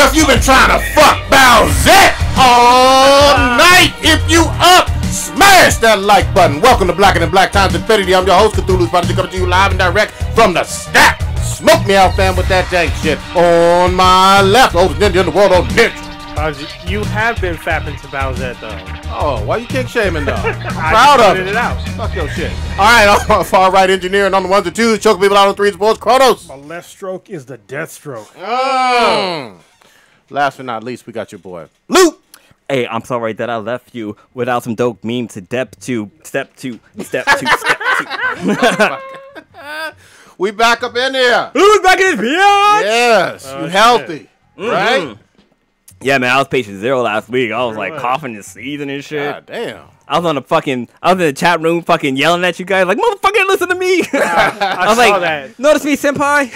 if you've been trying to fuck Bowsette all night, if you up, smash that like button. Welcome to Black and Black Times Infinity. I'm your host, Cthulhu's about to come to you live and direct from the stack. Smoke me out, fam, with that dank shit. On my left, oldest ninja in the world, old ninja. You have been fapping to Bowsette, though. Oh, why you kick shaming, though? I'm proud of it. Fuck your shit. All right, I'm a far right engineer and on the ones and twos, choking people out on threes and fours, Kronos. My left stroke is the death stroke. Last but not least, we got your boy, Luke. Hey, I'm sorry that I left you without some dope meme to step two. We back up in here. Who's back in his bitch? Yes, you healthy, right? Yeah, man, I was patient zero last week. I was like coughing and sneezing and shit. God damn. I was in the chat room fucking yelling at you guys like, motherfucker, listen to me. I was like, that. Notice me, senpai.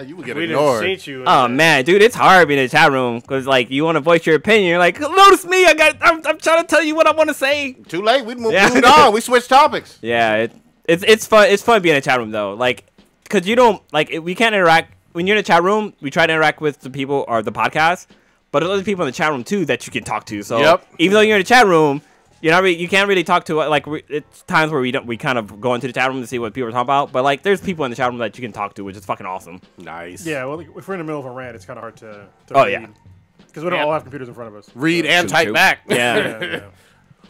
You would get We ignored. didn't see you. Oh man, dude, it's hard being in the chat room because like you want to voice your opinion. You're like, notice me. I'm trying to tell you what I want to say. Too late. We moved on. We switched topics. Yeah, it's fun. It's fun being in a chat room though. Like, cause you don't we can't interact when you're in a chat room. We try to interact with the people or the podcast, but there's other people in the chat room too that you can talk to. So even though you're in a chat room, you can't really talk to it's times where we kind of go into the chat room to see what people are talking about. But like, there's people in the chat room that you can talk to, which is fucking awesome. Nice. Yeah, well, if we're in the middle of a rant, it's kind of hard to Oh, read. yeah. Because we don't all have computers in front of us. Read and type back. Yeah.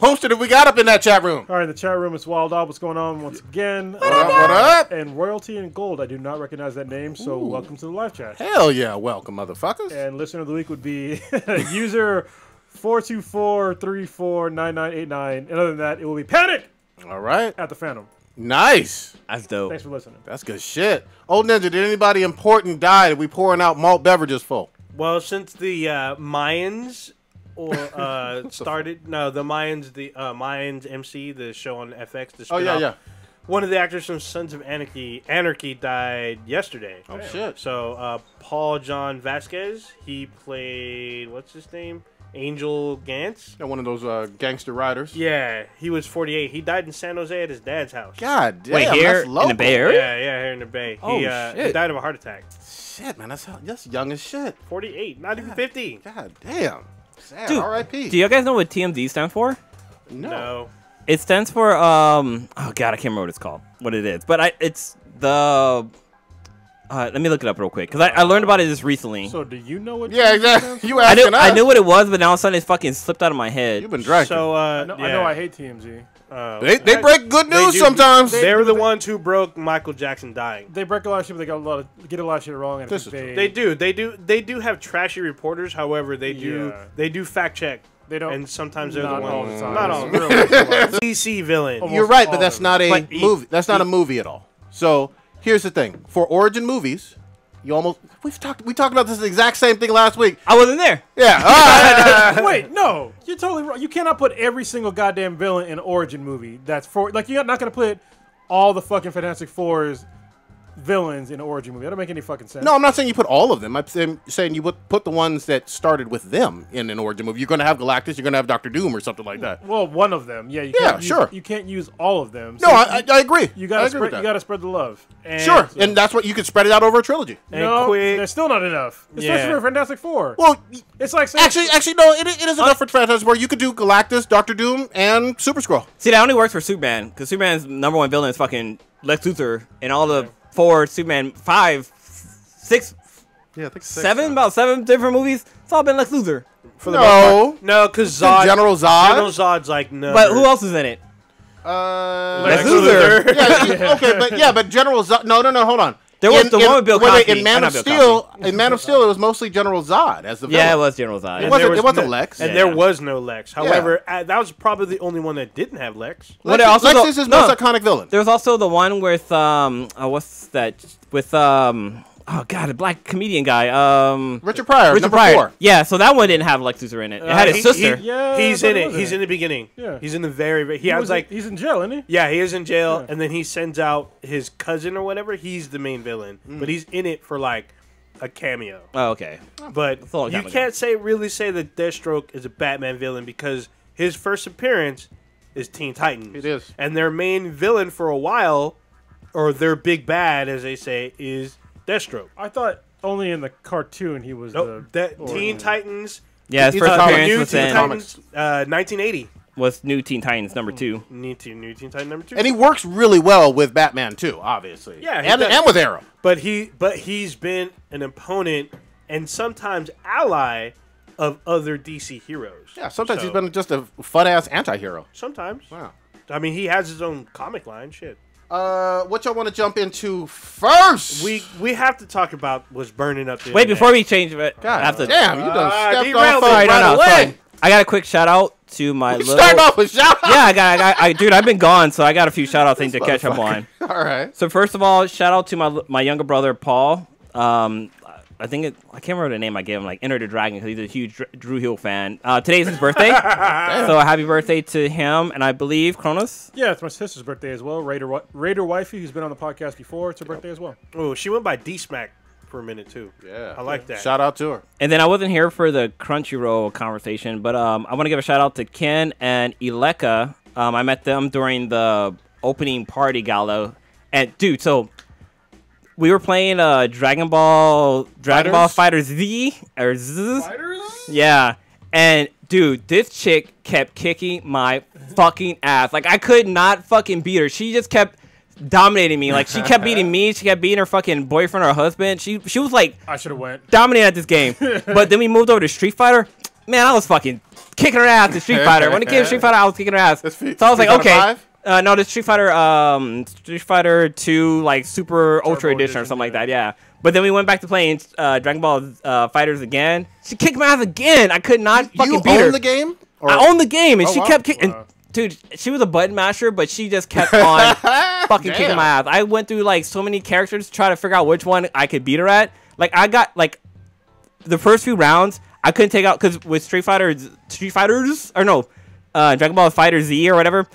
Hosted it. We got up in that chat room. All right, the chat room is Wild Out. What's going on once again? What up? And Royalty and Gold. I do not recognize that name, so welcome to the live chat. Hell yeah. Welcome, motherfuckers. And listener of the week would be user 424349989. And other than that, it will be Panic All right. at the Phantom. Nice. That's dope. Thanks for listening. That's good shit. Old Ninja, did anybody important die that we pouring out malt beverages for? Well, since the Mayans started, the Mayans MC, the show on FX. The spin-off, one of the actors from Sons of Anarchy died yesterday. Oh, shit. So Paul John Vasquez, he played, what's his name? Angel Gantz. Yeah, one of those gangster riders. Yeah, he was 48. He died in San Jose at his dad's house. God damn. Wait, here that's local. in the Bay Area? Yeah, here in the Bay. Oh, He shit. died of a heart attack. Shit, man. That's young as shit. 48, not even 50. God damn. Sad. Dude, R.I.P. Do you guys know what TMZ stands for? No. It stands for oh god, I can't remember what it's called, what it is, but it's the let me look it up real quick because I learned about it just recently. So do you know what? Yeah, exactly. You asking us. I knew what it was, but now all of a sudden it fucking slipped out of my head. You've been drinking. So I know I hate TMZ. They break good news sometimes. They were the ones who broke Michael Jackson dying. They break a lot of shit, but they get a lot of shit wrong. And This is they, true. They do have trashy reporters. However, they do fact check. They don't. And sometimes they're the Not all ones. the time. Not all. DC villain. Almost You're right, all but that's of not a But movie. That's not a movie at all. So here's the thing: for origin movies, we talked about this exact same thing last week. I wasn't there. Yeah. All right. Wait, no, you're totally wrong. You cannot put every single goddamn villain in an origin movie. That's for you're not gonna put all the fucking Fantastic Four's villains in an origin movie. That don't make any fucking sense. No, I'm not saying you put all of them. I'm saying you would put the ones that started with them in an origin movie. You're going to have Galactus. You're going to have Doctor Doom or something like that. Well, one of them. Yeah. You can't use all of them. No, I agree. You I gotta agree with spread. that. You gotta spread the love. And Sure, and that's what you could spread it out over a trilogy. No, quick. there's still not enough. Especially for Fantastic Four. Well, it's like saying, actually, no. It is enough for Fantastic Four. You could do Galactus, Doctor Doom, and Super Skrull. See, that only works for Superman because Superman's #1 villain is fucking Lex Luthor, and all the 4 Superman 5, 6, Yeah, I think 7 about 7 different movies. It's all been Lex Luthor. For the most part. No, because Zod. General Zod. General Zod's like no. But who else is in it? Lex Luthor. but General Zod. No, hold on. There was the one with Bill Cosby. In Man of Steel, it was mostly General Zod as the villain. Yeah, it was General Zod. It wasn't Lex. And there was no Lex. However, that was probably the only one that didn't have Lex. Lex is his most iconic villain. There was also the one with what's that? With oh god, the black comedian guy. Richard Pryor. Richard Pryor. 4. Yeah, so that one didn't have Lex Luthor in it. It had his sister. He's in it. He's in the beginning. Yeah. He's in the very. He's in jail, isn't he? Yeah, he is in jail, and then he sends out his cousin or whatever. He's the main villain, but he's in it for like a cameo. Oh, okay. But you can't really say that Deathstroke is a Batman villain because his first appearance is Teen Titans. It is, and their main villain for a while, or their big bad, as they say, is Deathstroke. I thought only in the cartoon he was Teen Titans. Yeah, his first appearance was in Titans, 1980. Was New Teen Titans #2. New Teen Titans #2. And he works really well with Batman too, obviously. Yeah, and with Arrow. But he's been an opponent and sometimes ally of other DC heroes. Yeah, sometimes he's been just a fun ass anti-hero. Sometimes. Wow. I mean, he has his own comic line. Shit. What y'all want to jump into first? We have to talk about what's burning up. Wait, before we change it, God damn, you done stepped derailed off it. right away. I got a quick shout out to my little. Starting off with shout out. Yeah, dude, I've been gone, so I got a few shout out things to catch up on. All right. So first of all, shout out to my younger brother Paul. I can't remember the name I gave him, like Enter the Dragon, because he's a huge Drew Hill fan. Today's his birthday, so happy birthday to him, and I believe Kronos. Yeah, it's my sister's birthday as well. Raider Wifey, who's been on the podcast before, it's her birthday as well. Oh, she went by D-Smack for a minute too. Yeah, I like that. Shout out to her. And then I wasn't here for the Crunchyroll conversation, but I want to give a shout out to Ken and Ileka. I met them during the opening party gala, and dude, so. We were playing Dragon Ball Fighter Z or Z. Fighters? Yeah, and dude, this chick kept kicking my fucking ass. Like I could not fucking beat her. She just kept dominating me. Like she kept beating me. She kept beating her fucking boyfriend or husband. She was like I should have went dominating at this game. But then we moved over to Street Fighter. Man, I was fucking kicking her ass in Street Fighter. When it came to Street Fighter, I was kicking her ass. So I was like, okay. No, the Street Fighter 2, like Super Ultra Edition or something like that. Yeah, but then we went back to playing Dragon Ball Fighters again. She kicked my ass again. I could not fucking beat her. You own the game? Or? I own the game, and she kept kicking. Wow. Dude, she was a button masher, but she just kept on fucking kicking my ass. I went through like so many characters to try to figure out which one I could beat her at. Like I got like the first few rounds, I couldn't take out because with Dragon Ball Fighter Z or whatever.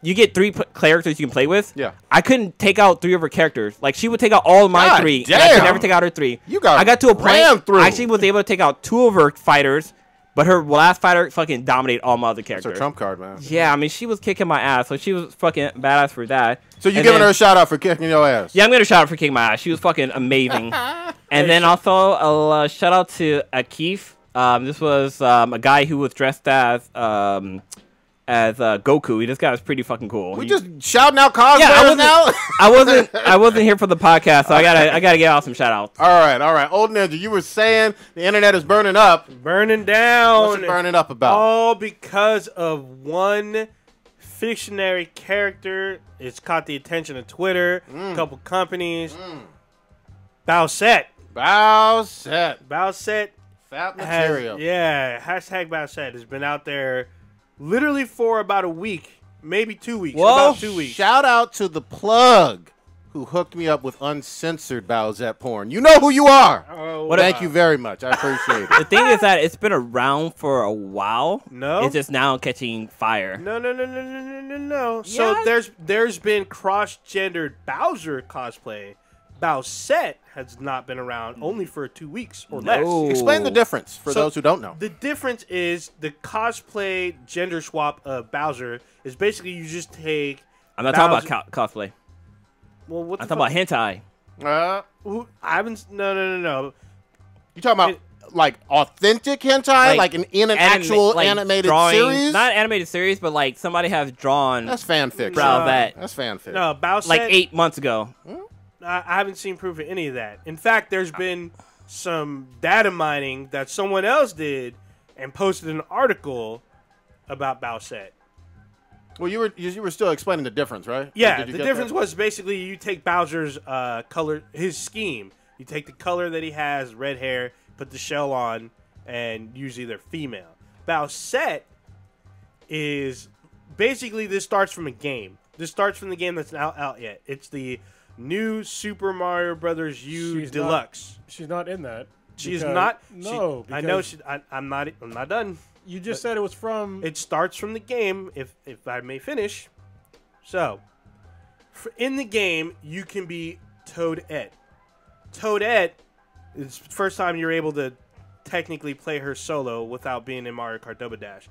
You get 3 characters you can play with. Yeah. I couldn't take out 3 of her characters. Like, she would take out all of my 3. Damn. And I could never take out her 3. I got to a point, I actually was able to take out 2 of her fighters, but her last fighter fucking dominated all my other characters. That's her trump card, man. Yeah, I mean, she was kicking my ass, so she was fucking badass for that. So you giving her a shout out for kicking your ass? Yeah, I'm going to shout out for kicking my ass. She was fucking amazing. And then also, a shout out to Akif. This was a guy who was dressed as Goku. This guy was pretty fucking cool. We just shouting out cosplayers now. I wasn't here for the podcast, so I gotta get out some shout outs. All right. Old Ninja, you were saying the internet is burning up. Burning down. What's it burning up about? All because of one fictionary character. It's caught the attention of Twitter, a couple companies. Bowsette. Fat material. Hashtag Bowsette has been out there literally for about a week, maybe 2 weeks. Whoa. About 2 weeks. Shout out to the plug who hooked me up with uncensored Bowsette porn. You know who you are. Thank you very much. I appreciate it. The thing is that it's been around for a while. No. It's just now catching fire. No. Yeah. So there's been cross-gendered Bowser cosplay. Bowsette has not been around only for 2 weeks or less. Explain the difference for those who don't know. The difference is the cosplay gender swap of Bowser is basically you just take. I'm not talking about cosplay. Well, what I'm talking about hentai. I haven't. No. You talking about like authentic hentai, like in an actual like animated series? Not animated series, but like somebody has drawn. That's fanfic. That's fanfic. No, Bowsette. Like 8 months ago. I haven't seen proof of any of that. In fact, there's been some data mining that someone else did and posted an article about Bowsette. Well, you were still explaining the difference, right? Yeah, the difference was basically you take Bowser's color, his scheme. You take the color that he has, red hair, put the shell on, and usually they're female. Bowsette is basically this starts from a game. This starts from the game that's not out yet. It's the new Super Mario Brothers U Deluxe. She's not in that. She's not. No, I know. I'm not. I'm not done. You just said it was from. It starts from the game. If I may finish. So, in the game, you can be Toadette. Toadette is the first time you're able to technically play her solo without being in Mario Kart Double Dash.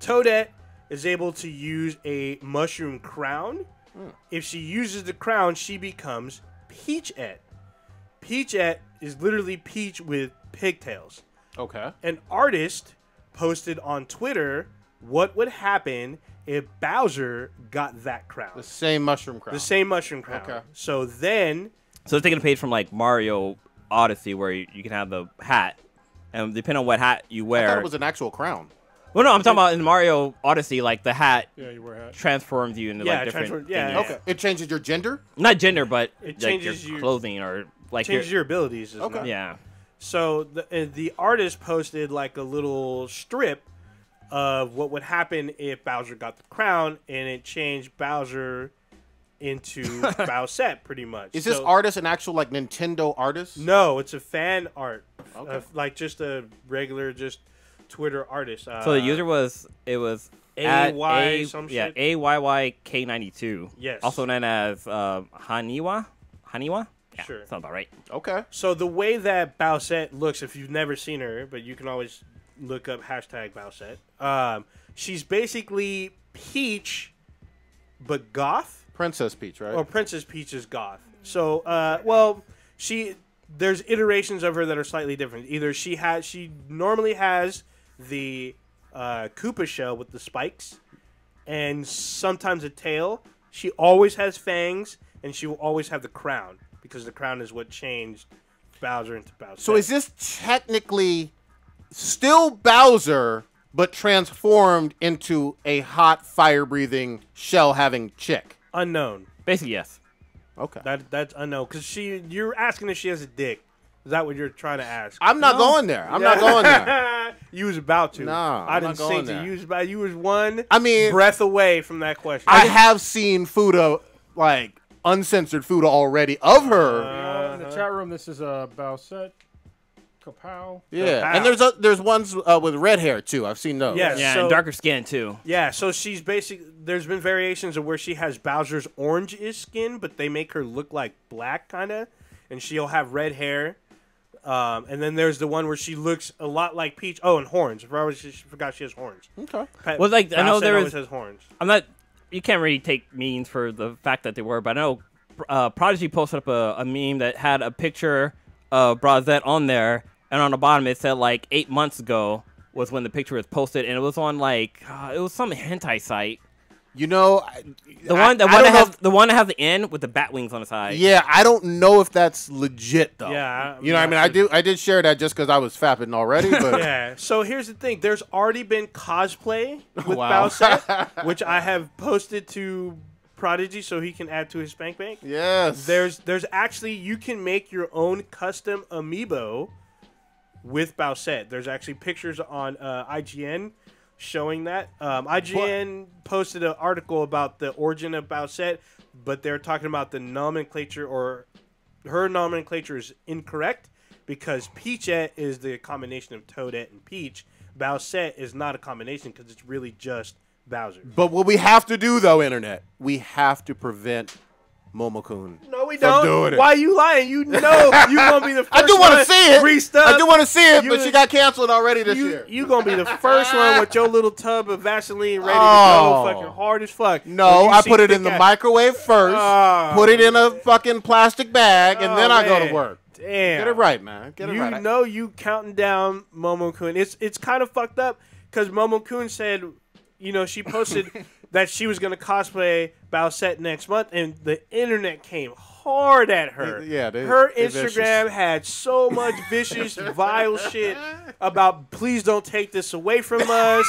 Toadette is able to use a mushroom crown. If she uses the crown, she becomes Peachette. Peachette is literally Peach with pigtails. Okay. An artist posted on Twitter what would happen if Bowser got that crown. The same mushroom crown. The same mushroom crown. Okay. So then... So it's taking a page from, like, Mario Odyssey, where you can have the hat. And depending on what hat you wear... I thought it was an actual crown. Well, no, I'm talking about in Mario Odyssey, like, the hat you wear a hat. transforms you into, like, different... Okay. It changes your gender? Not gender, but it changes your clothing or, like... Changes your abilities. Okay. Yeah. So the artist posted, like, a little strip of what would happen if Bowser got the crown, and it changed Bowser into Bowsette, pretty much. Is this artist an actual, like, Nintendo artist? No, it's a fan art. Okay. Like, just a regular, just Twitter artist. So the user was AY some shit? AYYK92. Yes. Also known as Haniwa? Yeah, Sure. sounds about right. Okay. So the way that Bowsette looks, if you've never seen her, but you can always look up #Bowsette. She's basically Peach, but goth. Princess Peach, right? Or Princess Peach is goth. So, well, there's iterations of her that are slightly different. Either she normally has the Koopa shell with the spikes, and sometimes a tail. She always has fangs, and she will always have the crown, because the crown is what changed Bowser into Bowser. So is this technically still Bowser, but transformed into a hot, fire-breathing, shell-having chick? Unknown. Basically, yes. Okay. That's unknown, because you're asking if she has a dick. Is that what you're trying to ask? I'm not going there. I'm not going there. You was about to. No, I didn't say to. You was one breath away from that question. I have seen Fuda, like, uncensored Fuda already of her. In the chat room, this is Bowsette. Kapow. Yeah, and there's ones with red hair, too. I've seen those. Yeah, and darker skin, too. Yeah, so she's there's been variations of where she has Bowser's orange-ish skin, but they make her look like black, kind of, and she'll have red hair. And then there's the one where she looks a lot like Peach. Oh, and horns. I forgot she has horns. Okay. Well, like, I know there always has horns. I'm not... You can't really take means for the fact that they were, but I know Prodigy posted up a meme that had a picture of Brazette on there, and on the bottom it said, like, 8 months ago was when the picture was posted, and it was on, like, it was some hentai site. You know, the one that has the N with the bat wings on the side. Yeah, I don't know if that's legit though. Yeah, you know what I mean. I did share that just because I was fapping already. But yeah. So here's the thing: there's already been cosplay with Bowsette, which I have posted to Prodigy so he can add to his spank bank. Yes. There's actually you can make your own custom amiibo with Bowsette. There's actually pictures on IGN. Showing that IGN posted an article about the origin of Bowsette, but they're talking about the nomenclature, or her nomenclature is incorrect because Peachette is the combination of Toadette and Peach. Bowsette is not a combination because it's really just Bowser. But what we have to do, though, Internet, we have to prevent Momokun. No, we don't. Doing it. Why are you lying? You know you gonna be the first. I do want to see it. I do want to see it, You- but she got canceled already this year. You gonna be the first one with your little tub of Vaseline ready to go fucking hard as fuck. No, When you I see put it in thick the ass- microwave first, Oh. put it in a fucking plastic bag, and then I go to man. work. Damn. Get it right, man. Get it right. You know you counting down Momokun. It's kind of fucked up because Momokun said, you know, she posted that she was going to cosplay Bowsette next month, and the internet came hard at her. Yeah, her they Instagram vicious. had so much vicious, vile shit about, please don't take this away from us.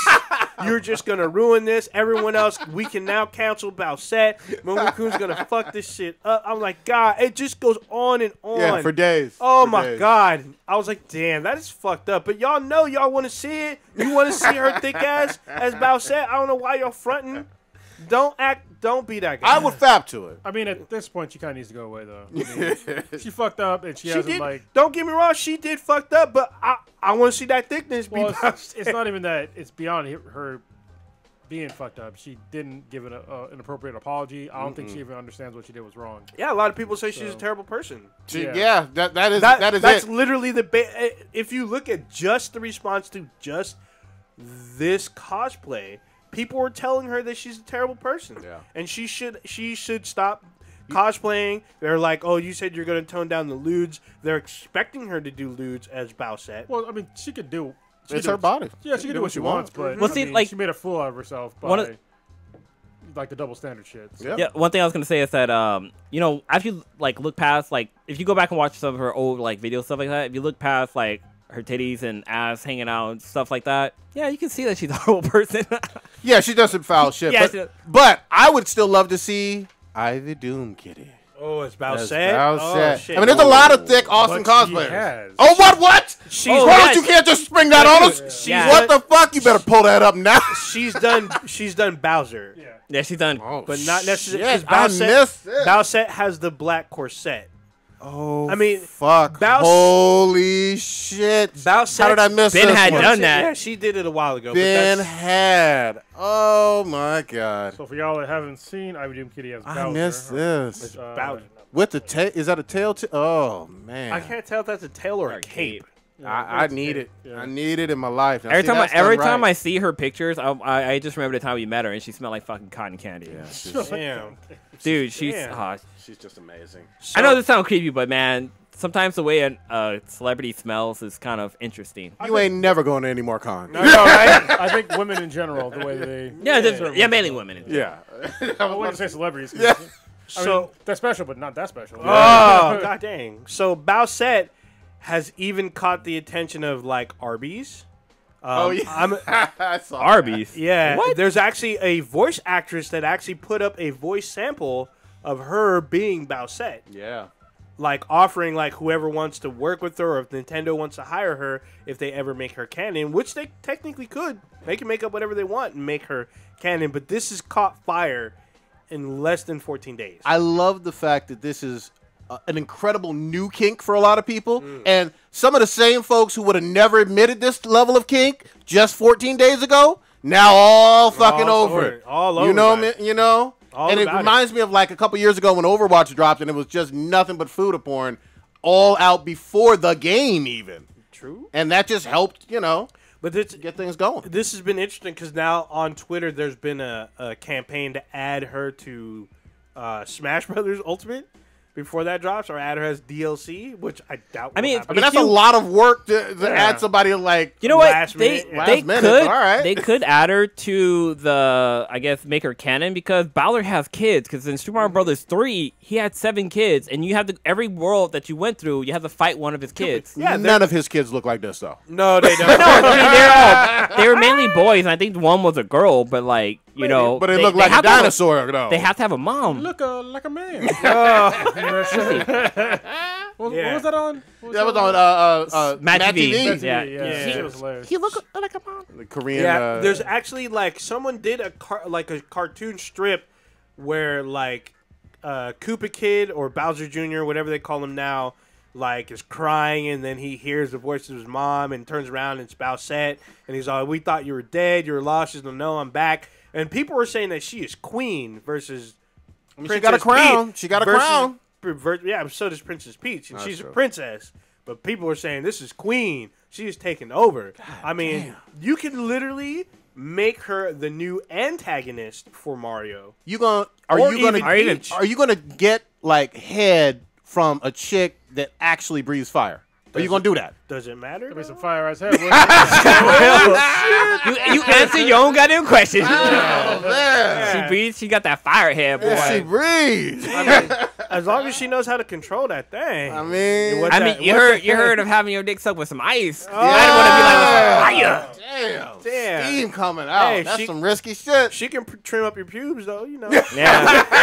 You're just going to ruin this. Everyone else, we can now cancel Bowsette. Momokun's going to fuck this shit up. I'm like, God, it just goes on and on. Yeah, for days. Oh For my days. God. I was like, damn, that is fucked up. But y'all know y'all want to see it. You want to see her thick ass as Bowsette. I don't know why y'all fronting. Don't be that guy. I would fap to it. I mean, at this point, she kind of needs to go away, though. I mean, she fucked up, and she hasn't, did, like... Don't get me wrong, she did fucked up, but I want to see that thickness be Well, Bowsette. it's not even that. It's beyond her being fucked up. She didn't give an appropriate apology. I don't think she even understands what she did was wrong. Yeah, a lot of people say she's a terrible person. Yeah, that is That's it. literally if you look at just the response to just this cosplay, people were telling her that she's a terrible person. Yeah. And she should stop cosplaying. They're like, oh, you said you're going to tone down the lewds. They're expecting her to do lewds as Bowsette. Well, I mean, she could do. It's her body. Yeah, she can do what she wants, but Well, see, I mean, like- she made a fool out of herself by like the double standard shit. So. Yep. Yeah, one thing I was gonna say is that you know, after you like look past like if you go back and watch some of her old like video stuff like that, if you look past like her titties and ass hanging out and stuff like that, yeah, you can see that she's a horrible person. Yeah, she does some foul shit. Yeah, but I would still love to see Ivy Doom Kitty. Oh, it's That's Bowsette? Bowsette. Oh, shit. I mean, there's a lot of thick, awesome But she cosplayers. has. Oh, what? She's Bro, yes. you can't just spring that on us. Yeah. What the fuck? You better pull that up now. She's done Bowser. Yeah. yeah, she's done. Oh, But not necessarily shit, because I missed it. Bowsette has the black corset. Oh, I mean, fuck. Holy shit. Bowsette. How did I miss Ben this had one? done that. Yeah, she did it a while ago. Ben but had. Oh, my God. So for y'all that haven't seen Ivy Doom Kitty as Bowser, I missed this. that's Bowser. With the tail. Is that a tail? Oh, man. I can't tell if that's a tail or a cape. I need it. Yeah. I need it in my life. Now, Every see, time, that's every done time right. I see her pictures, I just remember the time we met her and she smelled like fucking cotton candy. Yeah, she's, Damn. Dude, she's. Yeah. she's just amazing. So, I know this sounds creepy, but man, sometimes the way a celebrity smells is kind of interesting. You ain't never going to any more cons. I know, right? I think women in general, the way they. Yeah, Yeah. mainly women. Yeah. I wouldn't say celebrities. 'cause, Yeah. I mean, they're special, but not that special. Oh, god dang. So Bowsette has even caught the attention of like Arby's. Oh, yeah. I saw Arby's. Yeah. What? There's actually a voice actress that actually put up a voice sample of her being Bowsette. that. Yeah. Like offering like whoever wants to work with her or if Nintendo wants to hire her if they ever make her canon, which they technically could. They can make up whatever they want and make her canon, but this has caught fire in less than 14 days. I love the fact that this is an incredible new kink for a lot of people. And some of the same folks who would have never admitted this level of kink just 14 days ago, now all fucking All over over it. it. All over You know, about it. you know? All and it about it. reminds me of like a couple years ago when Overwatch dropped and it was just nothing but food porn all out before the game even. True. And that just helped, you know, But it's, get things going. this has been interesting because now on Twitter there's been a campaign to add her to Smash Brothers Ultimate before that drops, or add her as DLC, which I doubt. I mean, will I happen. mean, that's you- a lot of work to add somebody like. You know what? Last minute, yeah. They Last minute, could all right. they could add her to the I guess make her canon because Bowser has kids. Because in Super Mario Brothers 3, he had 7 kids, and you have to every world that you went through, you have to fight one of his kids. Yeah, None of his kids look like this though. no, they don't. No, I mean they were mainly boys, and I think one was a girl. But like you know, But it looked like a have to have dinosaur though. They have to have a mom. Look like a man. What Yeah. was that on? What That was on Matt Matt TV. TV. Yeah. Yeah, Yeah. it was hilarious. He look like a mom. The Korean. Yeah, there's actually like someone did a cartoon strip where like Koopa Kid or Bowser Jr., whatever they call him now, like is crying and then he hears the voice of his mom and turns around and it's Bowsette and he's like, "We thought you were dead, you were lost." She's like, "No, I'm back." And people were saying that she is queen versus. she got a crown. Peach She got a versus- crown. Yeah, so does Princess Peach, and That's she's true. a princess. But people are saying this is queen. She is taking over. I mean, you can literally make her the new antagonist for Mario. Or even Peach. Are you gonna get like head from a chick that actually breathes fire? Are you gonna do that? Does it matter? Be though? some fire ass head. You answer your own goddamn question. Oh man, She breathes. She got that fire hair, boy. she breathes. As long as she knows how to control that thing. I mean, What I that- mean, you what heard the you heck? heard of having your dick sucked with some ice. Oh. I didn't want to be like with fire. damn, Damn. steam coming out. Hey, That's she- some risky shit. She can trim up your pubes, though, you know. Yeah.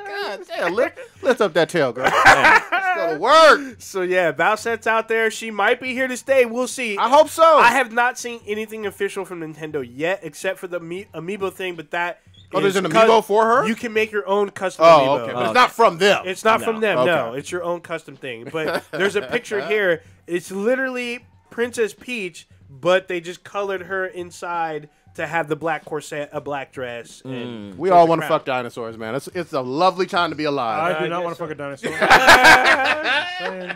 God damn, lift up that tail, girl. It's gonna work. So, yeah, Bowsette's out there. She might be here to stay. We'll see. I hope so. I have not seen anything official from Nintendo yet, except for the amiibo thing. But that there's is an amiibo for her? You can make your own custom Oh, amiibo. okay, but it's not from them. It's not from them. No, Okay. it's your own custom thing. But there's a picture here. It's literally Princess Peach, but they just colored her inside to have the black corset, a black dress. And We all want to fuck dinosaurs, man. It's a lovely time to be alive. I do not guess want to so. fuck a dinosaur. Saying,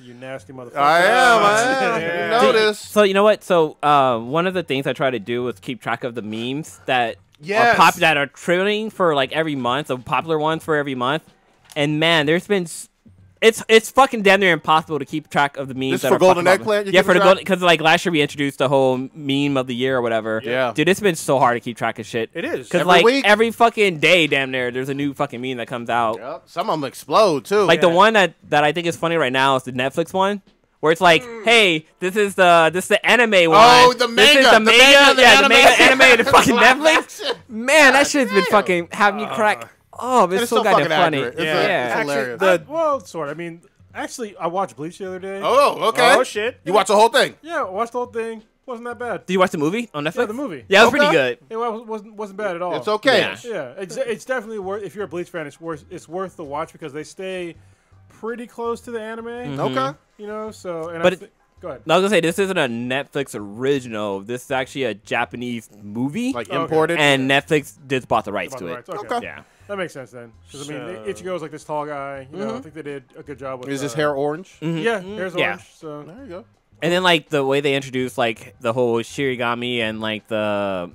you nasty motherfucker. I am. Yeah. You know this. So you know what? So one of the things I try to do is keep track of the memes that that are trailing for like every month, the popular ones for every month. And man, there's been it's fucking damn near impossible to keep track of the memes. This for Golden Eggplant? Yeah, for the golden, because like last year we introduced the whole meme of the year or whatever. Yeah, dude, it's been so hard to keep track of shit. It is because like every fucking day, damn near, there's a new fucking meme that comes out. Yep. Some of them explode too. Like the one that I think is funny right now is the Netflix one. Where it's like, hey, this is the anime one. Oh, the manga. This is the manga. Yeah, the manga anime and the fucking Netflix. Man, that shit's been fucking having you crack. Oh, it's so goddamn funny. It's hilarious. Well, sort of. I mean, actually, I watched Bleach the other day. Oh, okay. Oh, shit. You watched the whole thing? Yeah, I watched the whole thing. Wasn't that bad. Did you watch the movie on Netflix? Yeah, the movie. Yeah, it was pretty good. It wasn't bad at all. It's okay. Yeah, it's definitely worth. If you're a Bleach fan, it's worth the watch because they stay pretty close to the anime. Okay. You know, so go ahead. I was gonna say this isn't a Netflix original. This is actually a Japanese movie, like imported, and Netflix just bought the rights to it. Okay. Yeah, that makes sense then. Because I mean, Ichigo's like this tall guy. You know, I think they did a good job with. Is his hair orange? Yeah, hair's orange. So there you go. And then like the way they introduced like the whole Shirigami and like the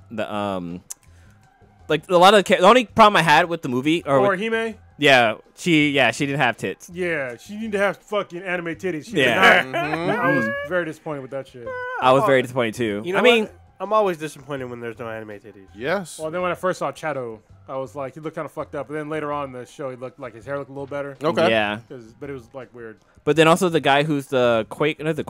like a lot of the only problem I had with the movie or Hime. Yeah, she didn't have tits. Yeah, she needed to have fucking anime titties. I was very disappointed with that shit. I was very disappointed too. You know, I mean, I'm always disappointed when there's no anime titties. Yes. Well, then when I first saw Chato, I was like, he looked kind of fucked up. But then later on in the show, he looked like his hair looked a little better. Okay. Yeah. But it was like weird. But then also the guy who's the Quaker? The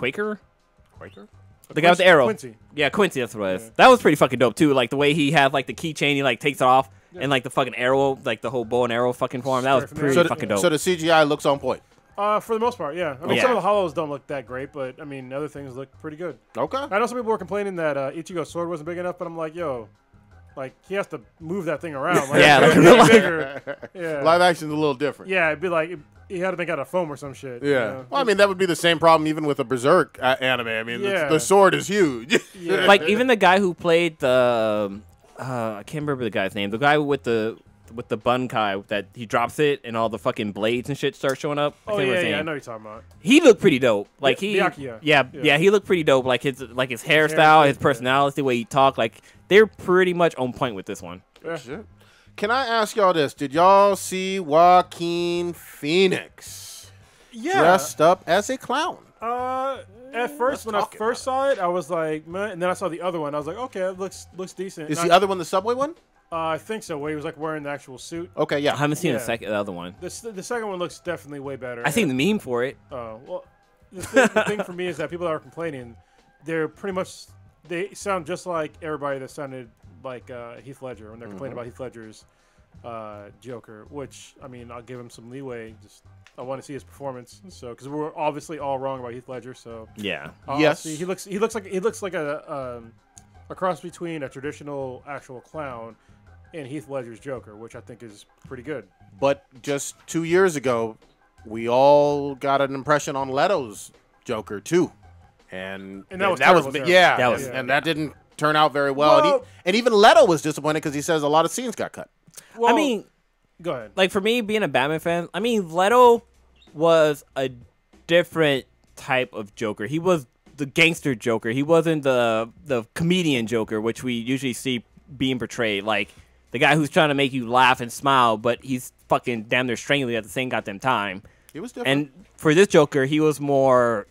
guy with the arrow. Quincy. Yeah, Quincy, that's what it was. Yeah. That was pretty fucking dope too. Like the way he had like the keychain, he like takes it off, and like the fucking arrow, like the whole bow and arrow fucking form. That was pretty fucking dope. So the CGI looks on point. For the most part, yeah. I mean, some of the hollows don't look that great, but I mean, other things look pretty good. Okay. I know some people were complaining that Ichigo's sword wasn't big enough, but I'm like, yo, like he has to move that thing around. Like, yeah, like bigger. Yeah. Live action's a little different. Yeah, it'd be like he had to make out of foam or some shit. Yeah. You know? Well, I mean, that would be the same problem even with a Berserk anime. I mean, the sword is huge. Yeah. Like even the guy who played the I can't remember the guy's name. The guy with the bunkai that he drops it and all the fucking blades and shit start showing up. Oh yeah, I know what you're talking about. He looked pretty dope. Like Byakuya. Yeah, he looked pretty dope. Like his hairstyle, his personality, the way he talked. Like they're pretty much on point with this one. Yeah. Shit. Can I ask y'all this? Did y'all see Joaquin Phoenix dressed up as a clown? At first, when I first saw it, I was like, man, and then I saw the other one. I was like, okay, it looks decent. Is the other one the subway one? I think so, where he was like wearing the actual suit. Okay, yeah. I haven't seen the other one. The second one looks definitely way better. I seen the meme for it. Oh, well, the thing for me is that people that are complaining, they're pretty much, they sound just like everybody that sounded like Heath Ledger when they're complaining about Heath Ledger's Joker, which, I mean, I'll give him some leeway. Just I want to see his performance, so because we're obviously all wrong about Heath Ledger, so yeah, yes, he looks like a cross between a traditional actual clown and Heath Ledger's Joker, which I think is pretty good. But just 2 years ago, we all got an impression on Leto's Joker too, and that was and that didn't turn out very well. And even Leto was disappointed because he says a lot of scenes got cut. Well, I mean, go ahead. Like for me, being a Batman fan, I mean, Leto was a different type of Joker. He was the gangster Joker. He wasn't the comedian Joker, which we usually see being portrayed. Like the guy who's trying to make you laugh and smile, but he's fucking damn near strangling at the same goddamn time. He was different. And for this Joker, he was more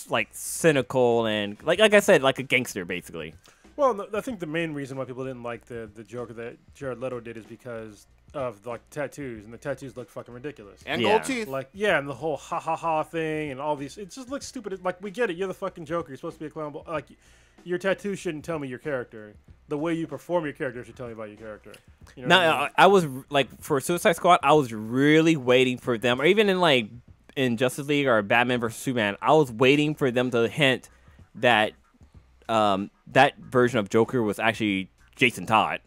like cynical and like I said, like a gangster basically. Well, I think the main reason why people didn't like the Joker that Jared Leto did is because of like tattoos, and the tattoos look fucking ridiculous. And gold teeth. Like, yeah, and the whole ha ha ha thing and all these, it just looks stupid. Like, we get it, you're the fucking Joker, you're supposed to be a clown, but like, your tattoo shouldn't tell me your character. The way you perform your character should tell me about your character. You know now, I was like, for Suicide Squad, I was really waiting for them, or even in Justice League or Batman vs Superman, I was waiting for them to hint that that version of Joker was actually Jason Todd.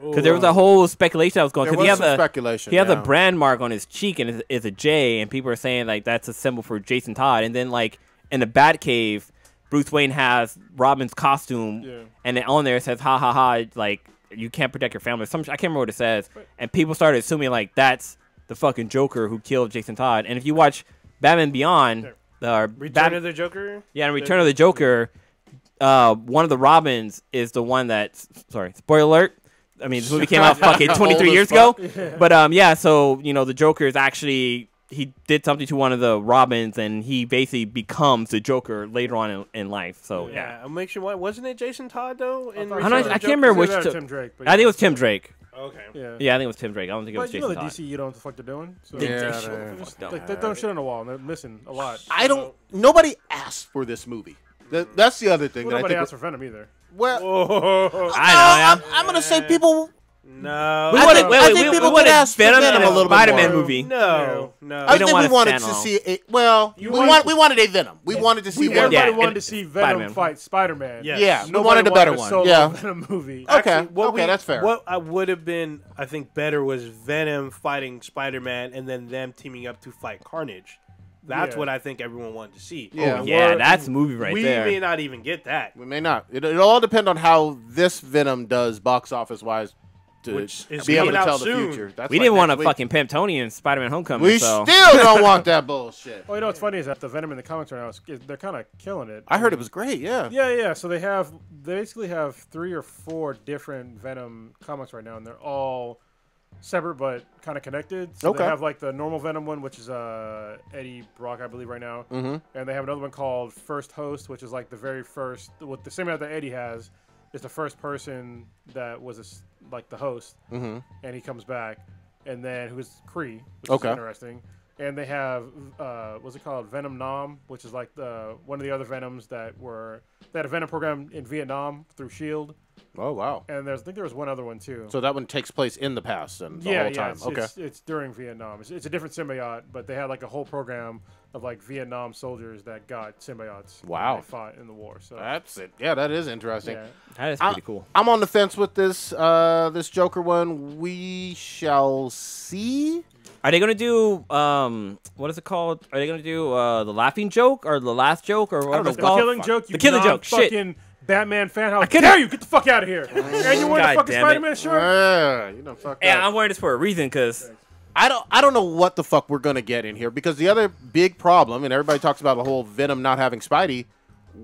Because there was a whole speculation that was going. There was some speculation. He has a brand mark on his cheek, and it's a J, and people are saying like that's a symbol for Jason Todd. And then like in the Batcave, Bruce Wayne has Robin's costume, and then on there it says "ha ha ha," like you can't protect your family. I can't remember what it says, and people started assuming like that's the fucking Joker who killed Jason Todd. And if you watch Batman Beyond, Return of the Joker, and Return of the Joker, one of the Robins is the one that. Sorry, spoiler alert. I mean, this movie came out fucking 23 years ago. But yeah, so the Joker is actually he did something to one of the Robins, and he basically becomes the Joker later on in life. So yeah. I'll make sure. Wasn't it Jason Todd though? I can't remember which. Tim Drake. I think it was Tim Drake. Okay. Yeah, I think it was Tim Drake. I don't think it was Jason Todd. But DC, you don't know what the fuck they're doing. So They're throwing shit on the wall, and they're missing a lot. Nobody asked for this movie. That's the other thing. Well, nobody asked for Venom either. Well, I know. I'm gonna say people. No, I think people would ask Venom a little bit Spider-Man more. movie. No. I think we wanted to see a we wanted a Venom. We wanted to see everybody wanted to see Venom fight Spider-Man. Yes. Yeah, we wanted a better one. Yeah, Venom movie. Okay, that's fair. What I would have been, I think, better was Venom fighting Spider-Man and then them teaming up to fight Carnage. That's what I think everyone wanted to see. Yeah, that's a movie right there. We may not even get that. We may not. It'll all depend on how this Venom does box office wise. Which is be able to tell soon. the future. That's we didn't want to fucking pimp Tony in Spider-Man Homecoming. We still don't want that bullshit. Well, what's funny is that the Venom in the comics right now, they're kind of killing it. I heard it was great, yeah. Yeah. So they basically have 3 or 4 different Venom comics right now, and they're all separate but kind of connected. So they have like the normal Venom one, which is Eddie Brock, I believe, right now. And they have another one called First Host, which is like the very first, with the same amount that Eddie has. It's the first person that was like the host, and he comes back, and then who is Kree, which is interesting. And they have what's it called, Venom Nam, which is like one of the other Venoms that had a Venom program in Vietnam through Shield. Oh wow! And I think there was one other one too. So that one takes place in the past and the whole time. It's during Vietnam. It's a different symbiote, but they had like a whole program of like Vietnam soldiers that got symbiotes. Wow! They fought in the war. So that's it. Yeah, that is interesting. Yeah. That is pretty cool. I'm on the fence with this this Joker one. We shall see. Are they gonna do what is it called? Are they gonna do the laughing joke or the last joke or what it's called? The killing joke. The killing joke. Shit. Batman fan, how dare you? Get the fuck out of here! And you wearing a fucking Spider-Man shirt? Yeah, you know, fuck. Yeah, I'm wearing this for a reason, cause I don't know what the fuck we're gonna get in here, because the other big problem, and everybody talks about the whole Venom not having Spidey,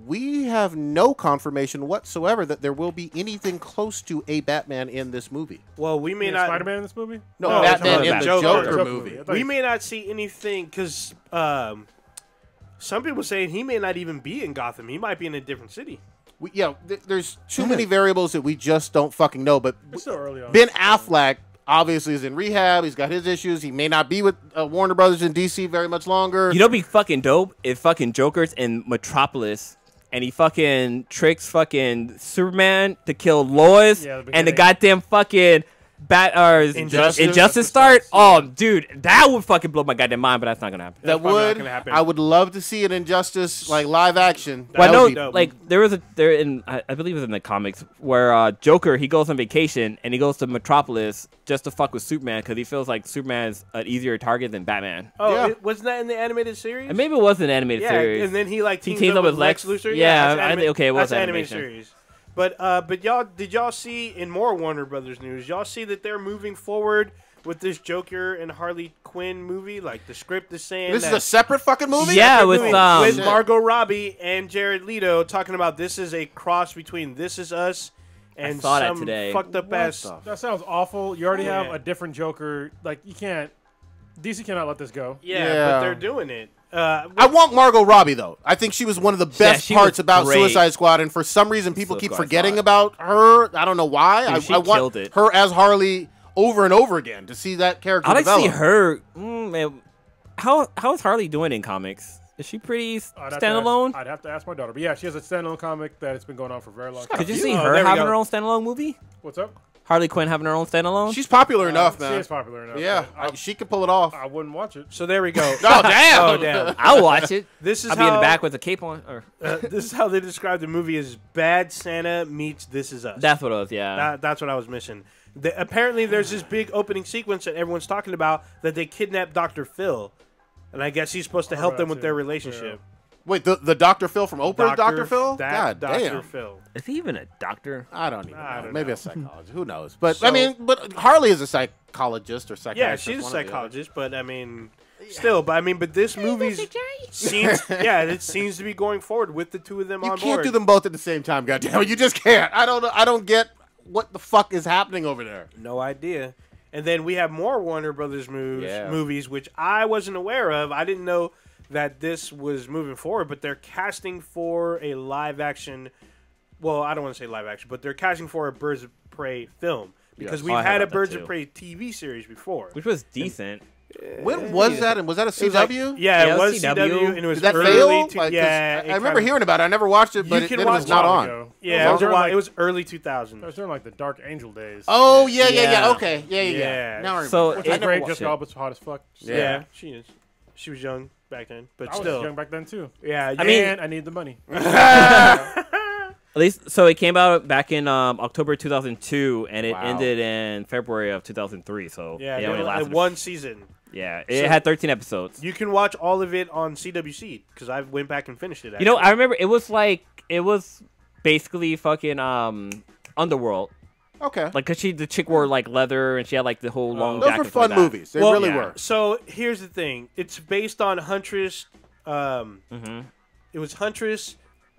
we have no confirmation whatsoever that there will be anything close to a Batman in this movie. Well, we may not Spider-Man in this movie. No, Batman in the Joker movie. We may not see anything because some people saying he may not even be in Gotham. He might be in a different city. There's too many variables that we just don't fucking know. But it's so early on. Ben Affleck obviously is in rehab. He's got his issues. He may not be with Warner Brothers in DC very much longer. You know, what'd be fucking dope if fucking Joker's in Metropolis and he fucking tricks fucking Superman to kill Lois and the goddamn fucking Injustice start. Oh, dude, that would fucking blow my goddamn mind, but that's not gonna happen. That would. I would love to see an Injustice like live action. Well, no, like there in I believe it was in the comics where Joker, he goes on vacation and he goes to Metropolis just to fuck with Superman because he feels like Superman is an easier target than Batman. Oh, yeah. Wasn't that in the animated series? And maybe it was an animated series. And then he teams up with Lex Luthor. Okay, it was an animated series. But y'all, did y'all see in more Warner Brothers news? Y'all see that they're moving forward with this Joker and Harley Quinn movie? Like the script is saying this is a separate fucking movie. Yeah, with Margot Robbie and Jared Leto talking about this is a cross between This Is Us and some fucked up ass stuff. That sounds awful. You already have a different Joker. Like you can't. DC cannot let this go. Yeah, but they're doing it. I want Margot Robbie, though. I think she was one of the best parts about Suicide Squad, and for some reason people keep forgetting about her. I don't know why. I want her as Harley over and over again to see that character develop. I like to see her. Man, how is Harley doing in comics? Is she pretty standalone? I'd have to ask my daughter. But yeah, she has a standalone comic that it's been going on for a very long time. Could you see her having her own standalone movie? What's up? Harley Quinn having her own standalone? She's popular enough, man. She is popular enough. Yeah, she could pull it off. I wouldn't watch it. So there we go. Oh, damn. Oh, damn. I'll watch it. I'll be in the back with a cape on. This is how they describe the movie as Bad Santa meets This Is Us. That's what it was, yeah. That's what I was missing. Apparently, there's this big opening sequence that everyone's talking about that they kidnapped Dr. Phil. And I guess he's supposed to help them with their relationship. Yeah. Wait, the Dr. Phil from Oprah, Dr. Phil? God Dr. damn. Phil. Is he even a doctor? I don't even know. Maybe a psychologist. Who knows? But but Harley is a psychologist or psychiatrist. Yeah, she's a psychologist, but I mean, still, but this movie seems to be going forward with the two of them on board. You can't do them both at the same time, goddamn. You just can't. I don't get what the fuck is happening over there? No idea. And then we have more Warner Brothers movies, which I wasn't aware of. I didn't know that this was moving forward, but they're casting for a live action. Well, I don't want to say live action, but they're casting for a Birds of Prey film because we've had a Birds of Prey TV series before, which was decent. When was that? And was that a CW? It was CW, and it was Did that early. fail? I remember hearing about it. I never watched it, but then it was not on. Yeah, it was early 2000s. It was during like the Dark Angel days. Oh yeah. Okay, yeah. Now I remember. So it's great. Jessica Alba's hot as fuck. Yeah, she is. She was young back then, but still I was young back then too. Yeah, I mean, I need the money. At least, so it came out back in October 2002, and it ended in February of 2003. So it only lasted one season. Yeah, it had 13 episodes. You can watch all of it on CWC because I went back and finished it. Actually. You know, I remember it was basically fucking Underworld. Okay. Like, cause the chick wore like leather and she had like the whole long. Those were fun movies. They really were. So here's the thing: it's based on Huntress. It was Huntress,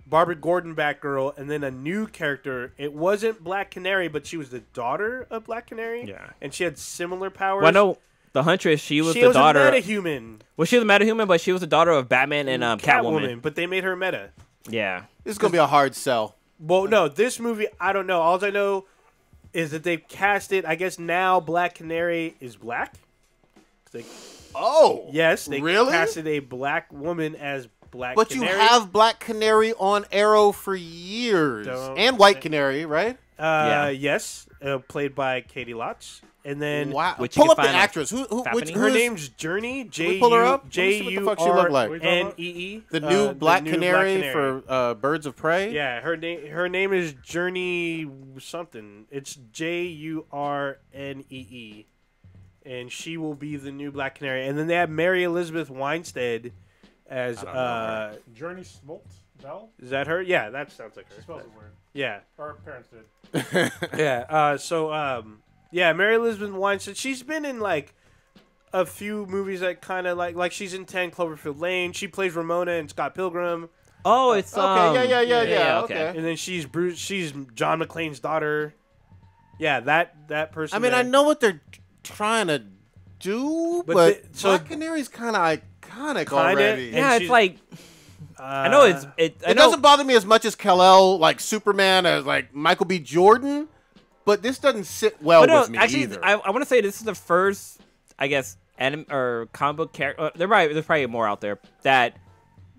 Barbara Gordon, Batgirl, and then a new character. It wasn't Black Canary, but she was the daughter of Black Canary. Yeah. And she had similar powers. Well, no, the Huntress, she was the daughter. She was a metahuman. Well, she was a metahuman, but she was the daughter of Batman and Catwoman. But they made her meta. Yeah. This is gonna be a hard sell. Well, no, this movie, I don't know. All I know is that they've cast it. I guess now Black Canary is black. Yes, they casted a black woman as Black Canary. But you have Black Canary on Arrow for years. And White Canary, right? Yes, played by Katie Lotz. And then pull up the actress. Her name's Journey. Pull her up. J-U-R-N-E-E. The new Black Canary for Birds of Prey. Yeah, her name is Journey something. It's J-U-R-N-E-E, and she will be the new Black Canary. And then they have Mary Elizabeth Winstead as Journey Smolt Bell. Is that her? Yeah, that sounds like her. She spells it weird. Yeah, our parents did. Yeah, Mary Elizabeth Winstead. She's been in like a few movies that kind of like she's in 10 Cloverfield Lane. She plays Ramona in Scott Pilgrim. Oh, it's okay. Yeah. Okay. And then she's John McClane's daughter. Yeah, that person. I mean, I know what they're trying to do, but Black Canary's kind of iconic already. Yeah, it's like I know it doesn't bother me as much as Kal-El, like Superman, as like Michael B. Jordan. But this doesn't sit well with me either. I want to say this is the first, I guess, anime or comic book character. There's probably more out there that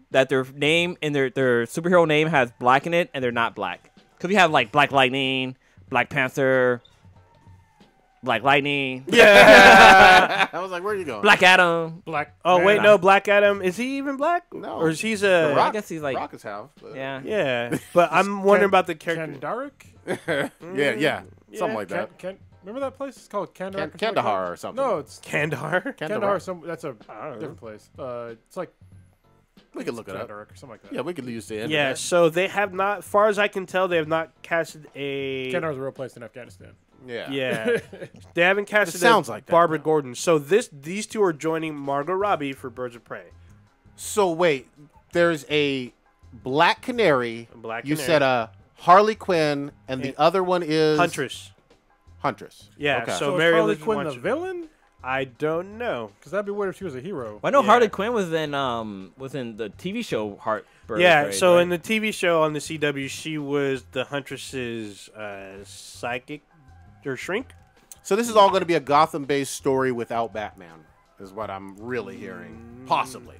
their name and their superhero name has black in it, and they're not black. Because we have like Black Lightning, Black Panther, Black Lightning. Yeah. I was like, where are you going? Black Adam. No, Black Adam. Is he even black? No. Or is he a... I guess he's like... Rock is half. But. Yeah. Yeah. But I'm wondering about the character. Kendaric? Yeah. Something like that. Remember that place? It's called Kandahar. Kandahar or something. No, it's Kandahar. Kandahar. That's a different place. It's like we could look it up or something like that. Yeah, we could use the end. Yeah. So they have not, as far as I can tell, they have not casted a. Kandahar's a real place in Afghanistan. Yeah. Yeah. They haven't casted. Sounds like that, Barbara Gordon. So these two are joining Margot Robbie for Birds of Prey. So wait, there's a Black Canary. You Canary. said Harley Quinn, and the other one is Huntress. Yeah. Okay. So Mary Elizabeth Quinn the villain? I don't know. Because that'd be weird if she was a hero. I know Harley Quinn was in the TV show Birds Yeah. Prey, So right? in the TV show on the CW, she was the Huntress's psychic or shrink. So this is all going to be a Gotham-based story without Batman, is what I'm really hearing. Possibly.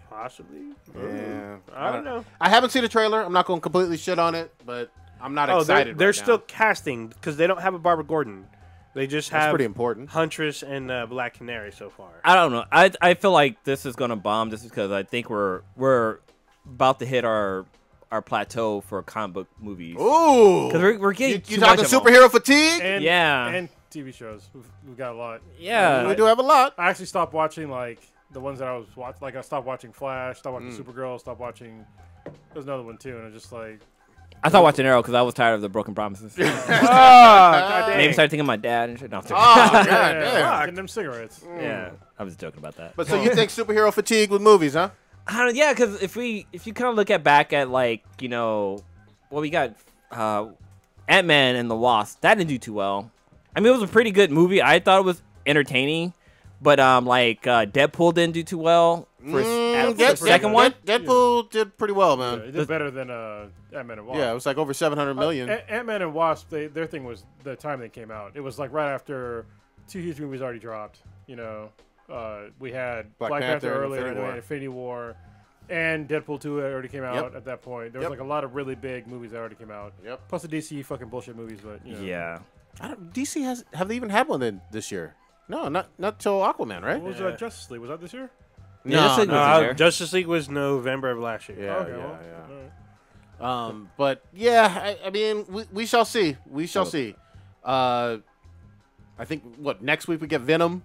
Yeah. I don't know. I haven't seen the trailer. I'm not going to completely shit on it, but I'm not excited. They're still casting because they don't have a Barbara Gordon. They just have pretty important. Huntress and Black Canary so far. I don't know. I feel like this is gonna bomb just because I think we're about to hit our plateau for comic book movies. Ooh, because we're getting you talking superhero fatigue? And TV shows. We've got a lot. Yeah, we do have a lot. I actually stopped watching like the ones that I was watching. Like I stopped watching Flash, stopped watching Supergirl, stopped watching. There's another one too, and I just like. I stopped watching Arrow because I was tired of the broken promises. God Maybe started thinking of my dad and shit. No, God damn. Getting them cigarettes. Yeah, I was joking about that. But so you think superhero fatigue with movies, huh? I don't. Yeah, because if you kind of look back at like what we got, Ant-Man and the Wasp, that didn't do too well. I mean, it was a pretty good movie. I thought it was entertaining, but Deadpool didn't do too well for the second one. Deadpool did pretty well, man. Yeah, it did better than Ant-Man and Wasp. Yeah, it was like over 700 million. Ant-Man and Wasp, their thing was the time they came out. It was like right after 2 huge movies already dropped. You know, we had Black Panther earlier, and then we had Infinity War, and Deadpool 2 already came out at that point. There was like a lot of really big movies that already came out. Yep. Plus the DC fucking bullshit movies, but you know. Yeah. DC have they even had one this year? No, not till Aquaman, right? What was Justice League? Was that this year? No, Justice League was November of last year. Yeah, but yeah, I mean, we shall see. We shall see. I think next week we get Venom.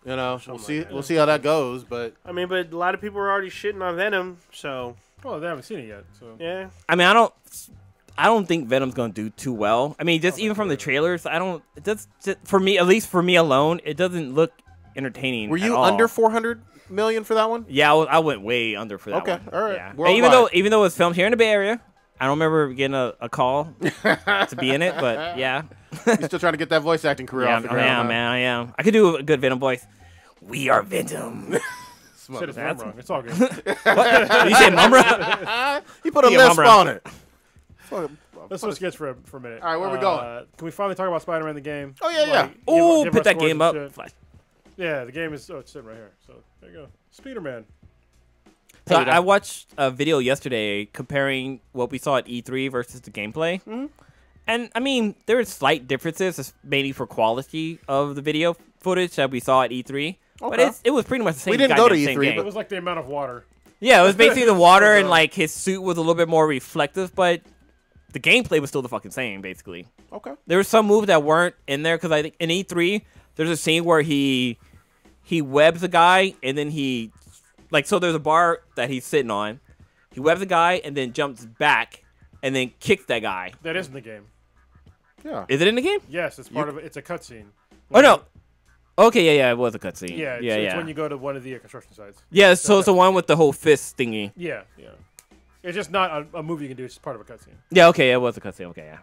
You know, we'll see how that goes. But I mean, but a lot of people are already shitting on Venom, so. Well, they haven't seen it yet, so. Yeah. I mean, I don't think Venom's gonna do too well. I mean, just even from the trailers, for me, at least for me alone, it doesn't look entertaining. Were you under 400 million for that one? Yeah, I went way under for that one. Okay, all right. Yeah. Even though it's filmed here in the Bay Area, I don't remember getting a call to be in it, but yeah. You're still trying to get that voice acting career off the ground. Yeah, man, I am. I could do a good Venom voice. We are Venom. Said it's wrong. It's all good. What? You said Mumbra? He put a lisp on it. Let's switch gears for a minute. All right, where we going? Can we finally talk about Spider-Man the game? Oh, yeah. Oh, put that game up. Yeah, the game is it's sitting right here. So there you go. Spider-Man. So I watched a video yesterday comparing what we saw at E3 versus the gameplay. Mm-hmm. And, I mean, there were slight differences, mainly for quality of the video footage that we saw at E3. Okay. But it was pretty much the same. We didn't go to E3, but it was like the amount of water. Yeah, it was basically the water, and like his suit was a little bit more reflective, but the gameplay was still the fucking same, basically. Okay. There were some moves that weren't in there because I think in E3 there's a scene where he webs a guy and then so there's a bar that he's sitting on. He webs a guy and then jumps back and then kicks that guy. That is in the game. Yeah. Is it in the game? Yes, it's part of it. It's a cutscene. Oh no. Okay, yeah, it was a cutscene. Yeah, it's when you go to one of the construction sites. Yeah, so it's the one with the whole fist thingy. Yeah. It's just not a movie you can do. It's just part of a cutscene. Yeah, okay, it was a cutscene. Okay, yeah.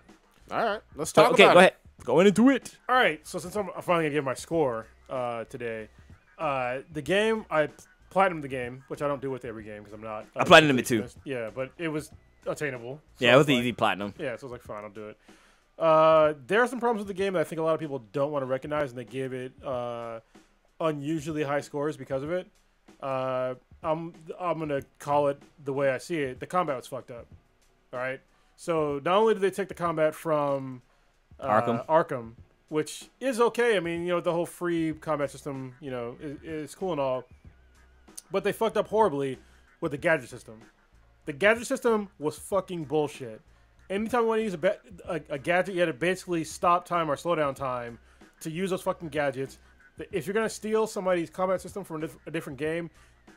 All right, let's talk about it. Okay, go ahead. Going into it. All right, so since I'm finally going to give my score today, the game, I platinumed the game, which I don't do with every game because I'm not. I platinumed it too. Yeah, but it was attainable. So yeah, it was easy platinum. Yeah, so I was like, fine, I'll do it. There are some problems with the game that I think a lot of people don't want to recognize, and they give it unusually high scores because of it. I'm gonna call it the way I see it. The combat was fucked up. All right. So not only did they take the combat from Arkham, which is okay. I mean, the whole free combat system, is cool and all, but they fucked up horribly with the gadget system. The gadget system was fucking bullshit. Anytime you want to use a gadget, you had to basically stop time or slow down time to use those fucking gadgets. If you're going to steal somebody's combat system from a different game,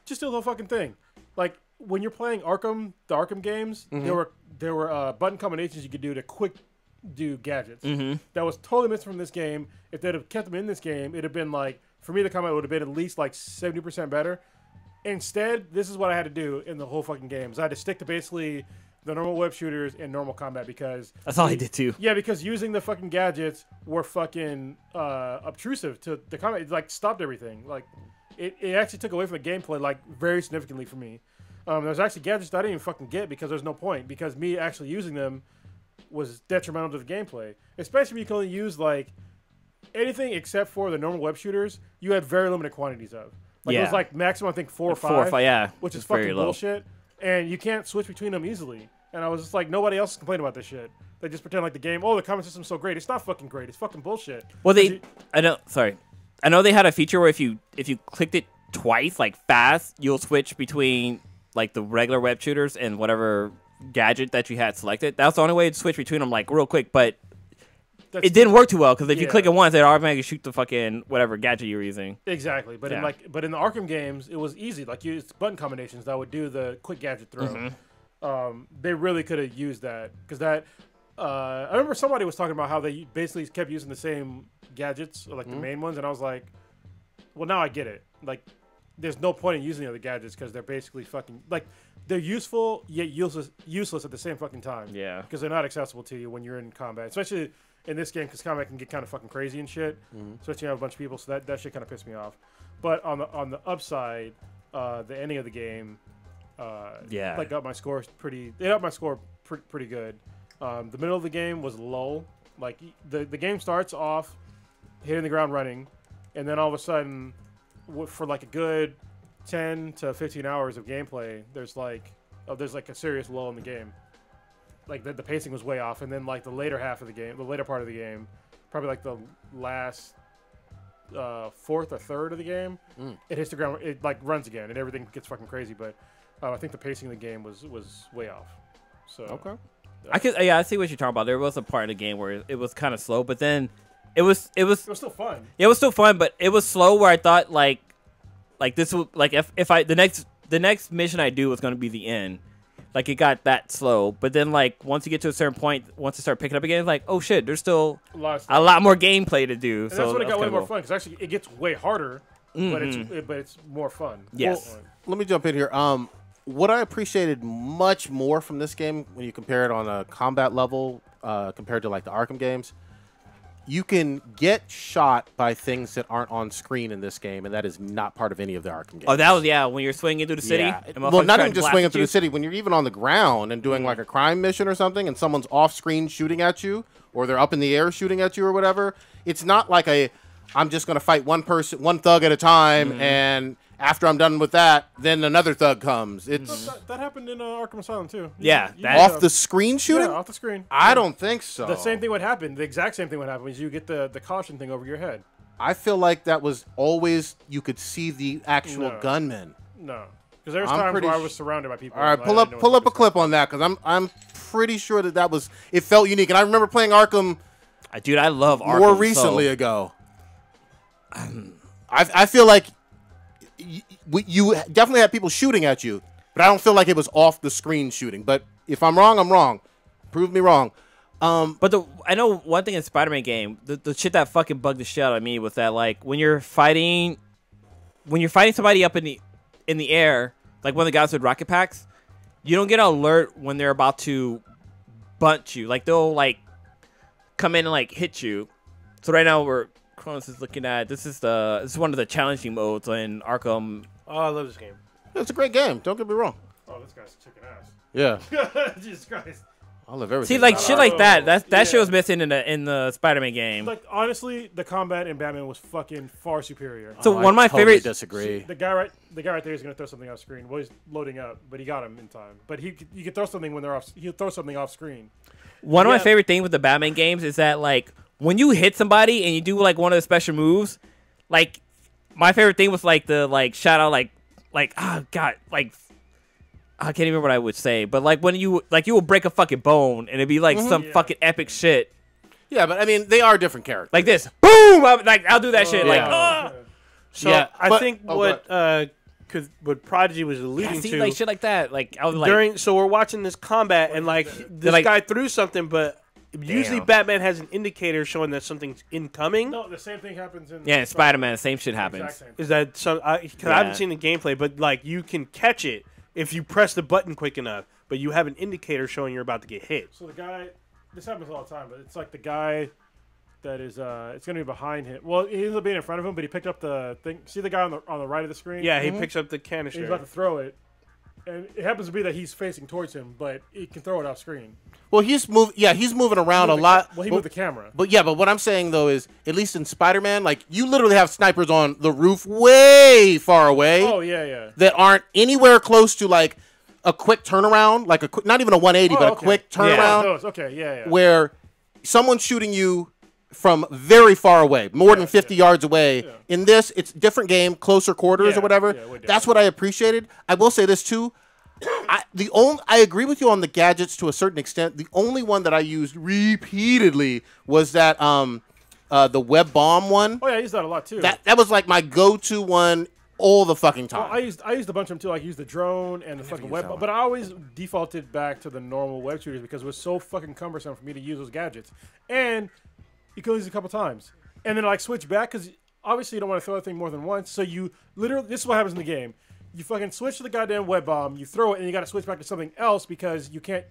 just steal the whole fucking thing. Like, when you're playing the Arkham games, there were button combinations you could do to quick do gadgets. That was totally missing from this game. If they'd have kept them in this game, it'd have been like, for me, the combat would have been at least like 70% better. Instead, this is what I had to do in the whole fucking game. I had to stick to basically the normal web shooters and normal combat because... That's all I did too. Yeah, because using the fucking gadgets were fucking obtrusive to the combat. It like stopped everything. Like, it actually took away from the gameplay like very significantly for me. There's actually gadgets that I didn't even fucking get because there's no point. Because me actually using them was detrimental to the gameplay. Especially when you can only use like anything except for the normal web shooters, you had very limited quantities of. Like, it was like maximum, I think, 4 or 5. 4 or 5, yeah. Which is fucking bullshit. And you can't switch between them easily. And I was just like, nobody else is complaining about this shit. They just pretend like the game, the combat system's so great. It's not fucking great. It's fucking bullshit. Well, I know they had a feature where if you clicked it twice, like fast, you'll switch between like the regular web shooters and whatever gadget that you had selected. That's the only way to switch between them, like real quick. But it didn't work too well because if you click it once, it automatically shoot the fucking whatever gadget you were using. Exactly, but in the Arkham games, it was easy. Like, you used button combinations that would do the quick gadget throw. They really could have used that because I remember somebody was talking about how they basically kept using the same gadgets, like the main ones, and I was like, well, now I get it. Like, there's no point in using the other gadgets because they're basically fucking like they're useful yet useless at the same fucking time. Yeah. Because they're not accessible to you when you're in combat, especially in this game because combat can get kind of fucking crazy and shit. Especially when you have a bunch of people, so that shit kind of pissed me off. But on the upside, the ending of the game, like got my score pretty. It upped my score pretty good. The middle of the game was low. Like the game starts off hitting the ground running, and then all of a sudden, for like a good 10 to 15 hours of gameplay, there's like a serious lull in the game. Like the pacing was way off, and then like the later half of the game, the later part of the game, probably like the last fourth or third of the game, it hits the ground. It like runs again, and everything gets fucking crazy. But I think the pacing of the game was way off. So okay. I see what you're talking about. There was a part of the game where it was kind of slow, but then it was still fun. Yeah, it was still fun, but it was slow where I thought like this would like if I the next mission I do was going to be the end. Like it got that slow, but then like once you get to a certain point, once it start picking up again, it's like oh shit, there's still a lot more gameplay to do. And so that's when it got way more cool. fun because actually it gets way harder, but it's more fun. Yes. Let me jump in here. What I appreciated much more from this game when you compare it on a combat level compared to like the Arkham games, you can get shot by things that aren't on screen in this game, and that is not part of any of the Arkham games. Oh, that was when you're swinging through the city. Yeah. And Well, not trying even to just blast swinging at through you. the city. When you're even on the ground and doing like a crime mission or something, and someone's off screen shooting at you, or they're up in the air shooting at you or whatever, it's not like I'm just going to fight one thug at a time, and after I'm done with that, then another thug comes. It's That happened in Arkham Asylum too. Yeah, off the screen shooting. Yeah, off the screen. I don't think so. The same thing would happen. The exact same thing would happen is you get the caution thing over your head. I feel like that was always you could see the actual gunman. No, because there was times where I was surrounded by people. All right, pull up a clip on that because I'm pretty sure that was it felt unique, and I remember playing Arkham. Dude, I love Arkham more recently ago. I feel like you definitely had people shooting at you, but I don't feel like it was off the screen shooting. But if I'm wrong, I'm wrong. Prove me wrong. But I know one thing in Spider-Man game, the shit that fucking bugged the shit out of me was that like when you're fighting somebody up in the air, like one of the guys with rocket packs, you don't get an alert when they're about to bunt you. Like they'll like come in and like hit you. So right now Cronus is looking at this is one of the challenging modes in Arkham. Oh, I love this game. It's a great game. Don't get me wrong. Oh, this guy's kicking ass. Yeah. Jesus Christ. I love everything. See, like shit like that shit was missing in the Spider-Man game. Like honestly, the combat in Batman was fucking far superior. So one of my favorite. Disagree. The guy right there is gonna throw something off screen. Well, he's loading up, but he got him in time. But you can throw something when they're off. He'll throw something off screen. One of my favorite things with the Batman games is that like when you hit somebody and you do like one of the special moves, like my favorite thing was like the like shout out like oh god like. I can't even remember what I would say, but like when you will break a fucking bone and it'd be like some fucking epic shit. Yeah, but I mean they are different characters. Like this, boom! I'll do that shit. Like, so yeah, I think what Prodigy was alluding to, like shit like that. Like I was like, so we're watching this combat and like this guy threw something, but usually Batman has an indicator showing that something's incoming. No, the same thing happens in. Yeah, in Spider-Man, the same shit happens. Is that some? Because I haven't seen the gameplay, but like you can catch it if you press the button quick enough, but you have an indicator showing you're about to get hit. So the guy, this happens all the time, but it's like the guy that is, it's going to be behind him. Well, he ends up being in front of him, but he picked up the thing. See the guy on the right of the screen? Yeah, he picks up the canister. He's about to throw it. And it happens to be that he's facing towards him, but he can throw it off screen. Well, he's moving around a lot. Well, he moved the camera. But what I'm saying though is, at least in Spider-Man, like you literally have snipers on the roof way far away. Oh yeah. That aren't anywhere close to like a quick turnaround, like not even a 180, but a quick turnaround. Yeah. Where someone's shooting you from very far away, more than 50 yards away. Yeah. In this, it's a different game, closer quarters or whatever. Yeah, that's what I appreciated. I will say this too. I agree with you on the gadgets to a certain extent. The only one that I used repeatedly was that the web bomb one. Oh yeah, I used that a lot too. That was like my go-to one all the fucking time. Well, I used a bunch of them too. Like I used the drone and the fucking web bomb, but I always defaulted back to the normal web shooters because it was so fucking cumbersome for me to use those gadgets. And you can use it a couple times, and then like switch back because obviously you don't want to throw that thing more than once. So you literally, this is what happens in the game. You fucking switch to the goddamn web bomb, you throw it, and you got to switch back to something else because you can't.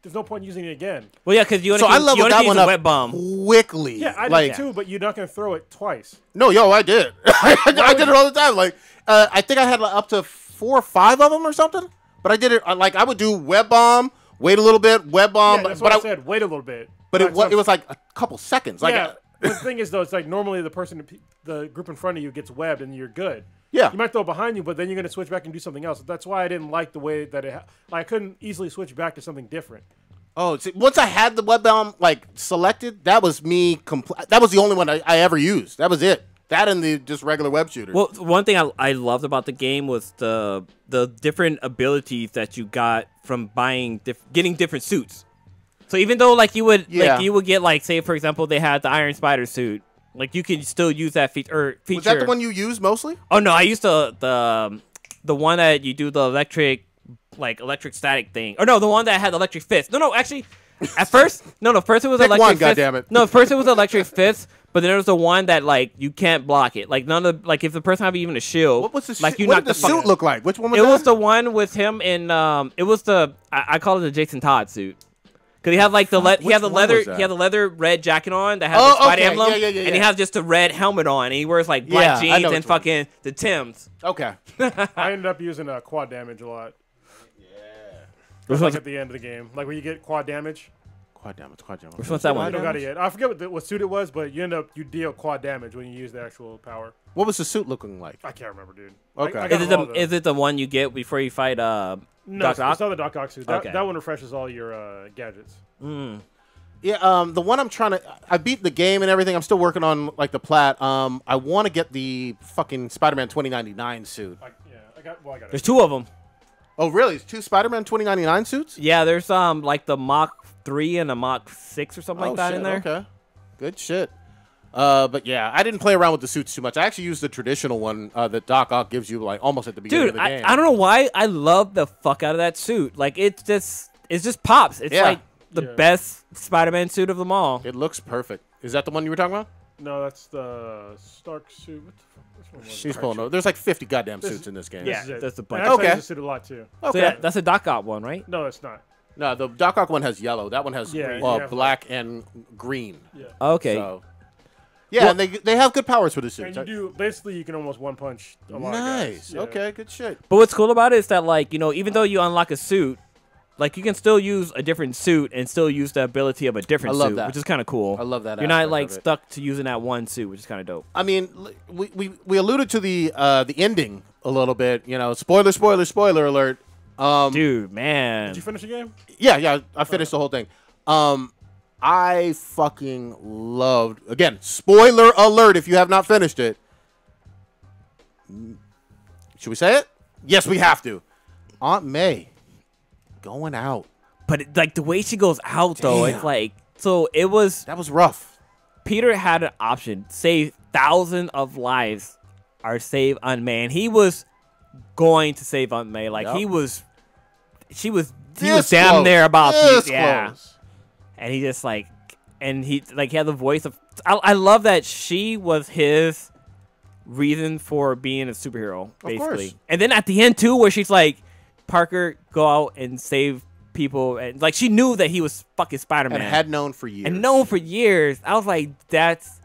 There's no point in using it again. Well, yeah, because you want to I leveled that one up web bomb quickly. Yeah, I did too, but you're not going to throw it twice. No, I did. I did it all the time. Like, I think I had up to 4 or 5 of them or something. But I did it like I would do web bomb, wait a little bit, web bomb. Yeah, that's what I said. Wait a little bit. But it was like a couple seconds. Like, yeah. The thing is, though, it's like normally the group in front of you gets webbed and you're good. Yeah. You might throw it behind you, but then you're going to switch back and do something else. That's why I didn't like the way that I couldn't easily switch back to something different. Oh, see, once I had the web bomb like selected, that was me. That was the only one I ever used. That was it. That and the just regular web shooter. Well, one thing I loved about the game was the different abilities that you got from getting different suits. So even though like you would get like, say for example they had the Iron Spider suit, like you could still use that feature. Was that the one you used mostly? Oh no, I used the one that you do the electric static thing. Or no, the one that had electric fist. No, actually, at first, first it was Pick electric one, fist. goddammit. No, first it was electric fist, but then there was the one that like you can't block it. Like none of if the person have even a shield. What was the like what did the suit look like? Which one was it? that? It was the one with him in it was the I call it the Jason Todd suit. Cause he had like he had the leather red jacket on that has the spider emblem, and he has just a red helmet on, and he wears like black jeans and fucking the Timbs. Okay. I ended up using quad damage a lot. It's like at the end of the game, like when you get quad damage. Quad damage. Which one's that one? I don't got it yet. I forget what suit it was, but you deal quad damage when you use the actual power. What was the suit looking like? I can't remember, dude. Okay. Is it the one you get before you fight No, Doc Ock? it's not the Doc Ock suit. That Okay. that one refreshes all your gadgets. Yeah, the one I'm trying to... I beat the game and everything. I'm still working on, like, the plat. I want to get the fucking Spider-Man 2099 suit. I got it. There's 2 of them. Oh, really? It's 2 Spider-Man 2099 suits? Yeah, there's like the Mach 3 and a Mach 6 or something like that in there. Okay. Good shit. But yeah, I didn't play around with the suits too much. I actually used the traditional one that Doc Ock gives you like almost at the beginning of the game. I don't know why I love the fuck out of that suit. Like it just pops. It's like the best Spider-Man suit of them all. It looks perfect. Is that the one you were talking about? No, that's the Stark suit. What the fuck? Which one was She's it? pulling over. There's like 50 goddamn suits in this game. This is it. That's the And bunch. actually, I Okay. use the suit a lot too. Okay. So that's a Doc Ock one, right? No, it's not. No, the Doc Ock one has yellow. That one has black and green. Yeah. Okay. So, yeah, and they have good powers for the suits. And you can almost one punch a lot of Nice. guys. Yeah. Okay, good shit. But what's cool about it is that like, even though you unlock a suit, like you can still use a different suit and still use the ability of a different suit, which is kind of cool. I love that. You're not like stuck to using that one suit, which is kind of dope. I mean, we alluded to the ending a little bit. Spoiler alert. Dude, man. Did you finish the game? Yeah, I finished the whole thing. I fucking loved, again, spoiler alert if you have not finished it. Should we say it? Yes, we have to. Aunt May going out. But like the way she goes out though, it's like, so it was. That was rough. Peter had an option: save thousands of lives, or save Aunt May. And he was going to save Aunt May. Like he was damn near about to. Yeah. And he just like, and he had the voice of. I love that she was his reason for being a superhero, basically. Of course. And then at the end too, where she's like, Parker, go out and save people, and like she knew that he was fucking Spider-Man, and had known for years. I was like, this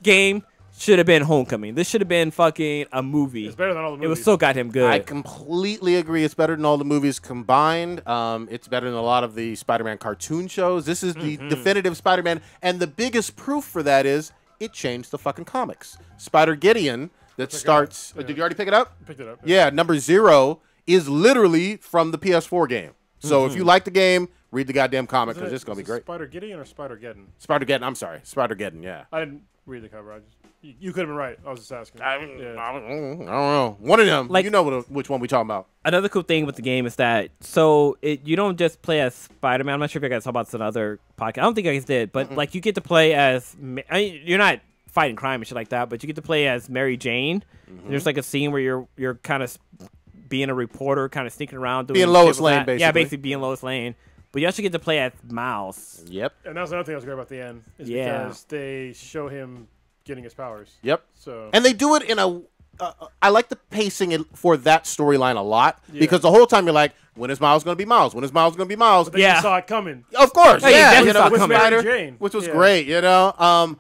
game should have been Homecoming. This should have been fucking a movie. It's better than all the movies. It was so goddamn good. I completely agree. It's better than all the movies combined. It's better than a lot of the Spider-Man cartoon shows. This is the definitive Spider-Man, and the biggest proof for that is it changed the fucking comics. Spider-Gideon that starts. Did you already pick it up? Picked it up. Yeah, number 0 is literally from the PS4 game. So if you like the game, read the goddamn comic because it's gonna be great. Spider-Gideon or Spider-Geddon? Spider-Geddon. I'm sorry, Spider-Geddon. Yeah. I didn't read the cover. You could have been right. I was just asking. I don't know. One of them. Like, you know which one we talking about. Another cool thing with the game is that you don't just play as Spider-Man. I'm not sure if you guys talked about this in another podcast. I don't think you guys did, but like you get to play as. You're not fighting crime and shit like that, but you get to play as Mary Jane. There's like a scene where you're kind of being a reporter, kind of sneaking around, doing being Lois Lane, basically. Yeah, basically being Lois Lane. But you also get to play as Miles. Yep. And that was another thing that was great about the end. Is because they show him getting his powers. Yep. So and they do it in a. I like the pacing for that storyline a lot because the whole time you're like, when is Miles going to be Miles? When is Miles going to be Miles? But you saw it coming. Of course, you saw it coming. Which was great, you know.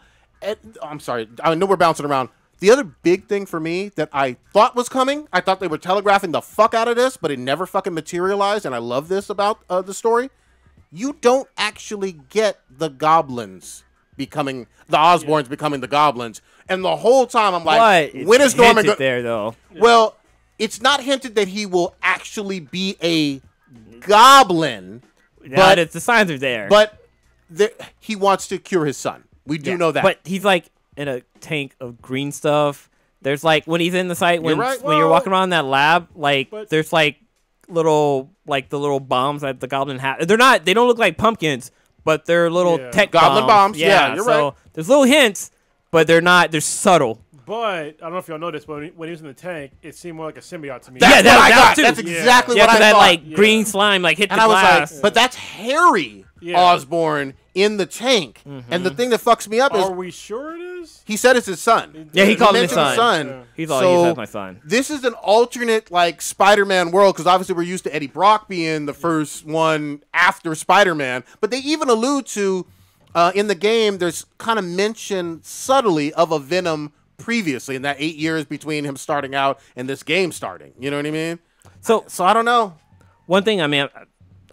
I'm sorry, I know we're bouncing around. The other big thing for me that I thought was coming, I thought they were telegraphing the fuck out of this, but it never fucking materialized, and I love this about the story. You don't actually get the goblins becoming the Osborns becoming the goblins, and the whole time I'm like, when is Norman there though? Well, it's not hinted that he will actually be a goblin, but the signs are there. But he wants to cure his son. We do know that. But he's like in a tank of green stuff. There's like when he's in the site when you're walking around that lab, like there's like the little bombs that the goblin has. They don't look like pumpkins, but they're little tech goblin bombs. Yeah, you're right. There's little hints, but they're subtle. But I don't know if y'all noticed, but when he was in the tank, it seemed more like a symbiote to me. That's what I got. That's exactly what I thought. That like green slime like hit the glass. Like, but that's Harry Osborn in the tank. And the thing that fucks me up is, are we sure it is? He said it's his son. Yeah, he called him his son. Yeah. He thought he's my son. This is an alternate like Spider-Man world because obviously we're used to Eddie Brock being the first one after Spider-Man, but they even allude to in the game. There's kind of mention subtly of a Venom previously in that 8 years between him starting out and this game starting. You know what I mean? So I don't know. One thing, I mean,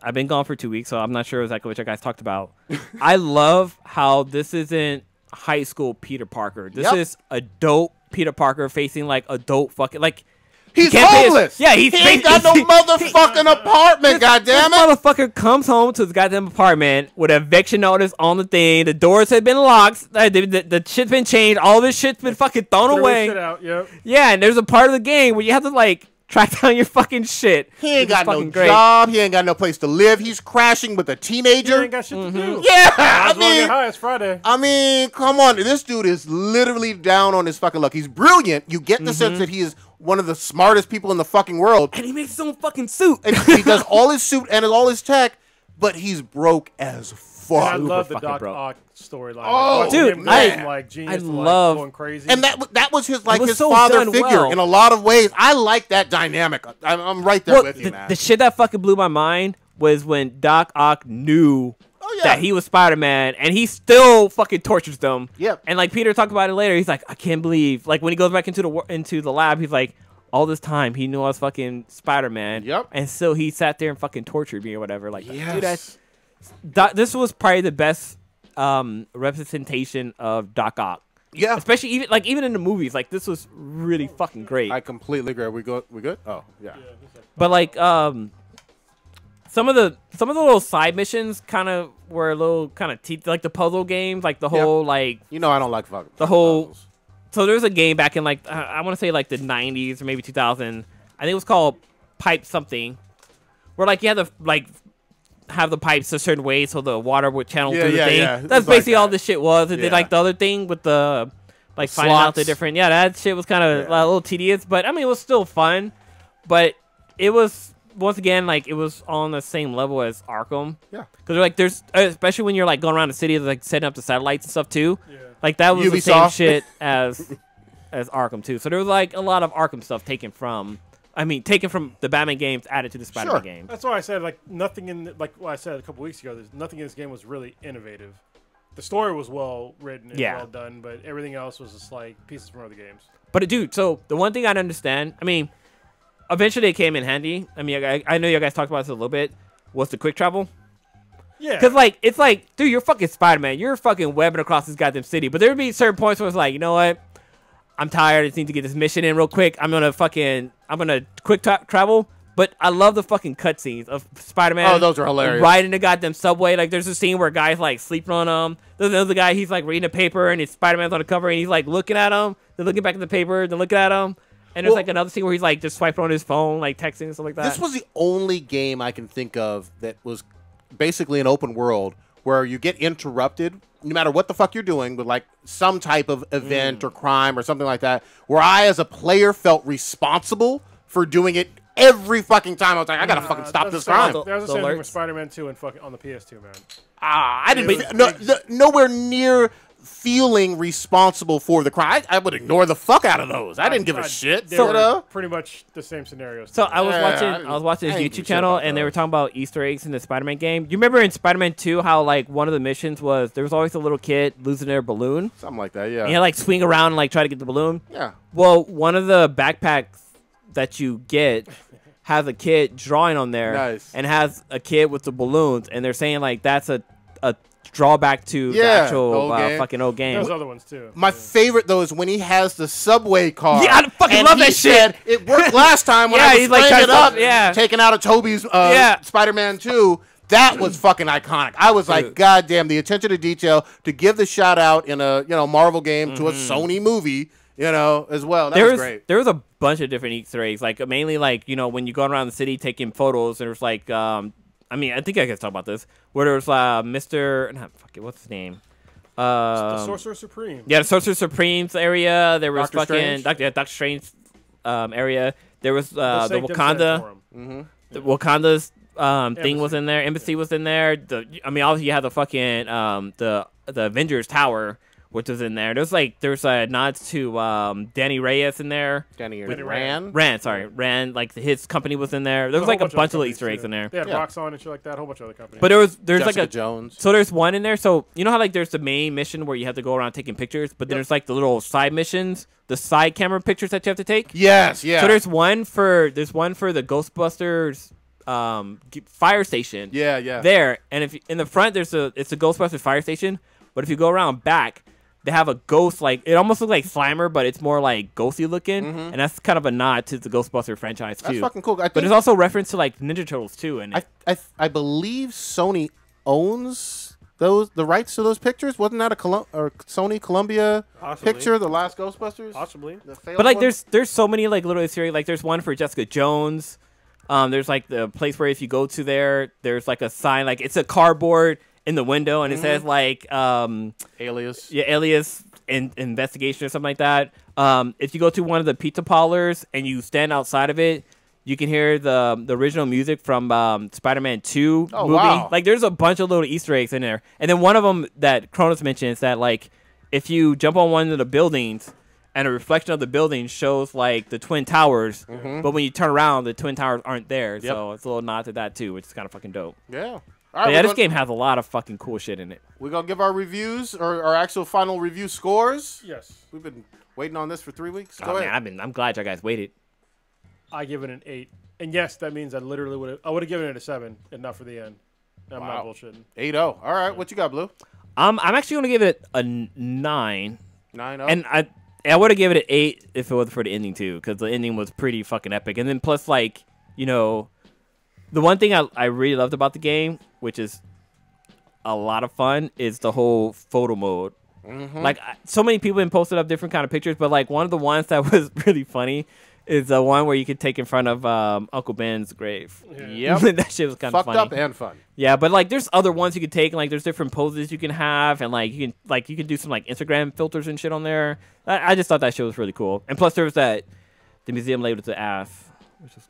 I've been gone for 2 weeks, so I'm not sure exactly what you guys talked about. I love how this isn't high school Peter Parker. This is adult Peter Parker facing like adult fucking like. He's homeless. He ain't got no motherfucking apartment. Goddamn it! Motherfucker comes home to his goddamn apartment with an eviction notice on the thing. The doors have been locked. The shit's been changed. All of his shit's been fucking thrown away. Shit out, Yeah, and there's a part of the game where you have to like track down your fucking shit. He ain't got no job. He ain't got no place to live. He's crashing with a teenager. He ain't got shit to do. Yeah, I mean, it's Friday. I mean, come on. This dude is literally down on his fucking luck. He's brilliant. You get the sense that he is one of the smartest people in the fucking world. And he makes his own fucking suit. And he does all his suit and all his tech, but he's broke as fuck. I love the Doc Ock storyline. Oh, dude, I love going crazy. And that was his his father figure in a lot of ways. I like that dynamic. I'm right there with you, man. The shit that fucking blew my mind was when Doc Ock knew that he was Spider-Man, and he still fucking tortures them. Yep. And like Peter talked about it later, he's like, I can't believe. Like when he goes back into the lab, he's like, all this time he knew I was fucking Spider-Man. Yep. And still he sat there and fucking tortured me or whatever. Like, dude, this was probably the best representation of Doc Ock. Yeah. Especially even in the movies, like this was really fucking great. I completely agree. We good? Oh, yeah. But like some of the little side missions kind of were a little kind of like the puzzle games, like the whole like I don't like fucking the whole puzzles. So there was a game back in like I want to say like the 90s or maybe 2000. I think it was called Pipe something, where like you had to like have the pipes a certain way so the water would channel through the thing. Yeah. That's basically all this shit was. And then like the other thing with the like finding out the different that shit was kind of a little tedious, but I mean it was still fun. But it was once again like it was on the same level as Arkham. Yeah. Because like there's especially when you're like going around the city like setting up the satellites and stuff too. Yeah. Like that was the same shit as Arkham too. So there was like a lot of Arkham stuff taken from the Batman games added to the Spider-Man game. That's why I said like nothing in like what I said a couple weeks ago. There's nothing in this game was really innovative. The story was well written and well done, but everything else was just like pieces from other games. But dude, so the one thing I don't understand, I mean, eventually it came in handy. I mean, I know you guys talked about this a little bit. Was the quick travel? Yeah. Because like it's like, dude, you're fucking Spider-Man. You're fucking webbing across this goddamn city. But there would be certain points where it's like, you know what? I'm tired. I just need to get this mission in real quick. I'm gonna quick travel. But I love the fucking cutscenes of Spider-Man. Oh, those are hilarious. Riding the goddamn subway. Like there's a scene where a guy's like sleeping on him. There's another guy. He's like reading a paper and it's Spider-Man's on the cover and he's like looking at him. Then looking back at the paper. Then looking at him. And there's like another scene where he's like just swiping on his phone, like texting and stuff like that. This was the only game I can think of that was basically an open world where you get interrupted no matter what the fuck you're doing with like some type of event or crime or something like that, where I as a player felt responsible for doing it every fucking time. I was like, I gotta fucking stop this crime. That was the same thing with Spider-Man 2 and fucking on the PS2, man. I didn't nowhere near feeling responsible for the crime. I would ignore the fuck out of those. I didn't give a shit. They were pretty much the same scenarios. So I was watching his YouTube channel, and they were talking about Easter eggs in the Spider-Man game. You remember in Spider-Man 2 how like one of the missions was there was always a little kid losing their balloon? Something like that, yeah. And he like swing around and like try to get the balloon. Yeah. Well, one of the backpacks that you get has a kid drawing on there, and has a kid with the balloons, and they're saying like that's a drawback to the actual fucking old game. There's other ones too. My favorite though is when he has the subway car. Yeah, I fucking love that shit. It worked last time when I was playing it up, taking out of Toby's Spider-Man 2. That was fucking iconic. I was like, God damn, the attention to detail to give the shout out in a Marvel game to a Sony movie, as well. That was great. There was a bunch of different Easter eggs, like mainly like when you go around the city taking photos, there's like I think I can talk about this. Where there was what's his name? The Sorcerer Supreme. Yeah, the Sorcerer Supreme's area. There was Doctor Doctor Strange area. There was the Wakanda. The Wakanda's thing was in there. Embassy was in there. Obviously you had the fucking the Avengers Tower, which was in there. There's nods to Danny Reyes in there. Rand, like his company was in there. There was like a bunch of Easter eggs in there. They had Roxxon and shit like that, a whole bunch of other companies. But there's Jessica like Jones. So there's one in there. So you know how like there's the main mission where you have to go around taking pictures, but then there's like the little side missions, the side camera pictures that you have to take. Yes, yeah. So there's one for the Ghostbusters fire station. Yeah. There, and if in the front it's a Ghostbusters fire station, but if you go around back, they have a ghost, like it almost looks like Slimer, but it's more like ghosty looking, and that's kind of a nod to the Ghostbuster franchise too. That's fucking cool. But it's also reference to like Ninja Turtles too, and I believe Sony owns the rights to those pictures. Wasn't that a Sony Columbia picture, the last Ghostbusters? Possibly. But like there's so many like little series. Like there's one for Jessica Jones. There's like the place where if you go to there's like a sign, like it's a cardboard in the window, and it says like Alias. Yeah, Alias investigation or something like that. If you go to one of the pizza parlors and you stand outside of it, you can hear the original music from Spider-Man 2 movie. Wow. Like there's a bunch of little Easter eggs in there. And then one of them that Cronus mentioned is that like if you jump on one of the buildings and a reflection of the building shows like the Twin Towers, but when you turn around, the Twin Towers aren't there. Yep. So it's a little nod to that too, which is kind of fucking dope. Yeah. All right, this game has a lot of fucking cool shit in it. We're going to give our reviews, or our actual final review scores. Yes. We've been waiting on this for 3 weeks. Go ahead. Man, I'm glad you guys waited. I give it an 8. And yes, that means I literally would have given it a 7, and not for the end. I'm not bullshitting. 8-0. All right, what you got, Blue? I'm actually going to give it a 9. 9-0? And I would have given it an 8 if it wasn't for the ending, too, because the ending was pretty fucking epic. And then plus, like, the one thing I really loved about the game, which is a lot of fun, is the whole photo mode. Like, so many people have posted up different kind of pictures, but like one of the ones that was really funny is the one where you could take in front of Uncle Ben's grave. Yeah. Yep. That shit was kind of funny. Fucked up and fun. Yeah, but like there's other ones you could take, and like there's different poses you can have, and like you can do some like Instagram filters and shit on there. I just thought that shit was really cool. And plus there was the museum labeled as ass.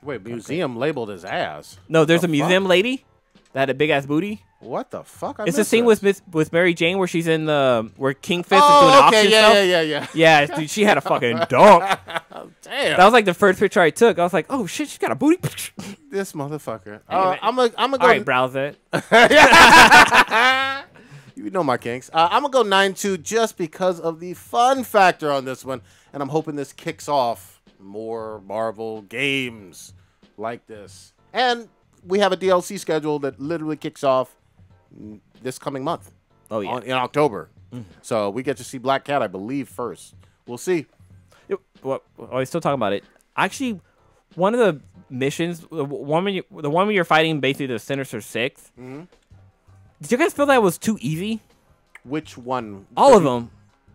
Wait, museum labeled as ass? No, there's a museum lady that had a big ass booty. What the fuck? It's the scene with Mary Jane where she's in where King Fist is doing the auction stuff. Yeah, dude, she had a fucking dunk. Damn. That was like the first picture I took. I was like, oh shit, she's got a booty. This motherfucker. I'm gonna go. All right, browse it. You know my kinks. I'm gonna go 9-2 just because of the fun factor on this one, and I'm hoping this kicks off more Marvel games like this. And we have a DLC schedule that literally kicks off this coming month. Oh yeah, in October. So we get to see Black Cat, I believe, first. We'll see. What? Are we still talking about it? Actually, one of the missions, the one where you're fighting basically the Sinister Six. Did you guys feel that was too easy? Which one? All of them.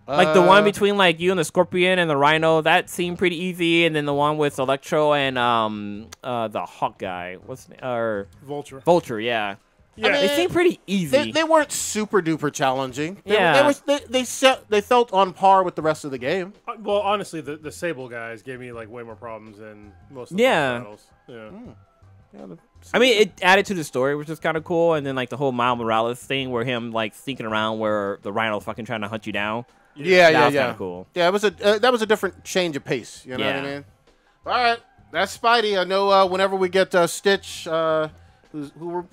Like the one between like you and the Scorpion and the Rhino, that seemed pretty easy, and then the one with Electro and the Hawk guy, what's or Vulture. Vulture, yeah. Yeah, I mean, they seemed pretty easy. They weren't super duper challenging. Yeah, they felt on par with the rest of the game. Well, honestly, the Sable guys gave me like way more problems than most of the battles. Yeah. I mean, it added to the story, which is kind of cool. And then like the whole Miles Morales thing, where him like sneaking around where the Rhino's fucking trying to hunt you down. Yeah, that was kind of cool. Yeah, it was that was a different change of pace. You know what I mean? All right, that's Spidey. I know. Whenever we get Stitch,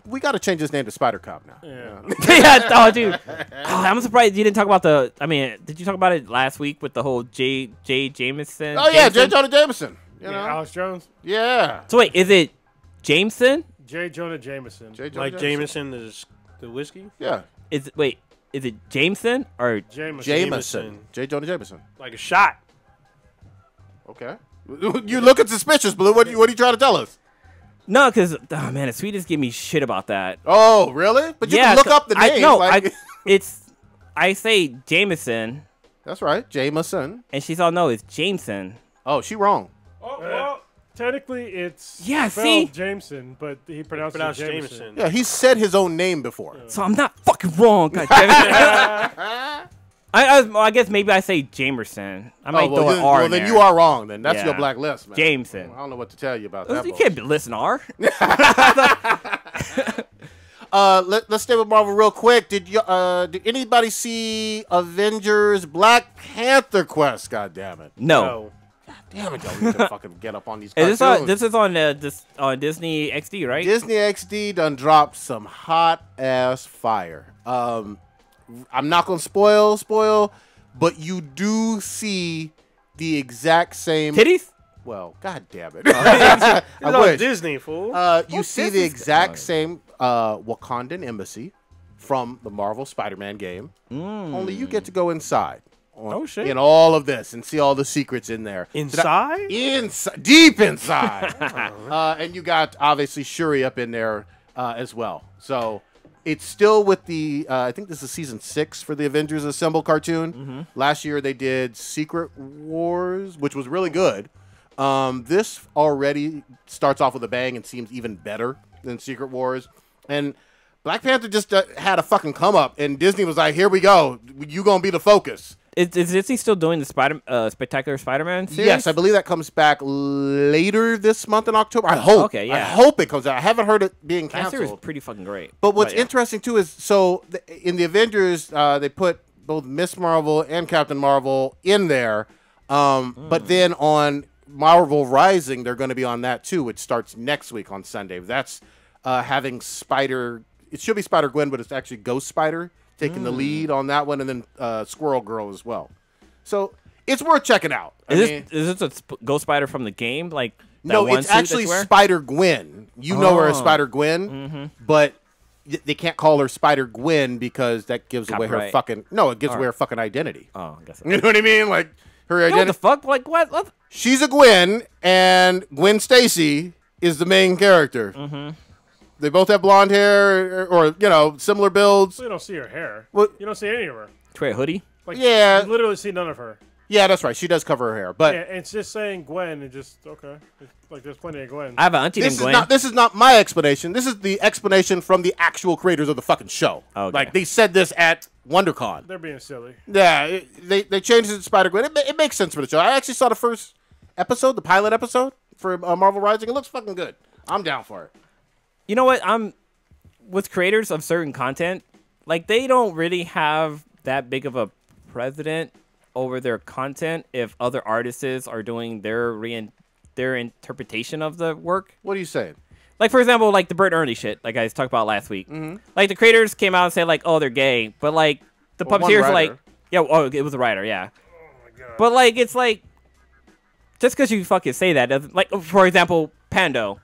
we got to change his name to Spider Cop now. Yeah. Oh, dude. I'm surprised you didn't talk about the. I mean, did you talk about it last week with the whole J. Jameson? Oh yeah, J. Jonah Jameson. You know, Alex Jones. Yeah. So wait, is it Jameson? J. Jonah Jameson. Like Jameson is the whiskey? Yeah. Is it Jameson or Jameson? J. Jonah Jameson. Like a shot. Okay. You looking suspicious, Blue. What are you trying to tell us? No, because man, the Swedes give me shit about that. Oh, really? But you can look up the name. I say Jameson. That's right, Jameson. And she's all no, it's Jameson. Oh, she wrong. Oh, well, technically it's spelled Jameson, but he pronounced it Jameson. Yeah, he said his own name before. So I'm not fucking wrong. God damn it. I guess maybe I say Jamerson. I might throw an R well, in then there. you are wrong. Then that's your blacklist, man. Jameson. I don't know what to tell you about that. You can't listen R. Let's stay with Marvel real quick. Did anybody see Avengers Black Panther Quest? God damn it. No. God damn it, y'all need to fucking get up on these cartoons. This is on Disney XD, right? Disney XD done dropped some hot ass fire. I'm not gonna spoil, but you do see the exact same titties. Well, god damn it! I wish. Disney, fool. You see the exact same Wakandan embassy from the Marvel Spider-Man game. Only you get to go inside. Shit! In all of this and see all the secrets in there. Inside? Deep inside. And you got obviously Shuri up in there as well. So. It's still with the, I think this is season 6 for the Avengers Assemble cartoon. Last year they did Secret Wars, which was really good. This already starts off with a bang and seems even better than Secret Wars. And Black Panther just had a fucking come up, and Disney was like, here we go. You going to be the focus. Is Disney still doing the Spectacular Spider-Man series? Yes, I believe that comes back later this month in October. I hope. Okay, yeah. I hope it comes out. I haven't heard it being canceled. That series is pretty fucking great. But what's interesting, too, is in the Avengers, they put both Miss Marvel and Captain Marvel in there. But then on Marvel Rising, they're going to be on that, too, which starts next week on Sunday. That's having Spider... It should be Spider-Gwen, but it's actually Ghost Spider taking the lead on that one, and then Squirrel Girl as well. So it's worth checking out. Is this a Ghost Spider from the game? Like no, it's actually Spider-Gwen. You know her as Spider-Gwen, but they can't call her Spider-Gwen because that gives away her fucking... No, it gives away her fucking identity. Oh, I guess so. You know what I mean? Like, her identity... What the fuck? Like, what? She's a Gwen, and Gwen Stacy is the main character. They both have blonde hair, or similar builds. You don't see her hair. Well, you don't see any of her. Wear a hoodie. Like, yeah, you literally see none of her. Yeah, that's right. She does cover her hair, but it's just saying Gwen, and just okay. Like there's plenty of Gwen. I have an auntie named Gwen. This is not my explanation. This is the explanation from the actual creators of the fucking show. Okay. Like they said this at WonderCon. They're being silly. Yeah, they changed it to Spider-Gwen. It makes sense for the show. I actually saw the first episode, the pilot episode for Marvel Rising. It looks fucking good. I'm down for it. You know what? With creators of certain content, like they don't really have that big of a precedent over their content if other artists are doing their interpretation of the work. What are you saying? Like, for example, like the Bert Ernie shit, like I talked about last week. Like the creators came out and said like, oh, they're gay, but like the puppeteers are like, it was a writer, yeah. Oh my god. But like it's like just because you fucking say that doesn't, like, for example, Pando.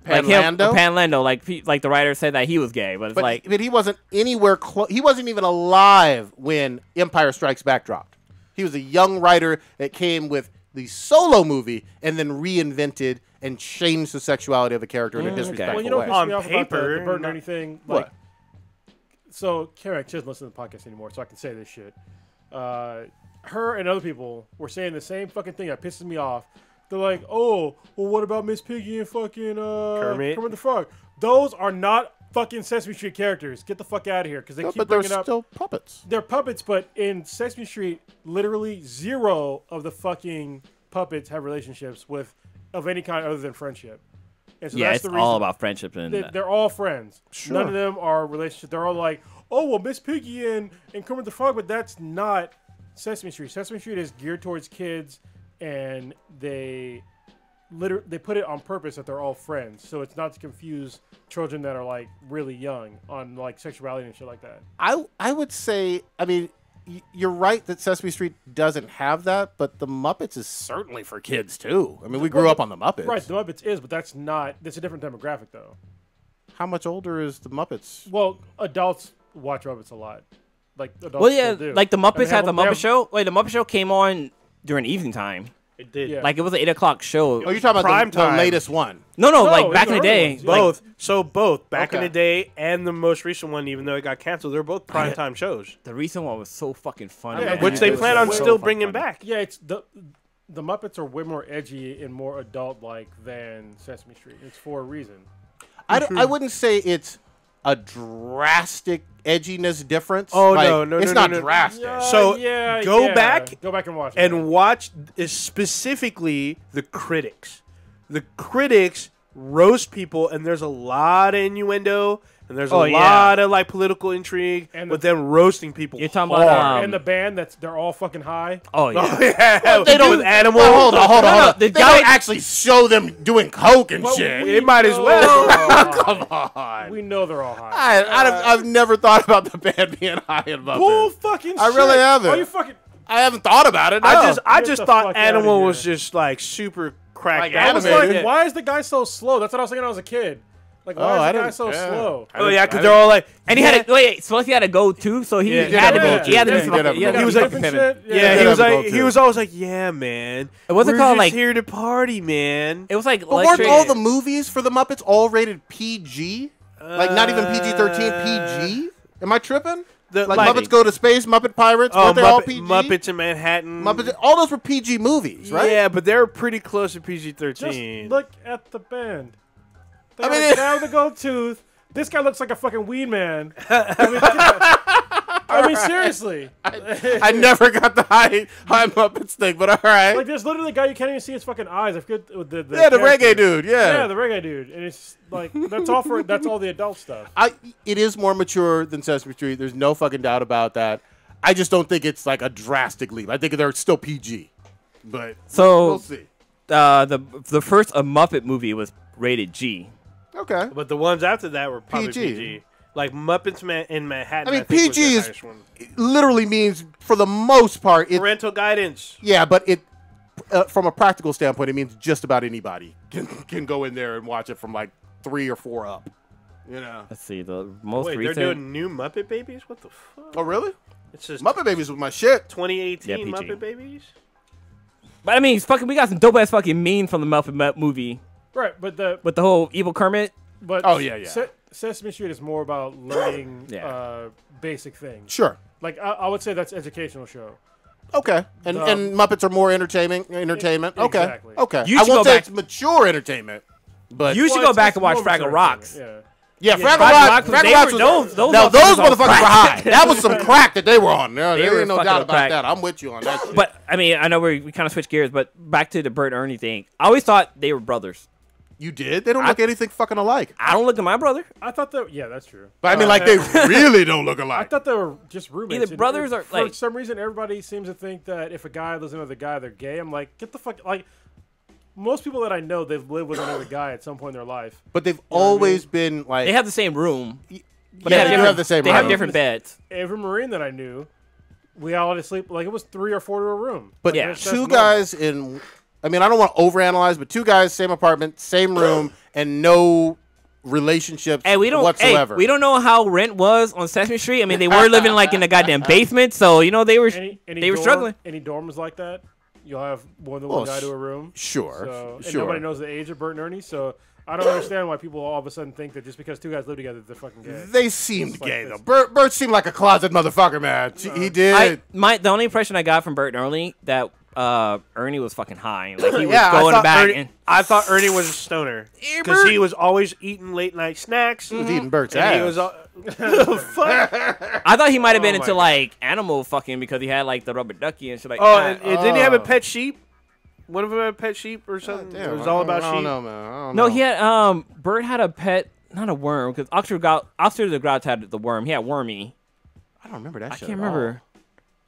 Panlando, like the writer said that he was gay, but he wasn't anywhere close. He wasn't even alive when Empire Strikes Back dropped. He was a young writer that came with the Solo movie and then reinvented and changed the sexuality of the character in a disrespectful way. Well, way. On paper, the Bert and anything. Like, what? So, Carrick doesn't listen to the podcast anymore, so I can say this shit. Her and other people were saying the same fucking thing that pisses me off. They're like, oh, well, what about Miss Piggy and fucking Kermit the Frog? Those are not fucking Sesame Street characters. Get the fuck out of here, because they keep bringing up. But they're still puppets. They're puppets, but in Sesame Street, literally 0 of the fucking puppets have relationships of any kind other than friendship. And so Yeah, that's it's the reason all about friendship and they're all friends. Sure. None of them are relationships. They're all like, oh, well, Miss Piggy and Kermit the Frog, but that's not Sesame Street. Sesame Street is geared towards kids, and they put it on purpose that they're all friends, so it's not to confuse children that are like really young on like sexuality and shit like that. I would say, I mean, you're right that Sesame Street doesn't have that, but the Muppets is certainly for kids too. I mean, we grew up on the Muppets. Right, the Muppets is, but that's a different demographic though. How much older is the Muppets? Well, adults watch Muppets a lot. Like adults well, yeah, still do. like the Muppets had the they Muppet have- Show. Wait, the Muppet Show came on during evening time. It did. Yeah. Like it was an 8 o'clock show. Oh, you're talking about Prime the time. latest one. No, No, like it's back in the the early day. ones, yeah. Like, Both. So both. Back in Okay. the day and the most recent one, even though it got canceled, they're both primetime shows. the recent one was so fucking funny. Yeah, man. Which they it was plan so on fucking still funny. bringing back. Yeah, it's the Muppets are way more edgy and more adult-like than Sesame Street. It's for a reason. I wouldn't say it's a drastic edginess difference. Oh, Like, no, it's no, not no. drastic. So, go back go back and watch it. And watch specifically the critics. The critics roast people, and there's a lot of innuendo, and there's a lot of like political intrigue, And with them roasting people. You're talking hard. about, and the band they're all fucking high. oh yeah. Yeah, They don't. with animals. Well, hold on. the They guy- don't actually show them doing coke and Well, shit. It might as know well. they're all high. Come on. We know they're all high. I've never thought about the band being high in Muppets. Bull fucking I shit. really haven't. Are you fucking? I haven't thought about it. No. I Get just the thought fuck outta Animal here. was just like super cracked Like out. I was animated. like, why is the guy so slow? That's what I was thinking when I was a kid. Like, why I is the guy didn't- so yeah. slow? Oh yeah, because they're all like, And he had to wait. Supposed he had to go too, so he Yeah, had to yeah, go. He had to yeah, be he did have fucking. a He had go. to He was be like- fucking Different pimping. shit? yeah, he Yeah, was have a like, go he too. was always like, yeah, man. It wasn't We're called, just like- here to party, man. It was like But weren't electric. all the movies for the Muppets all rated PG? Like not even PG-13, PG? Am I tripping? The- Like like- Muppets Go to Space, Muppet Pirates, Oh, weren't they all PG? Muppets in Manhattan. Muppets, all those were PG movies, right? Yeah, but they're pretty close to Just PG-13. look at the band. They I got mean, a guy with a gold tooth. This guy looks like a fucking weed man. I mean, seriously. I never got the high Muppets thing, but all right. Like, there's literally a guy you can't even see his fucking eyes. I forget the Yeah, the character. reggae dude, yeah. Yeah, the reggae dude, and it's like that's all the adult stuff. It is more mature than Sesame Street. There's no fucking doubt about that. I just don't think it's like a drastic leap. I think they're still PG, but So we'll see. the first Muppet movie was rated G. Okay. But the ones after that were probably PG. PG. Like Muppets in Manhattan. I mean, think, was PG the is highest one. literally means for the most part it. Parental guidance. Yeah, but it from a practical standpoint, it means just about anybody can go in there and watch it from like 3 or 4 up. You know. Let's see, the most Wait, recent. they're doing new Muppet Babies? What the fuck? Oh really? It's just Muppet Babies was my shit. 2018 Yeah, PG. Muppet Babies? But I mean, fucking, we got some dope ass fucking meme from the Muppet movie Right, but with the whole evil Kermit. Oh, yeah. Sesame Street is more about learning Yeah. basic things. Sure. Like I would say that's educational show. Okay. And Muppets are more entertainment. Okay. Exactly. Okay. You I should won't go say back- it's mature entertainment, but You should Well, go it's back and watch more Fraggle mature Rocks. entertainment, yeah, Yeah, Fraggle Fraggle Rock. Rock, Fraggle they Rocks were- was, those now those motherfuckers motherfuckers were on high. crack. That was some crack that they were on. There They were ain't no fucking doubt on about crack. that. I'm with you on that shit. But I mean, I know we kind of switched gears, but back to the Bert and Ernie thing. I always thought they were brothers. You did? They don't look anything fucking alike. I don't look at my brother. I thought that. Yeah, that's true. But I mean, like, they really don't look I alike. thought they were just roommates. Either brothers or, for like- some reason, everybody seems to think that if a guy lives with another guy, they're gay. I'm like, get the fuck. Like, most people that I know, they've lived with another guy at some point in their life. But they've what I mean? always been, like... They have the same room, but yeah, they they do have the same They have room. different beds. Every Marine that I knew, we all had to sleep. Like, it was 3 or 4 to a room. But Yeah. That's two normal. guys in... I mean, I don't want to overanalyze, but 2 guys, same apartment, same room, and no relationships Hey, we don't. whatsoever. Hey, we don't know how rent was on Sesame Street. I mean, they were living like in a goddamn basement, so you know they were Any they were dorm- struggling. Any dorms like that, you'll have more than Well, one guy to a room. Sure, So, and sure. nobody knows the age of Bert and Ernie, so I don't understand why people all of a sudden think that just because 2 guys live together, they're fucking gay. They seemed like gay, this. though. Bert seemed like a closet motherfucker, man. He did. The only impression I got from Bert and Ernie that Ernie was fucking high, like he was Yeah, I going thought back. Ernie, And I thought Ernie was a stoner because he was always eating late night snacks. He was eating Bert's And he ass. was fuck. I thought he might have been Oh my into God. like animal fucking because he had like the rubber ducky and shit like Oh, that. and didn't he have a pet sheep? One of them had a pet sheep or something. Damn, it was all about sheep. I don't know, man. I don't No, know. he had Bert had a pet, not a worm, because Oscar the Grouch had the worm. He had Wormy. I don't remember that. I shit can't at all. remember.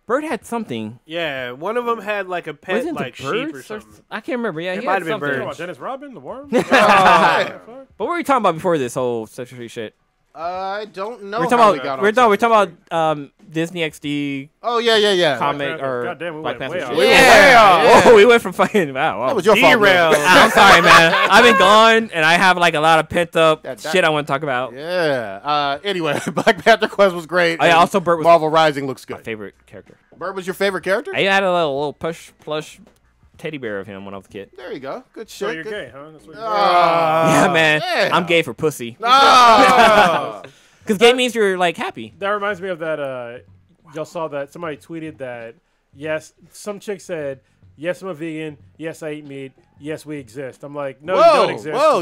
Bert had something. Yeah, one of them had like a pet Wasn't like the sheep or birds something. I can't remember. Yeah, It he might had have been something. birds. Talking about Dennis Rodman, the worm. But what were we talking about before this whole Sesame shit? I don't know. We're how talking we got about on we're talking Sesame about Disney XD Oh yeah. comic or Goddamn, we Black went Panther way shit. off. Yeah. Whoa, we went from fucking wow. That was your fault. Derail. man. I'm sorry, man. I've been gone and I have like a lot of pent up That- shit I want to talk about. Yeah. Anyway, Black Panther Quest was great. Oh, yeah, and also Bert was Marvel Rising looks my good. favorite character. Bert was your favorite character? I had a little plush teddy bear of him when I was a kid. There you go. Good So shit. you're Good- gay, huh? That's what you're Yeah, man. yeah. I'm gay for pussy. Ah. Because gay means you're like happy. That reminds me of that. Y'all saw that somebody tweeted that. Yes, some chick said, "Yes, I'm a vegan. Yes, I eat meat. Yes, we exist." I'm like, no, you Whoa, don't exist. whoa,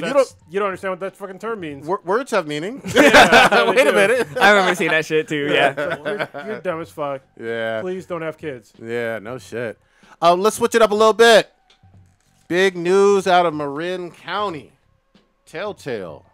You don't understand what that fucking term means. Words have meaning. Yeah, Wait a minute. I remember seeing that shit too. Yeah. You're dumb as fuck. Yeah. Please don't have kids. Yeah, no shit. Let's switch it up a little bit. Big news out of Marin County. Telltale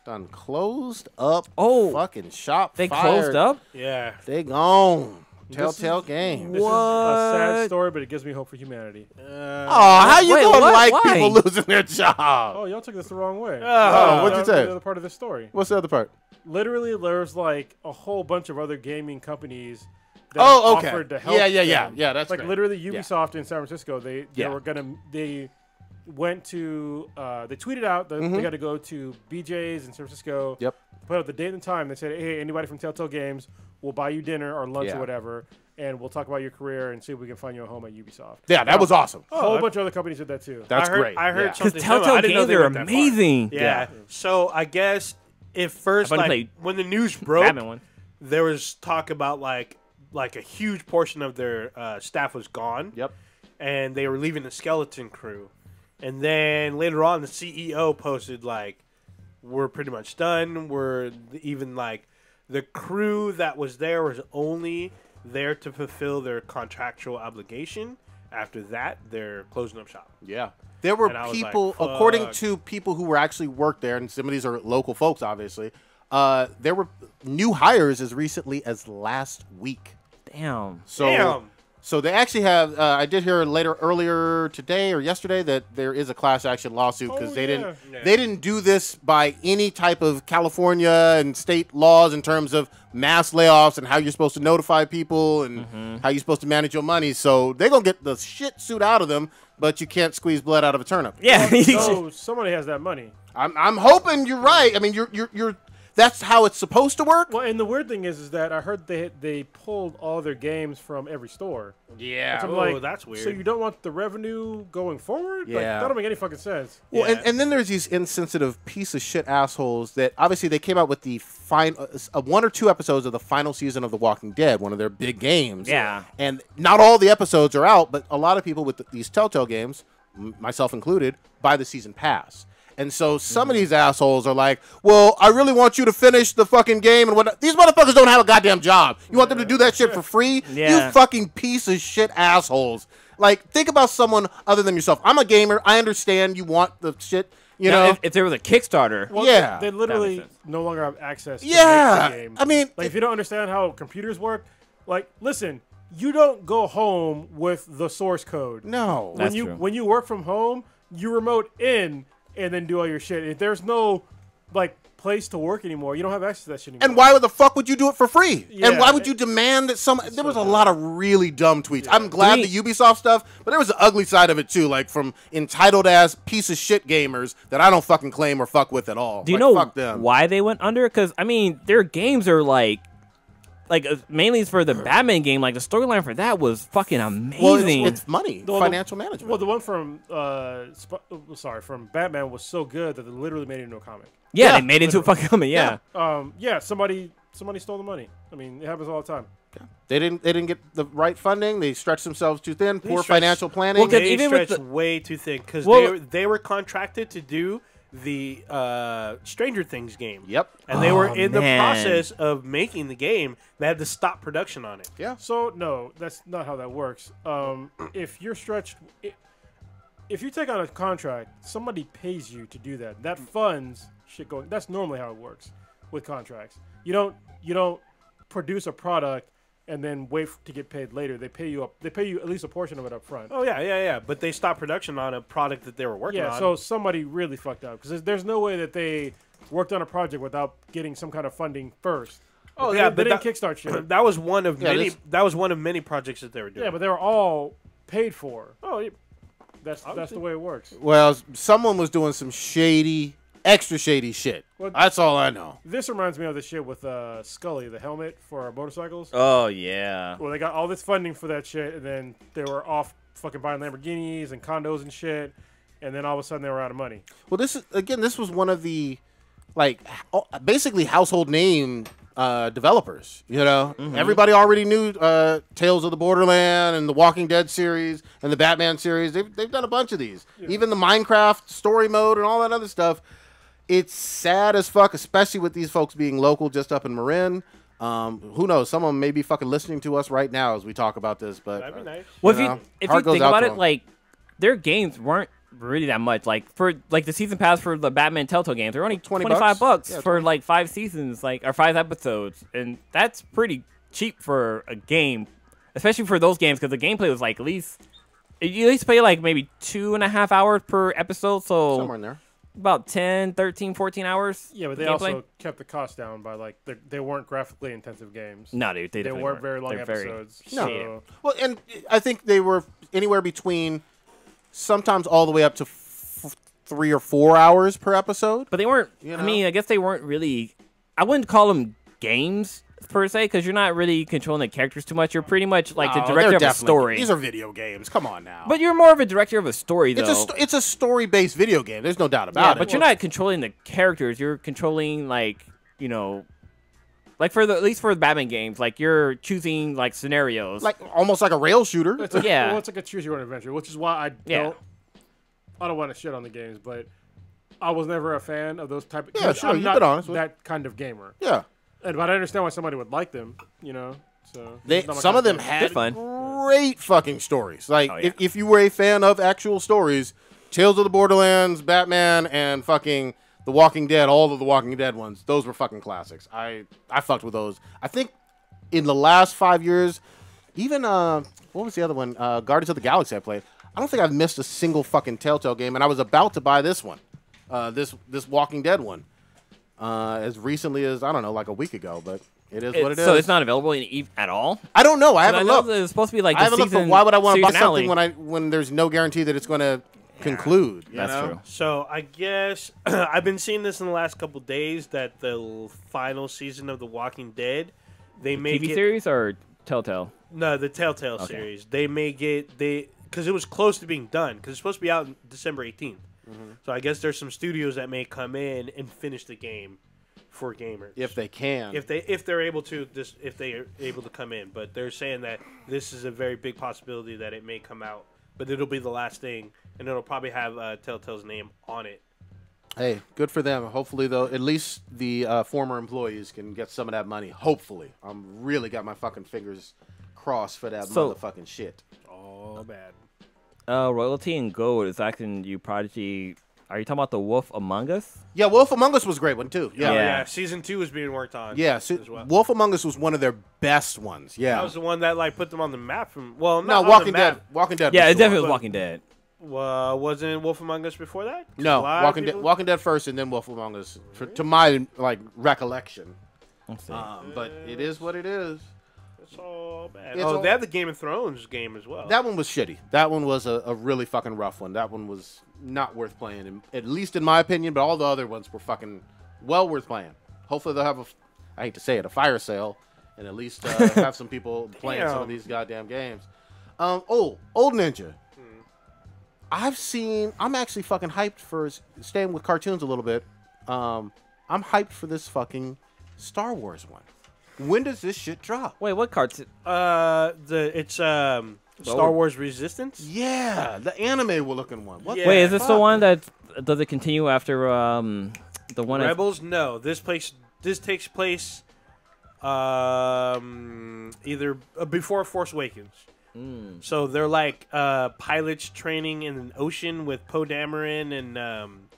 done closed up. Oh. Fucking shop. They fired. closed up? Yeah. They gone. Telltale Games. This is a sad What? story, but it gives me hope for humanity. Oh, how you Wait, gonna what? like Why? people losing their job? Oh, y'all took this the wrong way. Oh, what'd you That was say? The other part of the story. What's the other part? Literally, there's like a whole bunch of other gaming companies that Oh, okay. offered to help. Yeah. them. Yeah, that's like great. literally Yeah. Ubisoft in San Francisco. They Yeah. were gonna went to they tweeted out that they got to go to BJ's in San Francisco. Yep. Put out the date and time. They said, hey, anybody from Telltale Games, we'll buy you dinner or lunch Yeah. or whatever, and we'll talk about your career and see if we can find you a home at Ubisoft. Yeah, that was awesome. A whole bunch of other companies did that too. That's I heard, great. I heard Yeah. Because something similar. I Telltale didn't know games they are went that far. amazing. Yeah. So I guess if first, I've only like, played when the news broke, Batman one. there was talk about like a huge portion of their staff was gone. Yep. And they were leaving the skeleton crew. And then later on, the CEO posted like, "We're pretty much done. We're even like the crew that was there was only there to fulfill their contractual obligation. After that, they're closing up shop." Yeah. There were And I was people, like, according fuck. to people who were actually worked there, and some of these are local folks, obviously, there were new hires as recently as last week. Damn. So, Damn. So they actually have, I did hear earlier today or yesterday that there is a class action lawsuit because Oh, they yeah. didn't do this by any type of California and state laws in terms of mass layoffs and how you're supposed to notify people and how you're supposed to manage your money. So they're going to get the shit suit out of them, but you can't squeeze blood out of a turnip. Yeah. So somebody has that money. I'm hoping you're right. I mean, you're that's how it's supposed to work. Well, and the weird thing is that I heard they pulled all their games from every store. Yeah. So I'm Oh, like, that's weird. So you don't want the revenue going forward? Like, Yeah. that don't make any fucking sense. Well, Yeah. and then there's these insensitive piece of shit assholes that obviously they came out with the one or two episodes of the final season of The Walking Dead, one of their big games. Yeah. And not all the episodes are out, but a lot of people with these Telltale games, myself included, buy the season pass. And so some of these assholes are like, well, I really want you to finish the fucking game and whatnot. These motherfuckers don't have a goddamn job. You want them to do that shit for free? Yeah. You fucking piece of shit assholes. Like, think about someone other than yourself. I'm a gamer. I understand you want the shit, you know? if there was a Kickstarter. Well, Yeah. They literally makes sense. no longer have access to Yeah. make the game. I mean, like, if you don't understand how computers work, like, listen, you don't go home with the source code. no. That's true. When you work from home, you remote in and then do all your shit. If there's no like place to work anymore, you don't have access to that shit anymore. And why the fuck would you do it for free? Yeah. And why would you demand that some... There was a lot of really dumb tweets. I'm glad Do the Ubisoft stuff, but there was the ugly side of it too, like from entitled-ass piece of shit gamers that I don't fucking claim or fuck with at all. Do you Like, know fuck them. why they went under? Because, I mean, their games are like mainly for the Batman game, like the storyline for that was fucking amazing. Well, it's money, Well, financial management. Well, the one from from Batman was so good that they literally made it into a comic. yeah, yeah, they made it into a fucking comic, yeah. Somebody stole the money. I mean, it happens all the time. They didn't get the right funding. They stretched themselves too thin. Poor stretched- financial planning. Well, 'cause They even with stretched the- way too thin because Well- they were contracted to do the Stranger Things game. Yep. And they were Oh, in the man. process of making the game. They had to stop production on it. Yeah. So no, that's not how that works. If you're stretched, if you take on a contract, somebody pays you to do that. That funds shit going. That's normally how it works with contracts. You don't produce a product and then wait to get paid later. They pay you up. They pay you at least a portion of it up front. Oh yeah. But they stopped production on a product that they were working on. Yeah, so somebody really fucked up because there's no way that they worked on a project without getting some kind of funding first. Oh they didn't kickstart shit. That was one of many. That was one of many projects that they were doing. Yeah, but they were all paid for. Oh, yeah. That's the way it works. Well, someone was doing some extra shady shit. Well, that's all I know. This reminds me of the shit with Scully, the helmet for our motorcycles. Oh, yeah. Well, they got all this funding for that shit, and then they were off fucking buying Lamborghinis and condos and shit, and then all of a sudden they were out of money. Well, this was one of the, like, basically household name developers. You know, everybody already knew Tales of the Borderland and the Walking Dead series and the Batman series. They've done a bunch of these. Yeah. Even the Minecraft story mode and all that other stuff. It's sad as fuck, especially with these folks being local, just up in Marin. Who knows? Some of them may be fucking listening to us right now as we talk about this. But that'd be nice. Well, if you think about it, like, their games weren't really that much. Like, for like the season pass for the Batman Telltale games, they're only $25 for like 5 seasons, like, or 5 episodes, and that's pretty cheap for a game, especially for those games because the gameplay was like you at least pay like maybe 2.5 hours per episode, so somewhere in there. About 10, 13, 14 hours. Yeah, but they also kept the cost down by, like, they weren't graphically intensive games. No, dude, they weren't very long episodes. No. Well, and I think they were anywhere between sometimes all the way up to 3 or 4 hours per episode. But they weren't, I mean, I guess they weren't really, I wouldn't call them games per se, because you're not really controlling the characters too much. You're pretty much like the director of a story. These are video games. Come on now. But you're more of a director of a story, though. It's a story-based video game. There's no doubt about it. But you're not controlling the characters. You're controlling, like, you know, like at least for the Batman games, like you're choosing like scenarios, like almost like a rail shooter. It's like a choose your own adventure, which is why I don't want to shit on the games, but I was never a fan of those type of games. Yeah, sure. You've been honest with that kind of gamer. Yeah. But I understand why somebody would like them, you know. So some of them had great fucking stories. Like if you were a fan of actual stories, Tales of the Borderlands, Batman, and fucking The Walking Dead, all of the Walking Dead ones, those were fucking classics. I fucked with those. I think in the last 5 years, even what was the other one? Guardians of the Galaxy I played. I don't think I've missed a single fucking Telltale game, and I was about to buy this one, this Walking Dead one. As recently as, I don't know, like a week ago, but it is what it is. So it's not available at all? I don't know. I haven't looked. It's supposed to be like I haven't looked, but why would I want to buy something when there's no guarantee that it's going to conclude? That's true. So I guess I've been seeing this in the last couple days that the final season of The Walking Dead, they make TV series or Telltale? No, the Telltale series. They may get because it was close to being done because it's supposed to be out on December 18th. So I guess there's some studios that may come in and finish the game for gamers if they can, if they're able to come in. But they're saying that this is a very big possibility that it may come out, but it'll be the last thing, and it'll probably have Telltale's name on it. Hey, good for them. Hopefully, though, at least the former employees can get some of that money. Hopefully, I'm really got my fucking fingers crossed for that motherfucking shit. Oh, bad. Royalty and Gold is acting you Prodigy. Are you talking about the Wolf Among Us? Yeah, Wolf Among Us was a great one too. Yeah. Season 2 is being worked on. Yeah, Wolf Among Us was one of their best ones. Yeah, that was the one that like put them on the map. Walking Dead. Walking Dead. Yeah, it definitely was Walking Dead. Wasn't Wolf Among Us before that? No, Walking Dead first, and then Wolf Among Us. To my recollection. But it is what it is. It's all bad. They have the Game of Thrones game as well. That one was shitty. That one was a really fucking rough one. That one was not worth playing, at least in my opinion, but all the other ones were fucking well worth playing. Hopefully they'll have I hate to say it, a fire sale, and at least have some people playing some of these goddamn games. Old Ninja. I'm actually fucking hyped for staying with cartoons a little bit. I'm hyped for this fucking Star Wars one. When does this shit drop? Wait, what cartoon? It's Star Wars Resistance. Yeah, the anime looking one. Wait, is this the one that does it continue after the one Rebels? No, this takes place either before Force Awakens. So they're like pilots training in an ocean with Poe Dameron and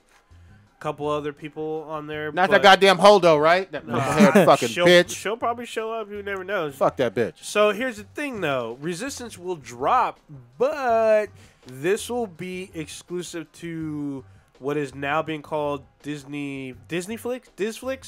couple other people on there. Not that goddamn Holdo, right? That purple-haired fucking bitch. She'll probably show up. You never know. Fuck that bitch. So here's the thing, though. Resistance will drop, but this will be exclusive to what is now being called Disney Flix.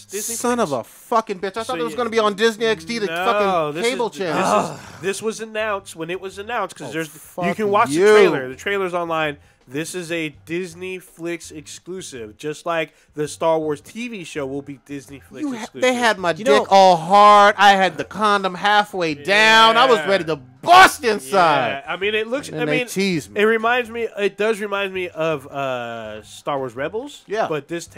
Son of a fucking bitch. I thought it was going to be on Disney XD, the fucking cable channel. This was announced when it was announced, because you can fuck watch you. the trailer. The trailer's online. This is a Disney Flix exclusive, just like the Star Wars TV show will be Disney Flix exclusive. They had my dick all hard. I had the condom halfway down. I was ready to bust inside. Yeah. I mean, it looks. And they tease me. It reminds me. It does remind me of Star Wars Rebels. Yeah. But this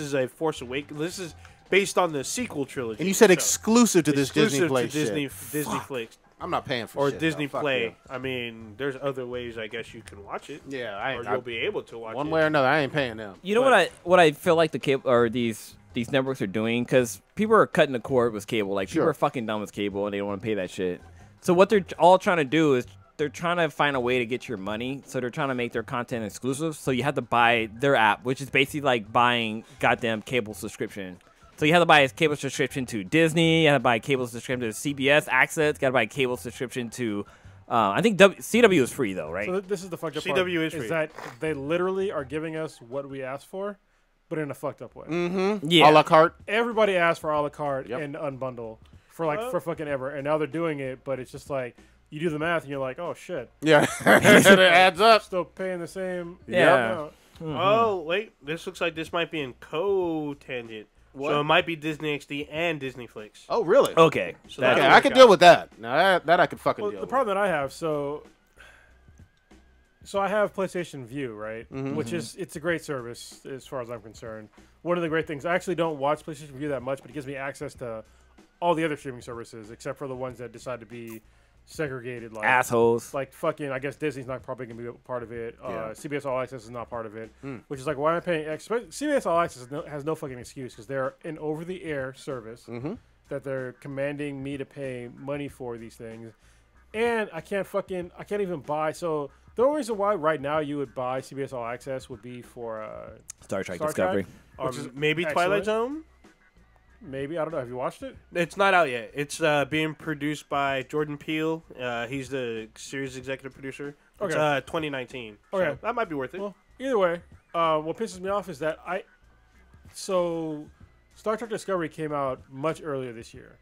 is a Force Awakens. This is based on the sequel trilogy. And you said exclusive to this Disney Play Disney Fuck. Flix. I'm not paying for or shit, Disney though. Play. I mean, there's other ways I guess you can watch it. Yeah, or you'll be able to watch it one way or another. I ain't paying them. You know what I feel like the cable or these networks are doing, because people are cutting the cord with cable. Like people are fucking done with cable and they don't want to pay that shit. So what they're all trying to do is they're trying to find a way to get your money. So they're trying to make their content exclusive. So you have to buy their app, which is basically like buying goddamn cable subscription. So you have to buy a cable subscription to Disney. You have to buy a cable subscription to CBS Access. You got to buy a cable subscription to, I think CW is free though, right? So this is the fucked up CW part. is free. Is that they literally are giving us what we asked for, but in a fucked up way. Mm-hmm. Yeah. A la carte. Everybody asked for a la carte and unbundle for fucking ever, and now they're doing it, but it's just like you do the math and you're like, oh shit. Yeah. It adds up. Still paying the same. Yeah. Oh wait, this looks like this might be in co-tangent. What? So it might be Disney XD and Disney Flix. Oh, really? Okay. So Okay, I could deal with that. Now that I could fucking deal The with. problem that I have, so I have PlayStation View, right? Which is it's a great service as far as I'm concerned. One of the great things, I actually don't watch PlayStation View that much, but it gives me access to all the other streaming services except for the ones that decide to be segregated, like assholes. Like fucking, I guess Disney's not probably gonna be a part of it. CBS All Access is not part of it, which is like, why am I paying extra? CBS All Access has no fucking excuse because they're an over-the-air service that they're commanding me to pay money for these things, and I can't even buy. So the only reason why right now you would buy CBS All Access would be for Star Trek Discovery, which is maybe Twilight Zone. Maybe, I don't know. Have you watched it? It's not out yet. It's being produced by Jordan Peele. He's the series executive producer. It's 2019. Okay. So that might be worth it. Well, either way, what pisses me off is that So Star Trek Discovery came out much earlier this year,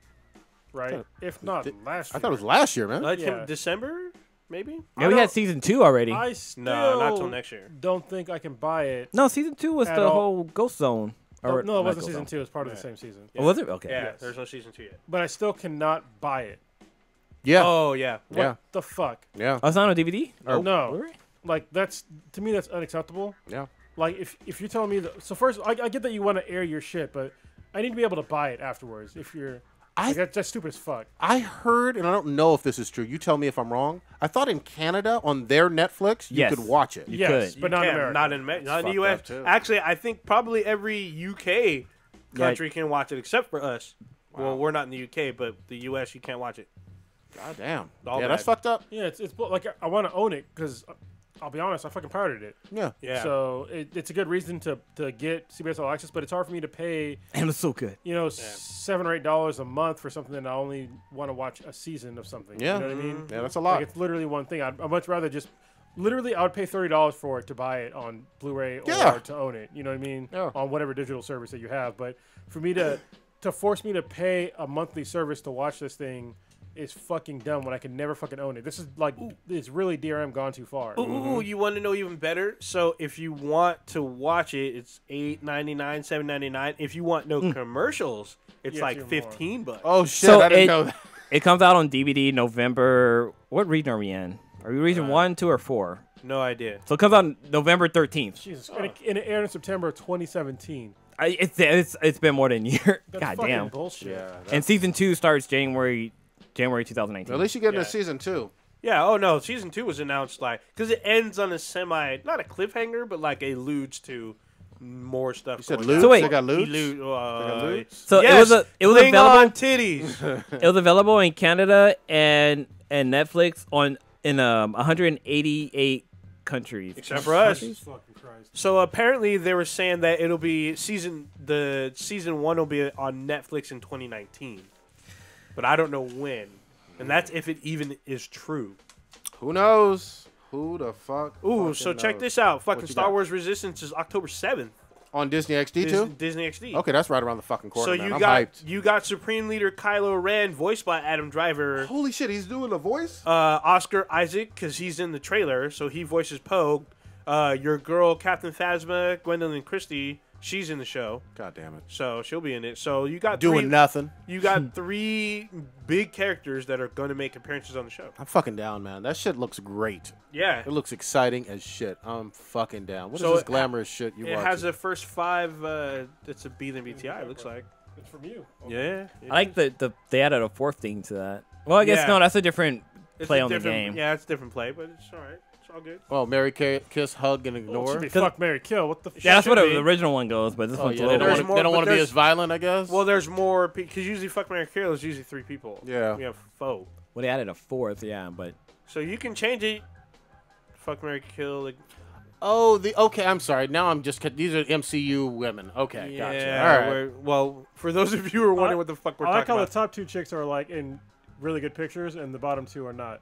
right? If not last year. I thought it was last year, man. Came December, maybe? Yeah, we had season 2 already. I still No, not till next year. don't think I can buy it. No, season 2 was the whole Ghost Zone. Or, no, it not wasn't Ghost season Zone. 2. It was part of the same season. Oh, was it? Okay. Yeah, Yes. there's no season 2 yet. But I still cannot buy it. Yeah. Oh, yeah. What the fuck? Yeah. Oh, it's not on DVD? Or No. Blu-ray? Like, to me, that's unacceptable. Yeah. Like, if you're telling me so first, I get that you want to air your shit, but I need to be able to buy it afterwards. If you're, that's stupid as fuck. I heard, and I don't know if this is true. You tell me if I'm wrong. I thought in Canada on their Netflix you could watch it. Yes, could. but not in America. Not in the fucked U.S. up, too. Actually, I think probably every UK country can watch it except for us. Wow. Well, we're not in the UK, but the U.S. you can't watch it. God damn. All Yeah, that's bad. fucked up. Yeah, it's like I want to own it because I'll be honest, I fucking pirated it. Yeah. Yeah. So it's a good reason to get CBS All Access, but it's hard for me to pay, And it was so good. $7 or $8 a month for something that I only want to watch a season of something. Yeah. You know what I mean? Yeah, that's a lot. Like it's literally one thing. I'd much rather just literally I would pay $30 for it to buy it on Blu-ray or to own it. You know what I mean? Yeah. On whatever digital service that you have. But for me to force me to pay a monthly service to watch this thing is fucking dumb when I can never fucking own it. This is like, it's really DRM gone too far. Ooh, you want to know even better? So if you want to watch it, it's $8.99, $7.99. If you want no commercials, it's Yeah, like it's even $15. Oh shit! So I didn't know that. It comes out on DVD November. What region are we in? Are we region 1, 2, or 4? No idea. So it comes out November 13th. Jesus. And it aired in September of 2017. It's been more than a year. That's God fucking damn. bullshit. Yeah. And season 2 starts January 2019. At least you get into Yeah. season 2. Yeah, oh no, season 2 was announced because it ends on a not a cliffhanger, but like alludes to more stuff. You said going loots? on. So wait. They got loots? So yes, it was Klingon available. titties. It was available in Canada and Netflix on in 188 countries. Except for us. Fucking Christ. So apparently they were saying that it'll be season 1 will be on Netflix in 2019. But I don't know when. And that's if it even is true. Who knows? Who the fuck? Ooh, so check knows? this out. Fucking you Star got? Wars Resistance is October 7th. On Disney XD too? Disney XD. Okay, that's right around the fucking corner, So man. you I'm got hyped. you got Supreme Leader Kylo Ren, voiced by Adam Driver. Holy shit, he's doing a voice? Oscar Isaac, because he's in the trailer, so he voices Poe. Your girl, Captain Phasma, Gwendolyn Christie, she's in the show. God damn it. So she'll be in it. So you got Doing nothing. You got 3 big characters that are going to make appearances on the show. I'm fucking down, man. That shit looks great. Yeah. It looks exciting as shit. I'm fucking down. What is So this glamorous shit you It watching? has the first 5. It's a B than BTI. It looks like. It's from you. Yeah. I like they added a 4th thing to that. Well, I guess Yeah. no, that's a different It's play a on the different- game. Yeah, it's a different play, but it's all right. It's all good. Oh, Marry, Kiss, Hug, and Well, it Ignore? should be fuck, marry, kill. What the fuck? Yeah, that's what should the be. original one goes, but this Oh, one's yeah, a they little don't, There's want, more, they don't but want to be there's- as violent, I guess? Well, there's more because usually fuck, marry, kill is usually 3 people. Yeah. We have foe. Well, they added a 4th, yeah, but So you can change it. Fuck, marry, kill. Like, Oh, okay, I'm sorry. Now I'm just... These are MCU women. Okay, yeah. gotcha. All right. Well, for those of you who are wondering what the fuck we're I like talking how about. the top 2 chicks are like in really good pictures, and the bottom 2 are not.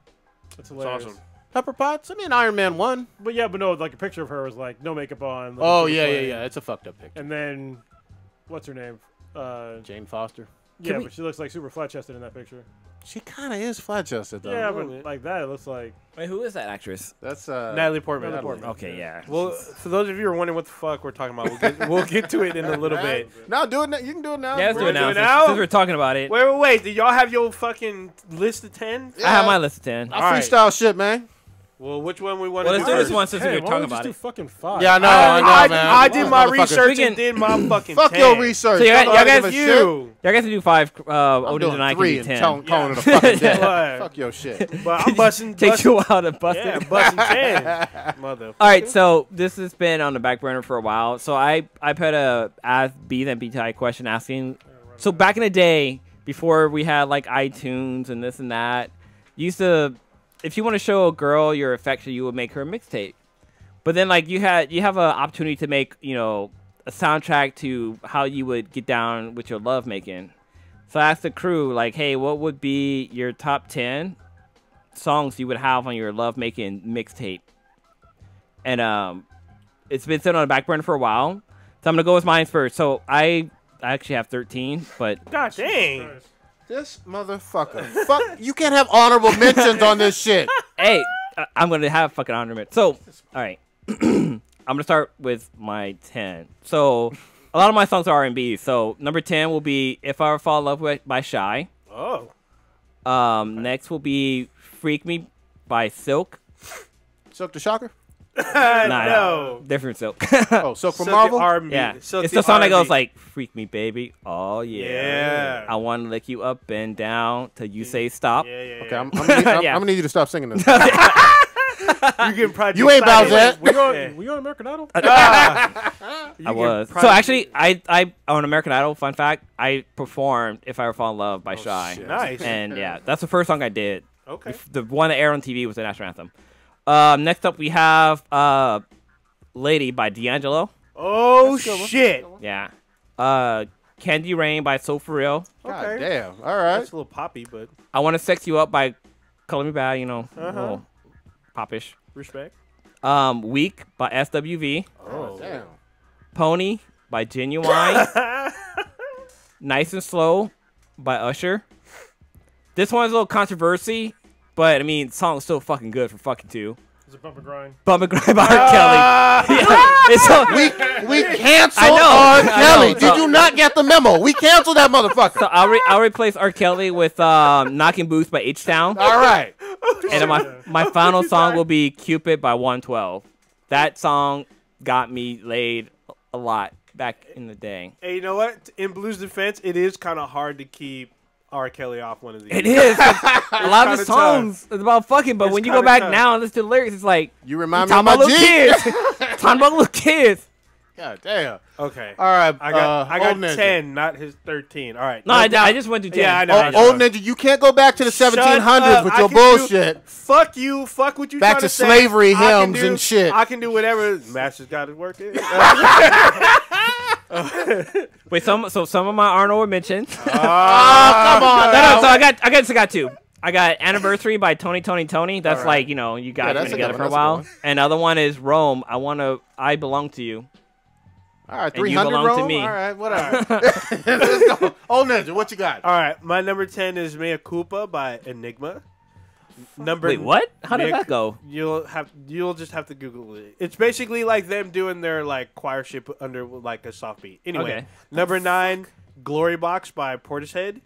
That's hilarious. awesome. Pepper Potts? I mean, Iron Man 1. But yeah, but no, like a picture of her was like no makeup on. looking Oh, super yeah, plain. yeah. It's a fucked up picture. And then, what's her name? Jane Foster. Yeah, we- but she looks like super flat chested in that picture. She kind of is flat-chested, though. Yeah, little but bit. like that, it looks like. wait, who is that actress? That's, Natalie Portman. Natalie Portman. Okay, yeah. Well, for those of you who are wondering what the fuck we're talking about, we'll get to it in a little bit. No, do it now. You can do it now. Yeah, let's do We're it now. doing Since, now? since we're talking about it, Wait. Do y'all have your fucking list of 10? I have my list of 10. I All right. freestyle shit, man. Well, which one we want Well, to let's do do this first? one since Hey, we're why talking don't we about just do it. fucking 5? Yeah, I know, I know, man. I did my Motherfucker. research We can- and did my fucking Fuck 10. your research. So y'all Don't guys- give a shit. You. Y'all guys can do 5. I'm Odin doing and I can 3 do and 10. calling it a fucking day. What? Fuck your shit. But I'm busting. Takes you a while to bust Yeah, it. busting 10. Mother. All right, so this has been on the back burner for a while. So I put a ask B then BTI question asking. So back in the day, before we had like iTunes and this and that, you used to, if you want to show a girl your affection, you would make her a mixtape. But then like you have an opportunity to make a soundtrack to how you would get down with your love making. So I asked the crew like, hey, what would be your top 10 songs you would have on your love making mixtape? And it's been sitting on the back burner for a while. So I'm gonna go with mine first. So I actually have 13, but God dang. This motherfucker. Fuck. You can't have honorable mentions on this shit. hey, I'm gonna have fucking honorment. So all right, I'm gonna start with my 10. So a lot of my songs are R&B. So number 10 will be "If I Ever Fall in Love With" by Shy. Oh. Next will be "Freak Me" by Silk. Silk the Shocker? No. different Silk. Oh, Silk from Silk the Marvel? R&B. Yeah, Silk it's the song that R&B. goes like "Freak me, baby." Oh yeah. Yeah. I want to lick you up and down till you say stop. Yeah. Okay, I'm gonna Yeah. need you to stop singing this. You getting Project You ain't Excited. Bowsette. Were you on American Idol? I was. So Project- actually, I on American Idol. Fun fact: I performed "If I Ever Fall in Love" by Shy. shit. Nice. And yeah, that's the first song I did. Okay. The one that aired on TV was the national anthem. Next up, we have "Lady" by D'Angelo. Oh, shit. Yeah. "Candy Rain" by Soul For Real. God Okay. damn. All right. That's a little poppy, but "I Want to Sex You Up" by Color Me Bad. A little popish. respect. "Weak" by SWV. Oh, damn. "Pony" by Genuine. "Nice and Slow" by Usher. This one's a little controversy, but I mean, the song's still fucking good for fucking 2. It's a bump and grind. Bump and Grind by R. Kelly. Yeah, it's so, We canceled I know, R. I Kelly. know. Did you not get the memo? We canceled that motherfucker. so I'll replace R. Kelly with "Knocking Boots" by H-Town. All right. And then my final song will be "Cupid" by 112. That song got me laid a lot back in the day. Hey, you know what? In Blue's defense, it is kind of hard to keep R. Kelly off one of these. It is. A lot of kinda the songs is about fucking, but It's when you go kinda back tough. now and listen to the lyrics, it's like, You remind me of talking my about little G. kids. Talking about little kids. God damn. Okay. All right. I got Old Ninja. 10, not his 13. All right. No, I just went to 10. Yeah, I know. Old Ninja, you can't go back to the 1700s with your bullshit. Fuck you. Fuck what you Back trying to say. slavery I can hymns do- and shit. I can do whatever. Master's got his work in. Wait, some of my aren't mentioned. Come on. No, so I got two. I got Anniversary by Tony. That's like, you guys been together for a while. And the other one is Rome. I Belong to You. All right, And you 300 belong to Rome? me. All right, whatever. Let's go. Old Ninja, what you got? All right. My number 10 is Mea Culpa by Enigma. Wait, what? How did that go? You'll just have to Google it. It's basically like them doing their like choir shit under like a soft beat. Anyway, Okay. number 9, Glory Box by Portishead.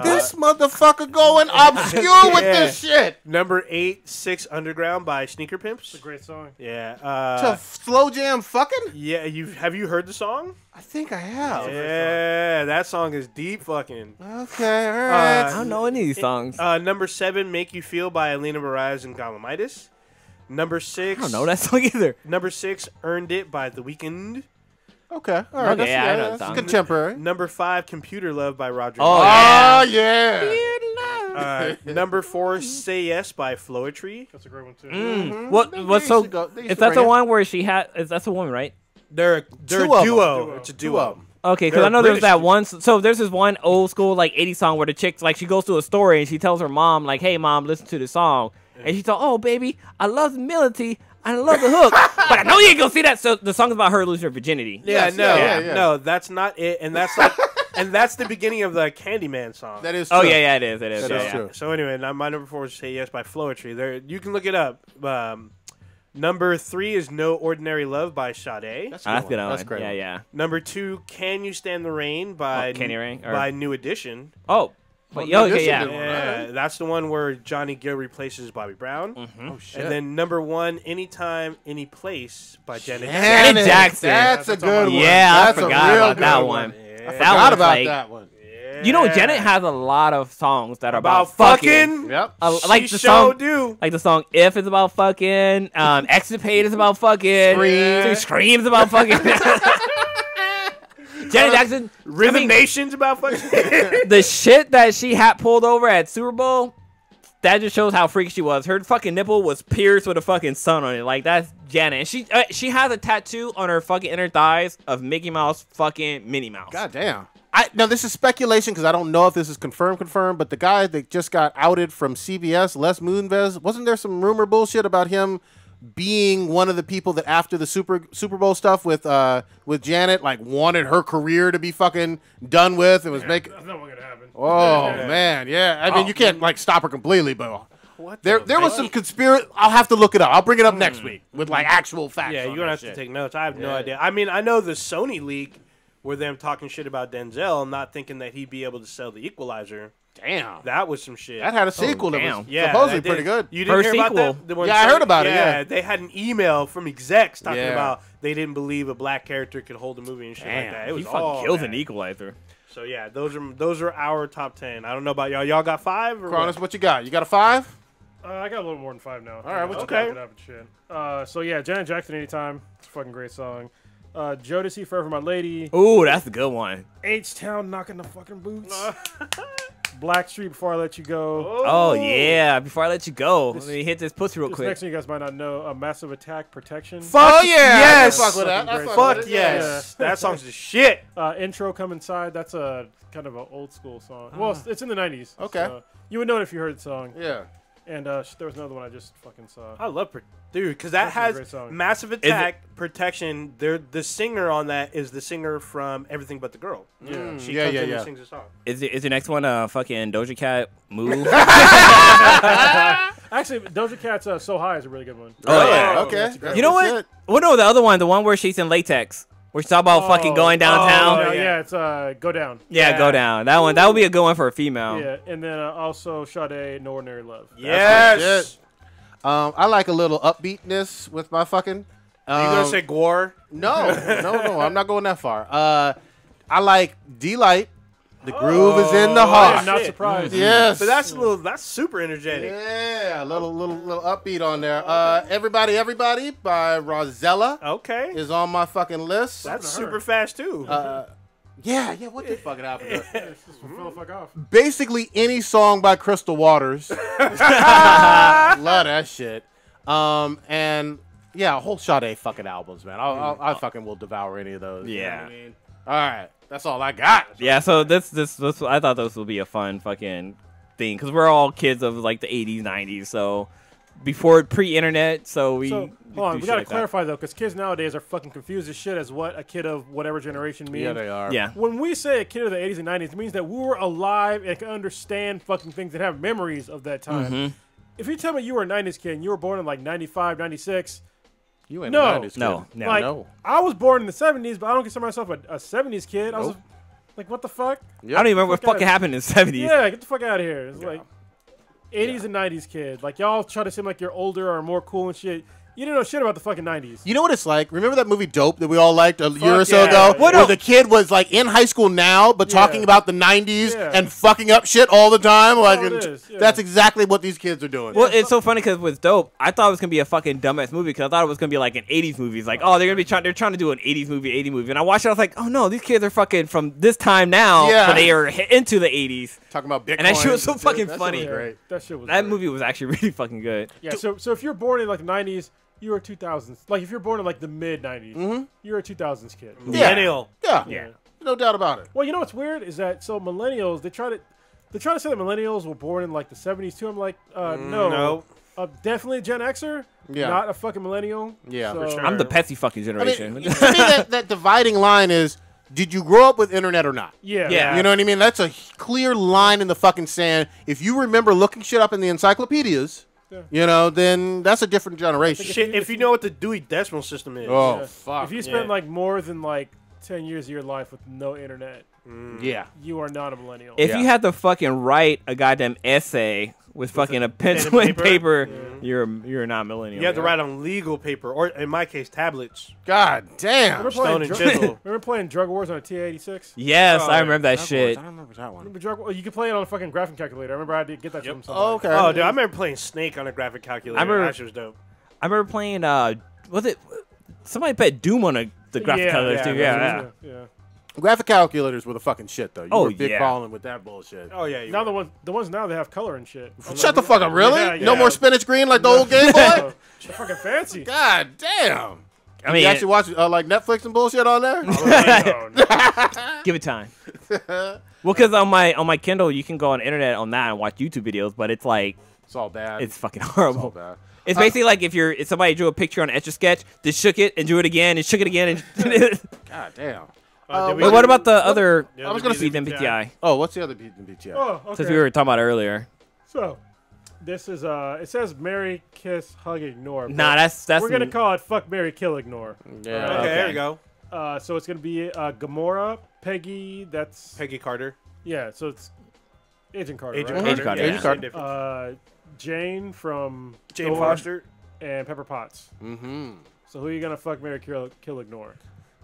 This motherfucker going obscure with this shit. Number 8, 6 Underground by Sneaker Pimps. It's a great song. Yeah. To slow jam fucking? Yeah. Have you heard the song? I think I have. Yeah, that song is deep fucking. Okay, all right. I don't know any of these songs. Number 7, Make You Feel by Alina Baraz and Gallimitis. Number 6. I don't know that song either. Number 6, Earned It by The Weeknd. Okay, all right. Okay, yeah, I know that's the song. contemporary. Number 5, Computer Love by Roger. Oh, Oh, Waters. yeah. Number 4, Say Yes by Floetry. That's a great one too. Mm-hmm. What's so? Is that the one where she had? That's the one, right? They're a Two of duo. them. It's a Two duo. of them. Okay, because They're I know there's British that dude. one. So there's this one old school like 80s song where the chick like she goes to a story and she tells her mom like, "Hey mom, listen to the song," and she told, "Oh baby, I love the melody. I love the hook, but I know you ain't gonna see that." So the song's about her losing her virginity. Yeah, Yes, no, yeah. no, that's not it, and that's like, and that's the beginning of the Candyman song. That is true. Oh yeah, it is. It is. That is yeah. true. So anyway, now my number 4 is Say Yes by Floetry. There, you can look it up. Number 3 is No Ordinary Love by Sade. That's That's good. That's One. great. Yeah, yeah. Number 2, Can You Stand the Rain by Can You Rain? Or- by New Edition. Oh, Well, okay, this is yeah. good one. Yeah, that's the one where Johnny Gill replaces Bobby Brown. Oh, shit. And then number 1, Anytime, Any Place by Janet Janet Jackson. That's a good one. Yeah, That's I a forgot real about that good one. Yeah. I That forgot one's about like- that one. You know, Janet has a lot of songs that are about fucking. Yep. like She the sure song, do. like the song "If" is about fucking. "Extirpate" is about fucking. Scream. Screams about fucking. Janet Jackson. Rhythm I mean, Nation's about fucking. the shit that she had pulled over at Super Bowl, that just shows how freaky she was. Her fucking nipple was pierced with a fucking sun on it. Like, that's Janet. And she has a tattoo on her fucking inner thighs of Mickey Mouse fucking Minnie Mouse. God damn. Now, this is speculation because I don't know if this is confirmed, but the guy that just got outed from CBS, Les Moonves, wasn't there some rumor bullshit about him being one of the people that after the Super Bowl stuff with Janet, like, wanted her career to be fucking done with and was making... That's not what's gonna happen. Oh, man, yeah. I mean, you can't, like, stop her completely, but... There was some conspiracy. I'll have to look it up. I'll bring it up next week with, like, actual facts. Yeah, on you're gonna that have shit. to take notes. I have no idea. I mean, I know the Sony leak were them talking shit about Denzel, not thinking that he'd be able to sell The Equalizer. Damn. That was some shit. That had a sequel that damn. was supposedly that did. pretty good. You didn't First hear about sequel. that? The one Yeah, I heard about it, yeah. They had an email from execs talking Yeah. about they didn't believe a black character could hold a movie and shit like that. It was he fucking all kills bad. an Equalizer. So yeah, those are our top 10. I don't know about y'all. Y'all got 5 or Cronus, what? what you got? You got a 5? I got a little more than 5 now. All right, what you got? So yeah, Janet Jackson, Anytime. It's a fucking great song. Jodeci, Forever My Lady. Ooh, that's a good one. H-Town, Knocking the Fucking Boots. Blackstreet, Before I Let You Go. Oh yeah. Before I let you go, let me hit this pussy real This quick. next one you guys might not know. Massive Attack, Protection. Oh, yeah. yes! I can fuck with that. Fucking I great fuck Fuck with it. yes. That song's the shit. Intro, Come Inside. That's a kind of an old school song. Well, it's in the 90s. Okay. So you would know it if you heard the song. Yeah. And there was another one I just fucking saw. I love dude, because that That's a great has song. Massive Attack, Protection. The singer on that is the singer from Everything But the Girl. Yeah. She Yeah, comes yeah, in yeah. and sings a song. Is your next one fucking Doja Cat Move? Actually, Doja Cat's So High is a really good one. Oh, yeah. Okay. That's You know That's what? it. Well, no, the other one, the one where she's in latex, where she's talking about fucking going downtown. Oh, yeah. yeah, it's Go Down. Yeah, go down. That one, that would be a good one for a female. Yeah, and then also Sade, No Ordinary Love. Yes. shit. I like a little upbeatness with my fucking. You gonna say Gwar? No, I'm not going that far. I like Delight. The groove is in the heart. I'm not surprised. Yes. But that's super energetic. Yeah, a little upbeat on there. Everybody by Rosella. Okay. Is on my fucking list. That's super fast too. Yeah, what the fucking album? Just fill the fuck off. Basically any song by Crystal Waters. Love that shit. And yeah, a whole Sade fucking albums, man. I fucking will devour any of those. Yeah. You know what I mean? All right, that's all I got. Yeah, so this I thought this would be a fun fucking thing because we're all kids of like the 80s, 90s, so before pre-internet, so we. So, hold on, we gotta clarify though, because kids nowadays are fucking confused as shit as what a kid of whatever generation means. Yeah, they are. Yeah. When we say a kid of the 80s and 90s, it means that we were alive and can understand fucking things and have memories of that time. If you tell me you were a 90s kid and you were born in like 95, 96, You ain't No. a 90s kid. No. like, No. I was born in the 70s, but I don't consider myself a 70s kid. I was like, what the fuck? I don't even remember what fucking happened in the 70s. Yeah, get the fuck out of here. It's like 80s and 90s kid. Like, y'all try to seem like you're older or more cool and shit. You didn't know shit about the fucking 90s. You know what it's like? Remember that movie Dope that we all liked a year or so yeah. ago? What Where the kid was like in high school now, but talking about the 90s Yeah. and fucking up shit all the time. Like, all it is, yeah. That's exactly what these kids are doing. Well, it's so funny because with Dope, I thought it was gonna be a fucking dumbass movie because I thought it was gonna be like an 80s movie. It's like, oh, they're trying to do an 80s movie, 80 movie, and I watched it. I was like, oh no, these kids are fucking from this time now, Yeah. but they are into the 80s. Talking about Bitcoin. And that shit was so and fucking that shit funny. was great. That shit was That great. movie was actually really fucking good. Yeah, so if you're born in like the 90s, you were 2000s. Like if you're born in like the mid 90s, you're a 2000s kid. Yeah. Millennial. Yeah. Yeah. No doubt about it. Well, you know what's weird is that so millennials they try to say that millennials were born in like the 70s too. I'm like, no. Definitely a Gen Xer. Yeah. Not a fucking millennial. Yeah, for So- sure. I'm the Pepsi fucking I generation. mean, to me, that dividing line is, did you grow up with internet or not? Yeah. Yeah. You know what I mean? That's a clear line in the fucking sand. If you remember looking shit up in the encyclopedias, you know, then that's a different generation. Shit, if you know what the Dewey Decimal System is. Oh, Yeah. fuck. If you spend like more than like 10 years of your life with no internet, Yeah. you are not a millennial. If Yeah. you had to fucking write a goddamn essay with fucking a pencil and paper, you're not a millennial. You have to write on legal paper, or in my case, tablets. God damn. Remember Stone and Drug- chisel. Remember playing Drug Wars on a T-86? Yes, Oh, I remember that I shit. don't remember that one. Remember Drug Wars? You could play it on a fucking graphing calculator. I remember I did get that from somebody. Oh, okay. Oh, dude, I remember playing Snake on a graphic calculator. I remember- That shit was dope. I remember playing. Was it? Somebody played Doom on the graphic calculator too. Yeah. yeah. Graphic calculators were the fucking shit, though. You Oh, were big yeah. balling with that bullshit. Oh yeah. Now the ones now they have color and shit. Shut the fuck up, really? Yeah, No yeah. more spinach green like the old Game Boy? They're fucking fancy. God damn. I mean, You actually watch like Netflix and bullshit on there? give it time. Well, because on my Kindle, you can go on the internet on that and watch YouTube videos, but it's like It's all bad. it's fucking It's all horrible. bad. It's basically like if somebody drew a picture on Etch a Sketch, they shook it and drew it again and shook it again. And God damn. but what about the other? Yeah, I was gonna the Beat MBTI, Oh, what's the other BTI? Oh, okay. since we were talking about it earlier. So, this is it says marry, kiss, hug, ignore. but Nah, that's we're gonna call it fuck, marry, kill, ignore. Yeah. Okay, there you go. So it's gonna be Gamora, Peggy. That's Peggy Carter. yeah. So it's Agent Carter, Agent right? Carter. Agent Carter, Yeah, yeah. same Carter. difference. Jane from Jane Thor Foster. and Pepper Potts. Mm-hmm. So who are you gonna fuck, marry, kill, ignore?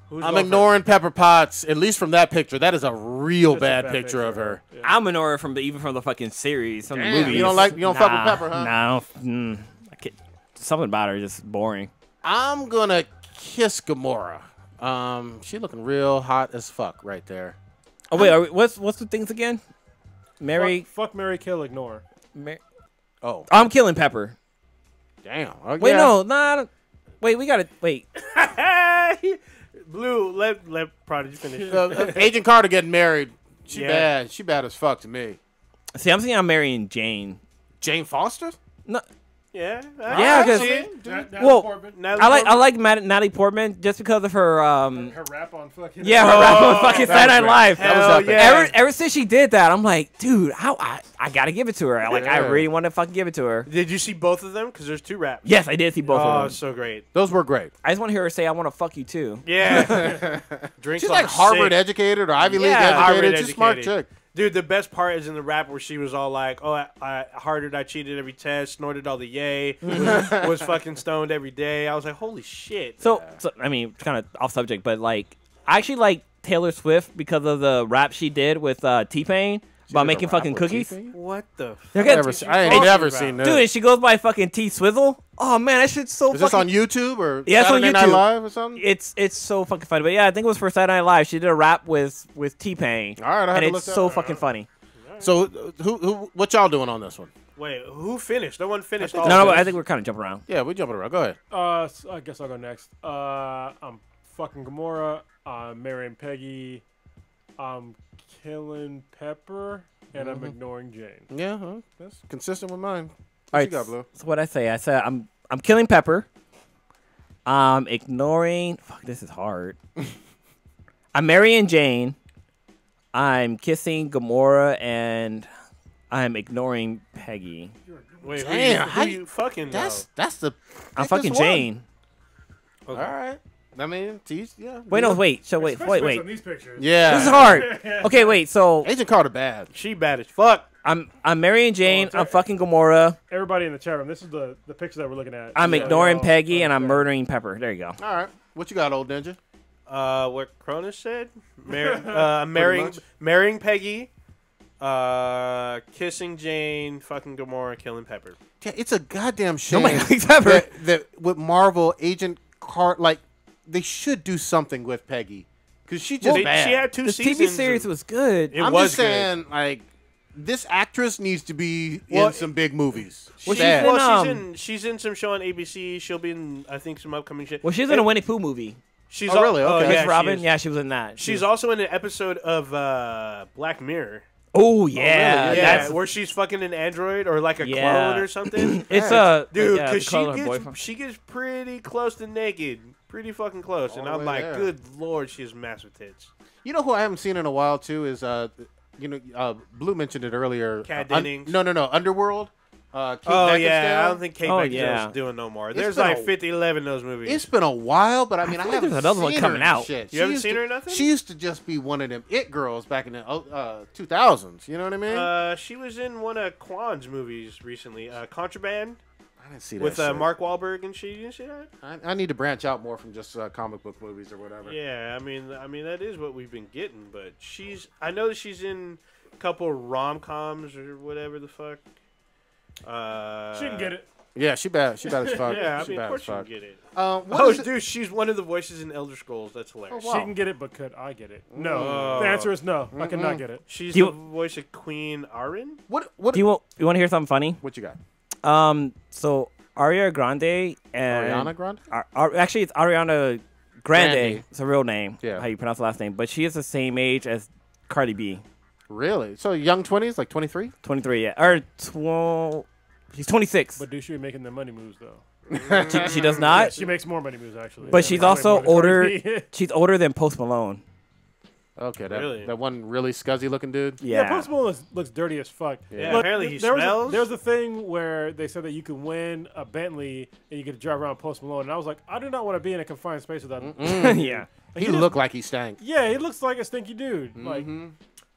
Who's I'm going ignoring Pepper Potts, at least from that picture. That is a real That's a bad picture of her. Yeah. I'm an aura from even from the fucking series, from Damn, the movies. you don't fuck with Pepper, huh? Nah, I can't, something about her is just boring. I'm gonna kiss Gamora. She looking real hot as fuck right there. Oh wait, what's the things again? Mary, Fuck, marry, kill, ignore. Oh, I'm killing Pepper. damn. Wait, no, nah. I don't- Wait, we gotta wait. Blue, let Prodigy finish. Agent Carter getting married. She Yeah. bad. She bad as fuck to me. See, I'm saying I'm marrying Jane. Jane Foster? No, Yeah. Yeah, 'cause- well, I like Natalie Portman just because of her her rap on fucking her rap on fucking that was Saturday Night great. Live. That was Hell epic. yeah. Ever since she did that, I'm like, dude, I gotta give it to her. Like, I Yeah. really want to fucking give it to her. Did you see both of them? Because there's two raps. Yes, I did see both Oh, of them. so great. Those were great. I just want to hear her say, "I want to fuck you too." Yeah. Drinks She's like Harvard educated or Ivy League Yeah, educated. Harvard She's a smart educated. chick. Dude, the best part is in the rap where she was all like, "Oh, I hardered, I cheated every test, snorted all the yay, was fucking stoned every day." I was like, "Holy shit!" So I mean, kind of off subject, but like, I actually like Taylor Swift because of the rap she did with T-Pain about making fucking cookies. What the? I ain't never seen that. Dude, she goes by fucking T Swizzle. Oh man, that shit's so. Is this on YouTube or yeah, Saturday it's on Night YouTube. Live or something? It's so fucking funny. But yeah, I think it was for Saturday Night Live. She did a rap with T-Pain. All right, and it's so fucking funny. So what y'all doing on this one? Wait, who finished? No one finished. No, but I think we're kind of jumping around. Yeah, we're jumping around. Go ahead. So I guess I'll go next. I'm fucking Gamora. I'm marrying Peggy. I'm killing Pepper. And I'm ignoring Jane. Yeah, that's consistent with mine. All right, got, Blue? so what I say? I said I'm killing Pepper. I'm ignoring. Fuck, this is hard. I'm marrying Jane. I'm kissing Gamora, and I'm ignoring Peggy. Wait, damn, who you fucking? That's the. I'm fucking one. Jane. Okay. All right. I mean, yeah. Wait, no, wait. So wait. On these pictures. Yeah. This is hard. Okay, wait. So Agent Carter bad. She bad as fuck. I'm marrying Jane. I'm fucking Gamora. Everybody in the chat room, this is the picture that we're looking at. I'm ignoring Peggy, and I'm murdering Pepper. There you go. All right. What you got, old ninja? What Cronus said? Marrying Peggy, kissing Jane, fucking Gamora, killing Pepper. Yeah, it's a goddamn shame Nobody likes Pepper. that with Marvel, Agent Carter, like, they should do something with Peggy. Because she just bad. She had 2 The seasons. TV series was good. It I'm was just saying, like, this actress needs to be Well, in some big movies. Well, she's in some show on ABC. She'll be in, I think, some upcoming shit. Well, she's in a Winnie Pooh movie. She's really? Okay. Miss yeah, Robin, she yeah, she was in that. She's also in an episode of Black Mirror. Oh yeah, really? Yeah, where she's fucking an android or like a Yeah. clone or something. it's Dude, yeah, because the color of her boyfriend. she gets pretty close to naked. Pretty fucking close. And All the I'm way like, there. good lord, she has massive tits. You know who I haven't seen in a while, too, is, Blue mentioned it earlier. Kat Dennings. No, Underworld. Kate Oh, yeah. Beckinsale. I don't think Kate Beckinsale's doing no more. There's been like a- 50, 11 of those movies. It's been a while, but I mean, I feel like haven't there's another one seen coming her in out. shit. You haven't used seen to- her in nothing? She used to just be one of them it girls back in the 2000s. You know what I mean? She was in one of Quan's movies recently. Contraband I didn't see that with shit. Mark Wahlberg and shit. You didn't see that? I need to branch out more from just comic book movies or whatever. Yeah, I mean that is what we've been getting. But I know that she's in a couple rom-coms or whatever the fuck. She can get it. Yeah, she bad. She bad as fuck. Yeah, I she mean, bad of course as you can fuck. get it. What is it? Dude, she's one of the voices in Elder Scrolls. That's hilarious. Oh, wow. She can get it, but could I get it? No. The answer is no. I cannot get it. She's Do you- the voice of Queen Arin. What Do you want to hear something funny? What you got? So Ariana Grande and Ariana Grande? Actually, it's Ariana Grande. Grande. It's a real name. Yeah. How you pronounce the last name? But she is the same age as Cardi B. Really? So young 20s, like 23? 23, yeah, or 12. She's 26. But do she be making the money moves though? She does not. She makes more money moves actually. But she's Probably also more than Cardi older. B. She's older than Post Malone. Okay, Really? that one really scuzzy looking dude. Yeah. Post Malone looks dirty as fuck. Yeah, apparently he smells. There was a thing where they said that you could win a Bentley and you could drive around Post Malone, and I was like, I do not want to be in a confined space with that. yeah. He just- looked like he stank. Yeah, he looks like a stinky dude. Like,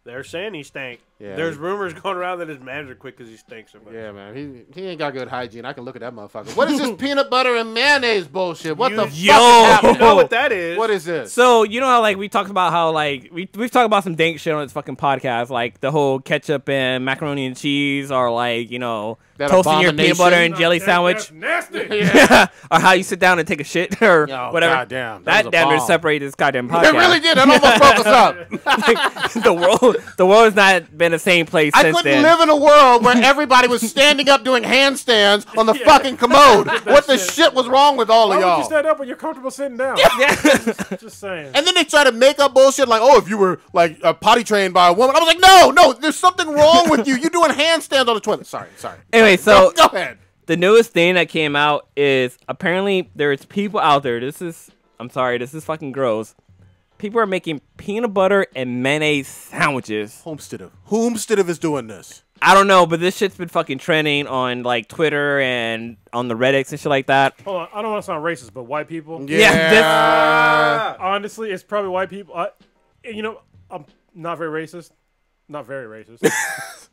They're saying he stank. Yeah. There's rumors going around that his manager quit because he stinks so much. Yeah, man. He ain't got good hygiene. I can look at that motherfucker. What is this peanut butter and mayonnaise bullshit? What the fuck is You happening? know what that is? What is this? So you know how like we talked about how like we've talked about some dank shit on this fucking podcast, like the whole ketchup and macaroni and cheese, or like That toasting your peanut butter and abomination? jelly that's sandwich, nasty. or how you sit down and take a shit or Oh, whatever. goddamn. That was a damn near bomb. separated this goddamn podcast. It really did. That almost broke us up. the world has not been the same place I since couldn't then. live in a world where everybody was standing up doing handstands on the fucking commode. What the shit was wrong with all Why of would you y'all? stand up when you're comfortable sitting down? Just saying. And then they try to make up bullshit like, oh, if you were like potty trained by a woman. I was like, no, there's something wrong with you. You're doing handstands on the toilet. Sorry. Anyway, so Go ahead. the newest thing that came out is apparently there's people out there. This is fucking gross. People are making peanut butter and mayonnaise sandwiches. Homestead is doing this. I don't know, but this shit's been fucking trending on like Twitter and on the Reddits and shit like that. Hold on, I don't want to sound racist, but white people. Yeah. Honestly, it's probably white people. I'm not very racist. Not very racist.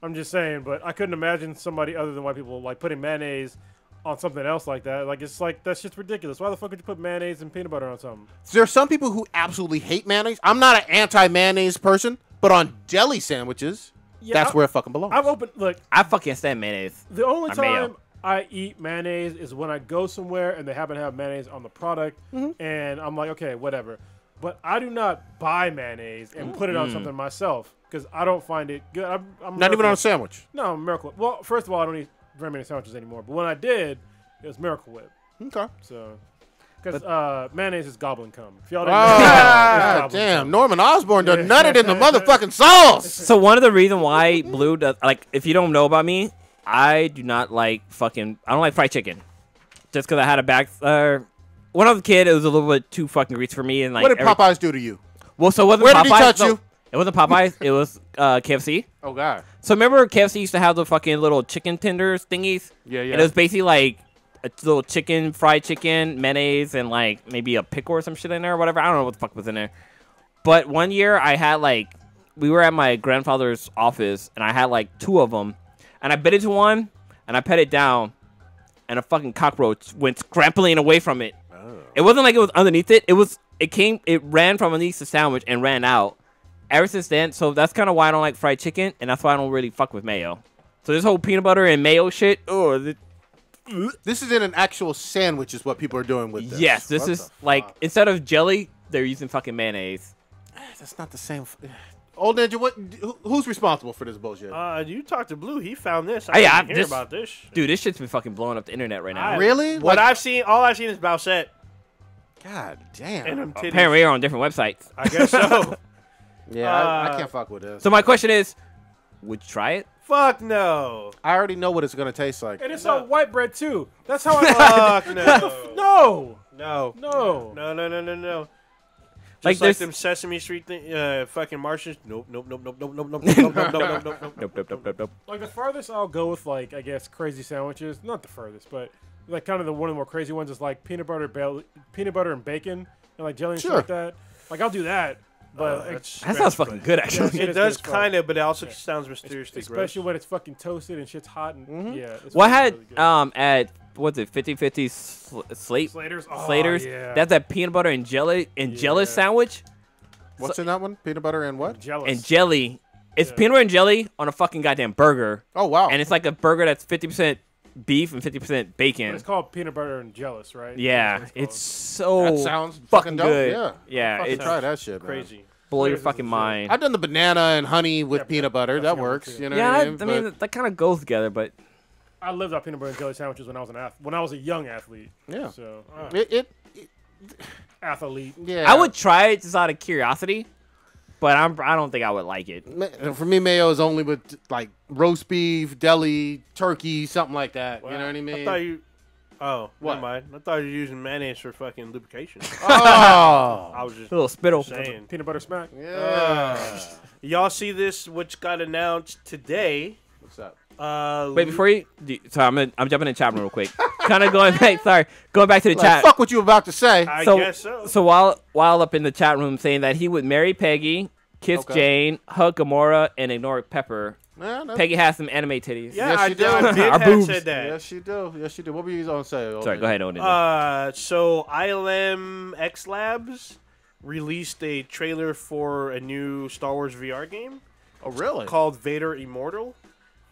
I'm just saying, but I couldn't imagine somebody other than white people like putting mayonnaise on something else like that. Like it's like that's just ridiculous. Why the fuck would you put mayonnaise and peanut butter on something? There are some people who absolutely hate mayonnaise. I'm not an anti-mayonnaise person, but on deli sandwiches, that's where it fucking belongs. I'm open. Look, I fucking stand mayonnaise. the only time mayo. I eat mayonnaise is when I go somewhere and they happen to have mayonnaise on the product, and I'm like, okay, whatever. But I do not buy mayonnaise and put it on something myself because I don't find it good. I'm Not even on a sandwich. No, Miracle Whip. Well, first of all, I don't eat very many sandwiches anymore. But when I did, it was Miracle Whip. Okay. So, because mayonnaise is goblin cum. If y'all didn't know, it's damn. cum. Norman Osborn done nutted in the motherfucking sauce. So one of the reasons why Blue does, like, if you don't know about me, I do not like I don't like fried chicken. Just because I had a back, when I was a kid, it was a little bit too fucking greasy for me. And like, what did Popeyes do to you? Well, so it wasn't Where Popeyes. did he touch you? It wasn't Popeyes. It was KFC. Oh, God. So remember KFC used to have the fucking little chicken tenders thingies? Yeah, yeah. And it was basically like a little fried chicken, mayonnaise, and like maybe a pickle or some shit in there or whatever. I don't know what the fuck was in there. But one year I had we were at my grandfather's office and I had like 2 of them. And I bit into one and I pet it down and a fucking cockroach went scrambling away from it. Oh. It wasn't like it was underneath it. It ran from underneath the sandwich and ran out. Ever since then, so that's kind of why I don't like fried chicken, and that's why I don't really fuck with mayo. So this whole peanut butter and mayo shit, this is in an actual sandwich is what people are doing with this. Yes, this is like, instead of jelly, they're using fucking mayonnaise. That's not the same. Old Ninja, who's responsible for this bullshit? You talked to Blue. He found this. I didn't hear about this. Dude, this shit's been fucking blowing up the internet right now. Really? What I've seen, all I've seen is Bowsette. God damn. And them titties. Apparently, we're on different websites. I guess so. Yeah, I can't fuck with this. So my question is, would you try it? Fuck no. I already know what it's going to taste like. And it's on white bread, too. That's how I Fuck no. No. No. No. No. Like Just like them Sesame Street fucking Martians. Nope. Like the farthest I'll go with, like, I guess crazy sandwiches. Not the furthest, but like kind of one of the more crazy ones is like peanut butter and bacon and like jelly and shit like that. Like I'll do that, but that sounds fucking good actually. It does kind of, but it also just sounds mysteriously gross. Especially when it's fucking toasted and shit's hot and yeah. Well, I had at what's it 50-50 Slater's. Slater's. Yeah. That's that peanut butter and jelly sandwich. What's in that one? Peanut butter and what? And jelly. It's peanut butter and jelly on a fucking goddamn burger. Oh wow! And it's like a burger that's 50% beef and 50% bacon. But it's called peanut butter and jealous, right? Yeah, it's so that sounds fucking dope. good. Yeah, it's try that shit. Crazy. Man. Blow your fucking mind. I've done the banana and honey with peanut butter. That works. You know. Yeah, what I mean, that kind of goes together, but. I lived off peanut butter and jelly sandwiches when I was a young athlete. Yeah. So athlete. Yeah. I would try it just out of curiosity, but I don't think I would like it. For me, mayo is only with like roast beef, deli, turkey, something like that. Well, you know what I mean? I thought you. Oh, what? Never mind. I thought you were using mayonnaise for fucking lubrication. Oh, I was just a little spittle. saying. Peanut butter smack. Yeah. Y'all see this? Which got announced today? What's up? Wait, before you, sorry, I'm jumping in the chat room real quick. Kind of going back. Sorry, going back to the chat. Fuck what you were about to say. I guess so. So while up in the chat room saying that he would marry Peggy, kiss Jane, hug Gamora, and ignore Pepper. Peggy has some anime titties. Yeah, yes, I she did. Our boobs. Said that. Yes, you do. Yes, you do. What were you going to say? Sorry, go ahead, Odin. So ILM X Labs released a trailer for a new Star Wars VR game. Oh, really? Called Vader Immortal.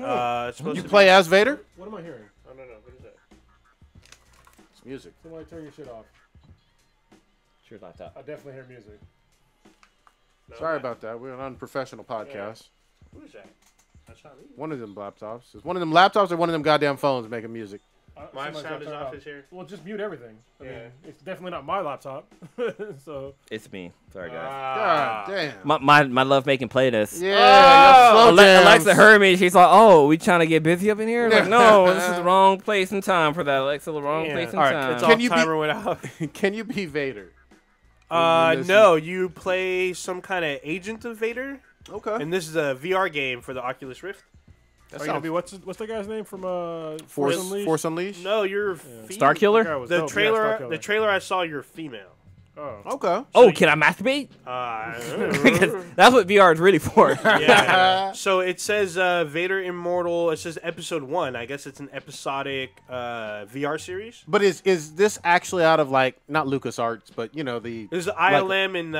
It's supposed you to play as Vader? What am I hearing? Oh, no. What is that? It's music. Somebody turn your shit off. Sure, laptop. I definitely hear music. No, Sorry about that. We're an unprofessional podcast. Who is that? That's not me. One of them laptops. Is one of them laptops or one of them goddamn phones making music? My sound is off here. Well, just mute everything. I mean, Yeah. it's definitely not my laptop. So It's me. Sorry, guys. God damn. My love making playlists. Yeah. slow jams. Alexa heard me. She's like, "Oh, we trying to get busy up in here?" I'm like, no, this is the wrong place and time for that, Alexa. The wrong place and time. It's Can all you timer went out. Can you be Vader? No, you play some kind of agent of Vader. Okay. And this is a VR game for the Oculus Rift. That are you gonna be what's the guy's name from Force Unleashed? No, you're Star Killer. That guy was The dope. trailer. Yeah, Star Killer. The trailer I saw, you're female. Oh. Okay. Oh, can I masturbate? Because that's what VR is really for. Yeah. So it says Vader Immortal. It says episode 1. I guess it's an episodic VR series. But is this actually out of like not LucasArts, but you know the? This is ILM in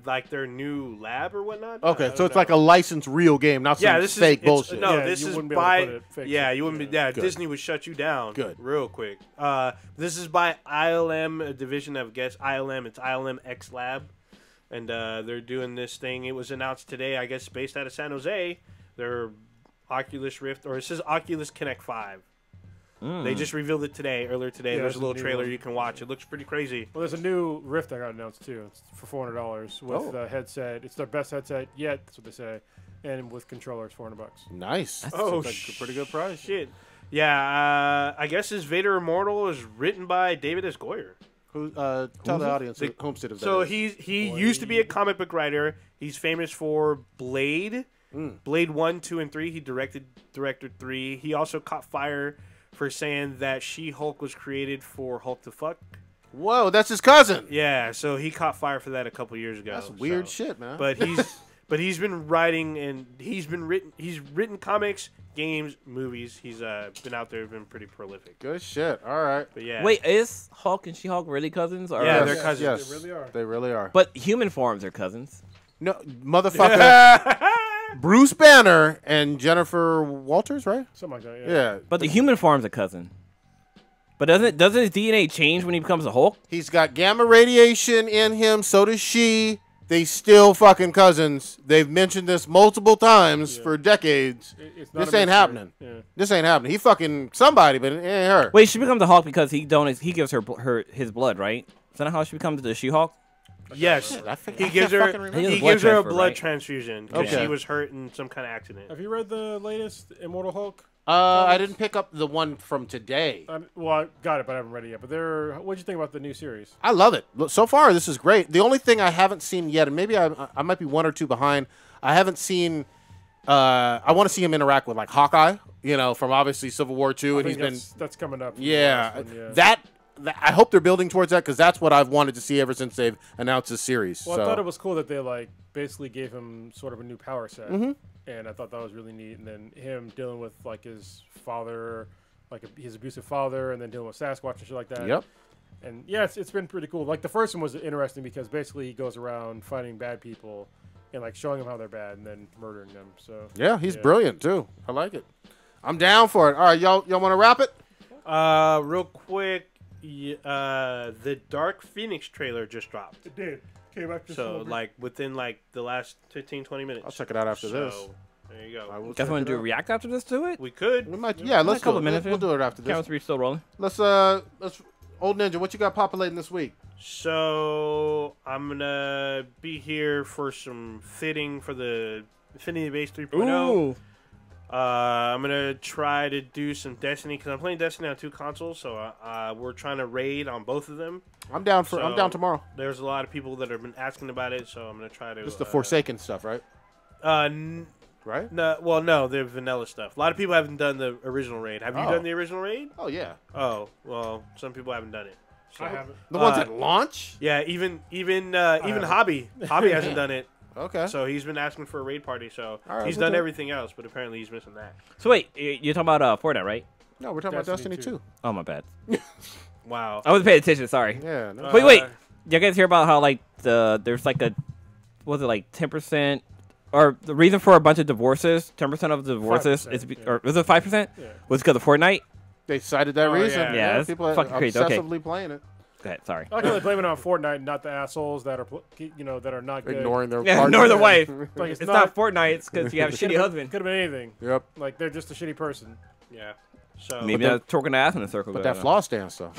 like their new lab or whatnot. Okay, so it's like a licensed real game, not some this fake is, bullshit. No, Yeah, this you is wouldn't be able to by. put it fake Yeah, shit. you wouldn't be. Yeah. Yeah, Good. Disney would shut you down. Good. Real quick. This is by ILM, a division of ILM. It's ILM X Lab. And they're doing this thing. It was announced today, I guess, based out of San Jose. Their Oculus Rift, or it says Oculus Connect 5. They just revealed it earlier today. Yeah, There's a little new trailer one. you can watch. It looks pretty crazy. Well, there's a new Rift that got announced too. It's for $400 with the headset. It's their best headset yet. That's what they say. And with controllers, $400. Nice. Oh, Seems like a pretty good price. Shit. Yeah, I guess his Vader Immortal is written by David S. Goyer. Who? Tell the audience who Homestead is. So he used to be a comic book writer. He's famous for Blade, Blade 1, 2, and 3. He directed 3. He also caught fire for saying that She-Hulk was created for Hulk to fuck. Whoa, that's his cousin. Yeah, so he caught fire for that a couple years ago. That's weird shit, man. But he's been writing and he's written comics, games, movies. He's been out there, been pretty prolific. Good shit. All right. But yeah. Wait, is Hulk and She-Hulk really cousins? Or Yeah, Yes, they're cousins. Yes, They really are. They really are. But human forms are cousins. No, motherfucker. Bruce Banner and Jennifer Walters, right? Something like that, yeah. Yeah. But the human form's a cousin. But doesn't his DNA change when he becomes a Hulk? He's got gamma radiation in him. So does she. They still fucking cousins. They've mentioned this multiple times for decades. It's not This a ain't mystery. happening. Yeah. This ain't happening. He fucking somebody, but it ain't her. Wait, she becomes a Hulk because he gives her his blood, right? Is that how she becomes the She-Hulk? Yes. He Gives her He he gives her a gives her a blood blood transfer, transfusion because Okay. she was hurt in some kind of accident. Have you read the latest Immortal Hulk? I didn't pick up the one from today. Well, I got it, but I haven't read it yet. But what'd you think about the new series? I love it. Look, so far, this is great. The only thing I haven't seen yet, and maybe I might be 1 or 2 behind, I haven't seen. I want to see him interact with like Hawkeye, you know, from obviously Civil War II, and he's been. That's coming up. Yeah, Yeah. that I hope they're building towards that because that's what I've wanted to see ever since they've announced this series. Well, so. I thought it was cool that they like basically gave him sort of a new power set, and I thought that was really neat. And then him dealing with like his father, his abusive father, and then dealing with Sasquatch and shit like that. Yep. And yeah, it's been pretty cool. Like the first one was interesting because basically he goes around fighting bad people and like showing them how they're bad and then murdering them. So Yeah, he's brilliant too. I like it. I'm down for it. All right, y'all want to wrap it? Real quick, the Dark Phoenix trailer just dropped. It did. Came back So like within like the last 15-20 minutes. I'll check it out after this. So, there you go. I will Guys check want it to do a out. react after this to it? We could. We might, yeah, let's a couple do it. of minutes. We'll do it after this. Camera 3 still rolling. Let's Old Ninja, what you got populating this week? So I'm gonna be here for some fitting for the Infinity Base 3.0. I'm gonna try to do some Destiny because I'm playing Destiny on 2 consoles, so we're trying to raid on both of them. I'm down tomorrow. There's a lot of people that have been asking about it, so I'm gonna try to. Just the Forsaken stuff, right? Right? No, the vanilla stuff. A lot of people haven't done the original raid. Have you Oh. done the original raid? Oh yeah. Oh, well, some people haven't done it. So, I haven't. The ones at launch? yeah, even Hobby hasn't done it. Okay. So he's been asking for a raid party. So All right, he's we'll done do it. everything else, but apparently he's missing that. So wait, you're talking about Fortnite, right? No, we're talking about Destiny Destiny 2. Oh, my bad. Wow. I wasn't paying attention. Sorry. Yeah. No. Wait. You guys hear about how like there's like was it like 10%? Or the reason for a bunch of divorces, 10% of the divorces 5%, is, yeah. or was it 5%? Yeah. Was because of Fortnite? They cited that Oh, reason. yeah. Yeah, that's people are fucking crazy. Okay. obsessively playing it, Go ahead. Sorry. I can only blame it on Fortnite, not the assholes that are that are not good. ignoring their Yeah, partner. ignore the wife. Like It's not Fortnite. It's because you have a shitty husband. Could have been anything. Yep. Like they're just a shitty person. Yeah. So Maybe they're twerking the ass in a circle. But that floss dance though.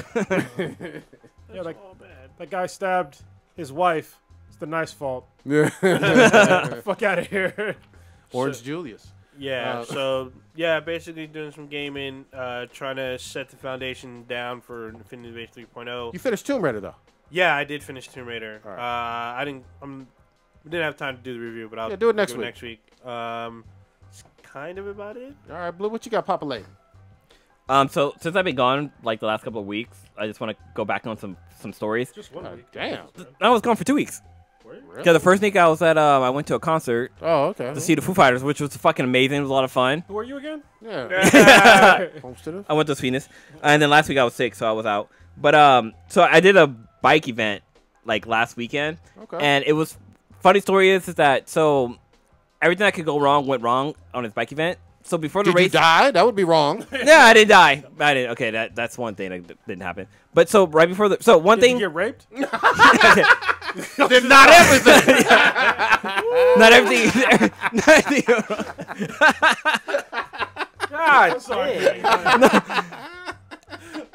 Yeah, like all bad. that guy stabbed his wife. It's the nice fault. Yeah. Fuck out of here. Orange Julius. Yeah. So yeah, basically doing some gaming, trying to set the foundation down for Infinity Base 3.0. You finished Tomb Raider though. Yeah, I did finish Tomb Raider. All right. I didn't. We didn't have time to do the review, but I'll do it next Next week. It's kind of about it. All right, Blue. What you got populating? So since I've been gone like the last couple of weeks, I just want to go back on some stories. Just 1 week. Damn. I was gone for 2 weeks. Really? Yeah, the first week I was at I went to a concert. Oh, okay. To see the Foo Fighters, which was fucking amazing. It was a lot of fun. Who are you again? Yeah. I went to Phoenix, and then last week I was sick, so I was out. But so I did a bike event like last weekend, and it was funny. Story is that so everything that could go wrong went wrong on this bike event. So before the race, you die? That would be wrong. Yeah, I didn't die. I didn't. Okay, that's one thing that didn't happen. But so right before the one thing. Did you get raped? Did not everything. Not everything. Not everything. God, sorry.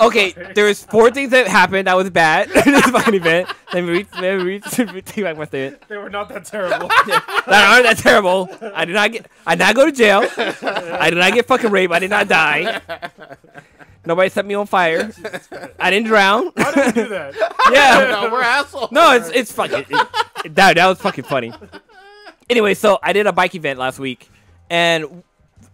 Okay, there's 4 things that happened that was bad in this fucking event. Let me take back my statement. They were not that terrible. That aren't that terrible. I did not go to jail. I did not get fucking raped. I did not die. Nobody set me on fire. I didn't drown. Why did we do that? Yeah. No, we're assholes. No, it's fucking. That was fucking funny. Anyway, so I did a bike event last week, and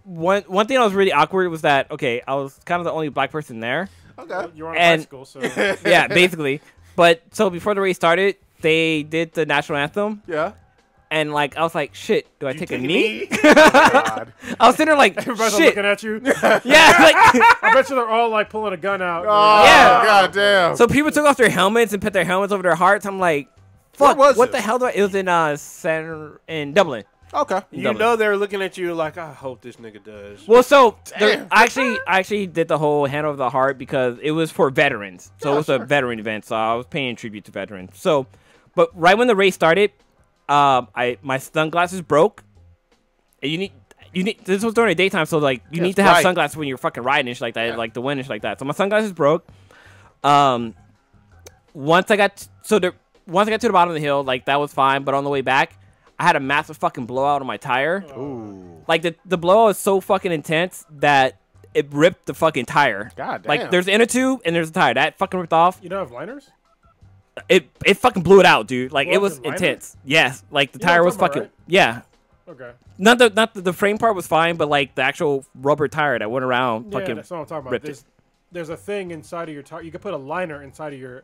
one thing that was really awkward was that I was kind of the only black person there. Okay. Well, you're on a bicycle, so yeah, basically. But so before the race started, they did the national anthem. Yeah. And like I was like, shit, do I take a knee? God. I was sitting there like, everybody's shit. looking at you. Yeah, like I bet you they're all like pulling a gun out. Oh, Yeah. God damn. so people took off their helmets and put their helmets over their hearts. I'm like, fuck, Where was what this? the hell do I? It was in Dublin. Okay. You know they're looking at you like, I hope this nigga does. Well, so Damn. I actually did the whole hand over the heart because it was for veterans. So Yeah, it was sure. a veteran event. So I was paying tribute to veterans. So, but right when the race started, my sunglasses broke. And you need. This was during the daytime, so like you need to have sunglasses when you're fucking riding and shit like that, like the wind and shit like that. So my sunglasses broke. Once I got to the bottom of the hill, like that was fine. But on the way back, I had a massive fucking blowout on my tire. Ooh. Like the blowout was so fucking intense that it ripped the fucking tire. God damn. Like there's the inner tube and there's the tire that fucking ripped off. You don't have liners? It fucking blew it out, dude. Like Blow it up was the liner? intense. Yes, like the You know tire what was I'm talking fucking about, yeah. Okay. Not the frame part was fine, but like the actual rubber tire that went around Yeah, fucking that's what I'm talking about. ripped it. There's a thing inside of your tire. You can put a liner inside of your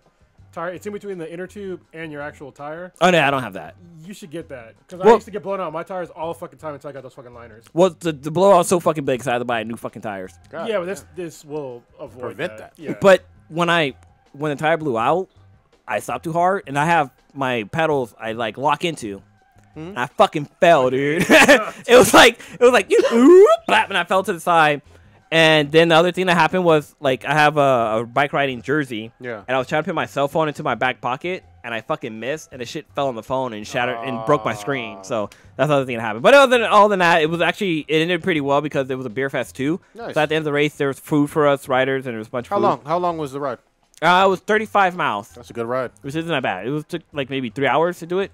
tire. It's in between the inner tube and your actual tire. Oh no, I don't have that. You should get that because I Well- used to get blown out on my tires all the fucking time until I got those fucking liners. Well, the blowout was so fucking big, so I had to buy new fucking tires. God Yeah, but damn. this will avoid Prevent that. Yeah. But when the tire blew out, I stopped too hard, and I have my pedals I like lock into. And I fucking fell, dude. it was like you blap, and I fell to the side. And then the other thing that happened was like I have a bike riding jersey. Yeah. And I was trying to put my cell phone into my back pocket, and I fucking missed, and the shit fell on the phone and shattered and broke my screen. So that's the other thing that happened. But other than that, it ended pretty well because it was a beer fest too. Nice. So at the end of the race, there was food for us riders, and there was a bunch of How food. long? How long was the ride? It was 35 miles, That's a good ride. which isn't that bad. It took like maybe 3 hours to do it.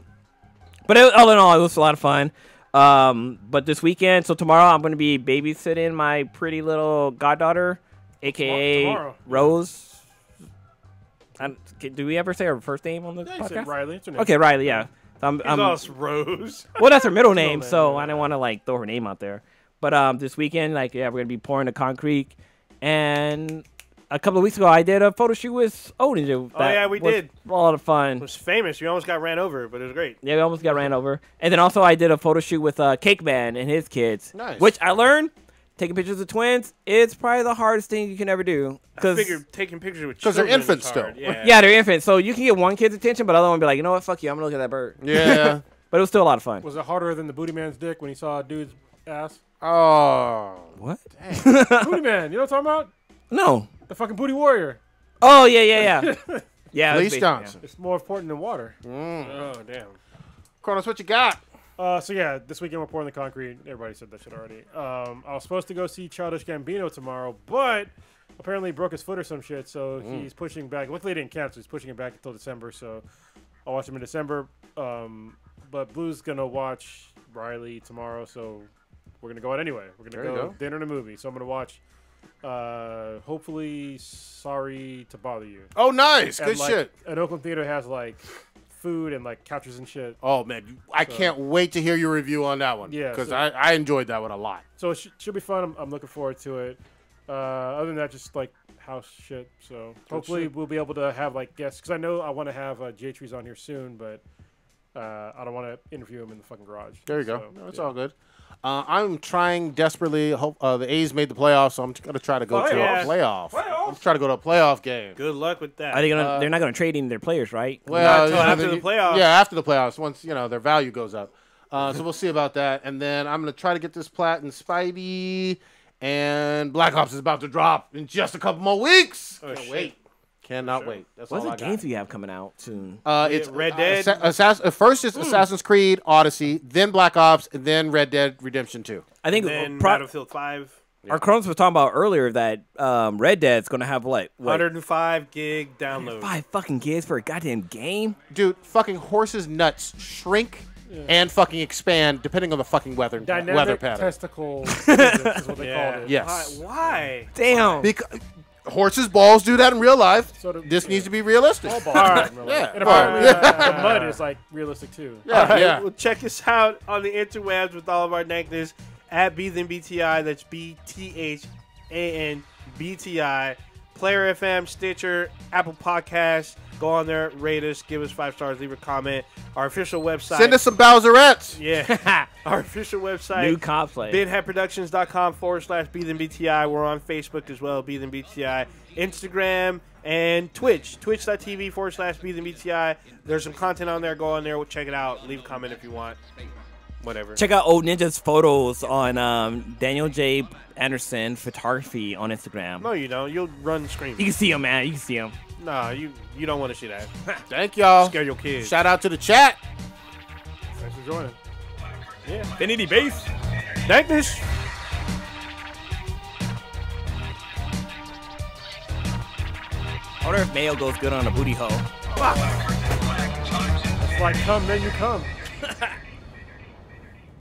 But all in all, it was a lot of fun. But this weekend, so tomorrow, I'm going to be babysitting my pretty little goddaughter, a.k.a. Tomorrow. Rose. Do we ever say her first name on the Yeah, you said podcast? Riley. It's her name. Okay, Riley, yeah. He's us Rose. Well, that's her middle name, name, so yeah. I didn't want to like throw her name out there. But this weekend, like, yeah, we're gonna be pouring the concrete. And a couple of weeks ago, I did a photo shoot with Odin. Yeah, we did. A lot of It fun. was famous. You almost got ran over, but it was great. Yeah, we almost got ran over. And then also, I did a photo shoot with Cake Man and his kids. Nice. Which I learned taking pictures of twins is probably the hardest thing you can ever do. I figured taking pictures with 'Cause they're children infants is hard. still. Yeah. Yeah, they're infants, so you can get one kid's attention, but the other one be like, you know what, fuck you, I'm gonna look at that bird. Yeah. But it was still a lot of fun. Was it harder than the booty man's dick when he saw a dude's ass? Oh. What? Booty man, you know what I'm talking about? No. The fucking booty warrior. Oh yeah. Yeah, it was Lee basically- Johnson. It's more important than water. Oh, damn. Cronus, what you got? So yeah, this weekend we're pouring the concrete. Everybody said that shit already. I was supposed to go see Childish Gambino tomorrow, but apparently he broke his foot or some shit, so he's pushing back. Luckily, he didn't cancel. He's pushing it back until December, so I'll watch him in December. But Blue's gonna watch Riley tomorrow, so we're gonna go out anyway. We're There gonna you go go. dinner and a movie. So I'm gonna watch. Hopefully, Sorry to Bother You. Oh, nice. And, Good like, shit. An Oakland theater has like food and like couches and shit. Oh, man. I can't wait to hear your review on that one. Yeah, Because so- I enjoyed that one a lot. So it should be fun. I'm looking forward to it. Other than that, just like house shit. So hopefully we'll be able to have like guests because I know I want to have J-Trees on here soon, but I don't want to interview him in the fucking garage. There you go. No, it's all good. I'm trying desperately. The A's made the playoffs, so I'm going to try to go to a playoff. I'm trying to go to a playoff game. Good luck with that. Are they gonna? They're not going to trade in their players, right? Well, until after the playoffs. Yeah, after the playoffs, once their value goes up. So we'll see about that. And then I'm going to try to get this Plat and Spidey. And Black Ops is about to drop in just a couple more weeks. Can't wait. Cannot wait. That's what all other games we have coming out soon? It's Red Dead. First is Assassin's Creed Odyssey, then Black Ops, and then Red Dead Redemption 2. I think then Battlefield 5. Our Crones was talking about earlier that Red Dead's going to have what? 105 gig download. 5 fucking gigs for a goddamn game? Dude, fucking horses' nuts shrink and fucking expand depending on the fucking weather pattern. Testicle is what they called it. Yes. Why? Damn. Because horses' balls do that in real life. This needs to be realistic. All balls. And apparently the mud is like realistic too. Yeah. Well, check us out on the interwebs with all of our necklaces at BThanBTI. That's BTHANBTI. Player FM, Stitcher, Apple Podcasts. Go on there, rate us, give us 5 stars, leave a comment. Our official website. Send us some Bowserettes. Yeah. Our official website. New cosplay. BidHeadProductions.com/BThanBTI. We're on Facebook as well, BThanBTI. Instagram and Twitch. Twitch.tv/BThanBTI. There's some content on there. Go on there. We'll check it out. Leave a comment if you want. Whatever. Check out Old Ninja's photos on Daniel J. Anderson Photography on Instagram. No, you don't. You'll run screaming. You can see him, man. You can see him. No, you don't want to see that. Thank y'all. Scare your kids. Shout out to the chat. Thanks for joining. Yeah. Infinity Base. Dankness. I wonder if mayo goes good on a booty hole. It's like come, then you come.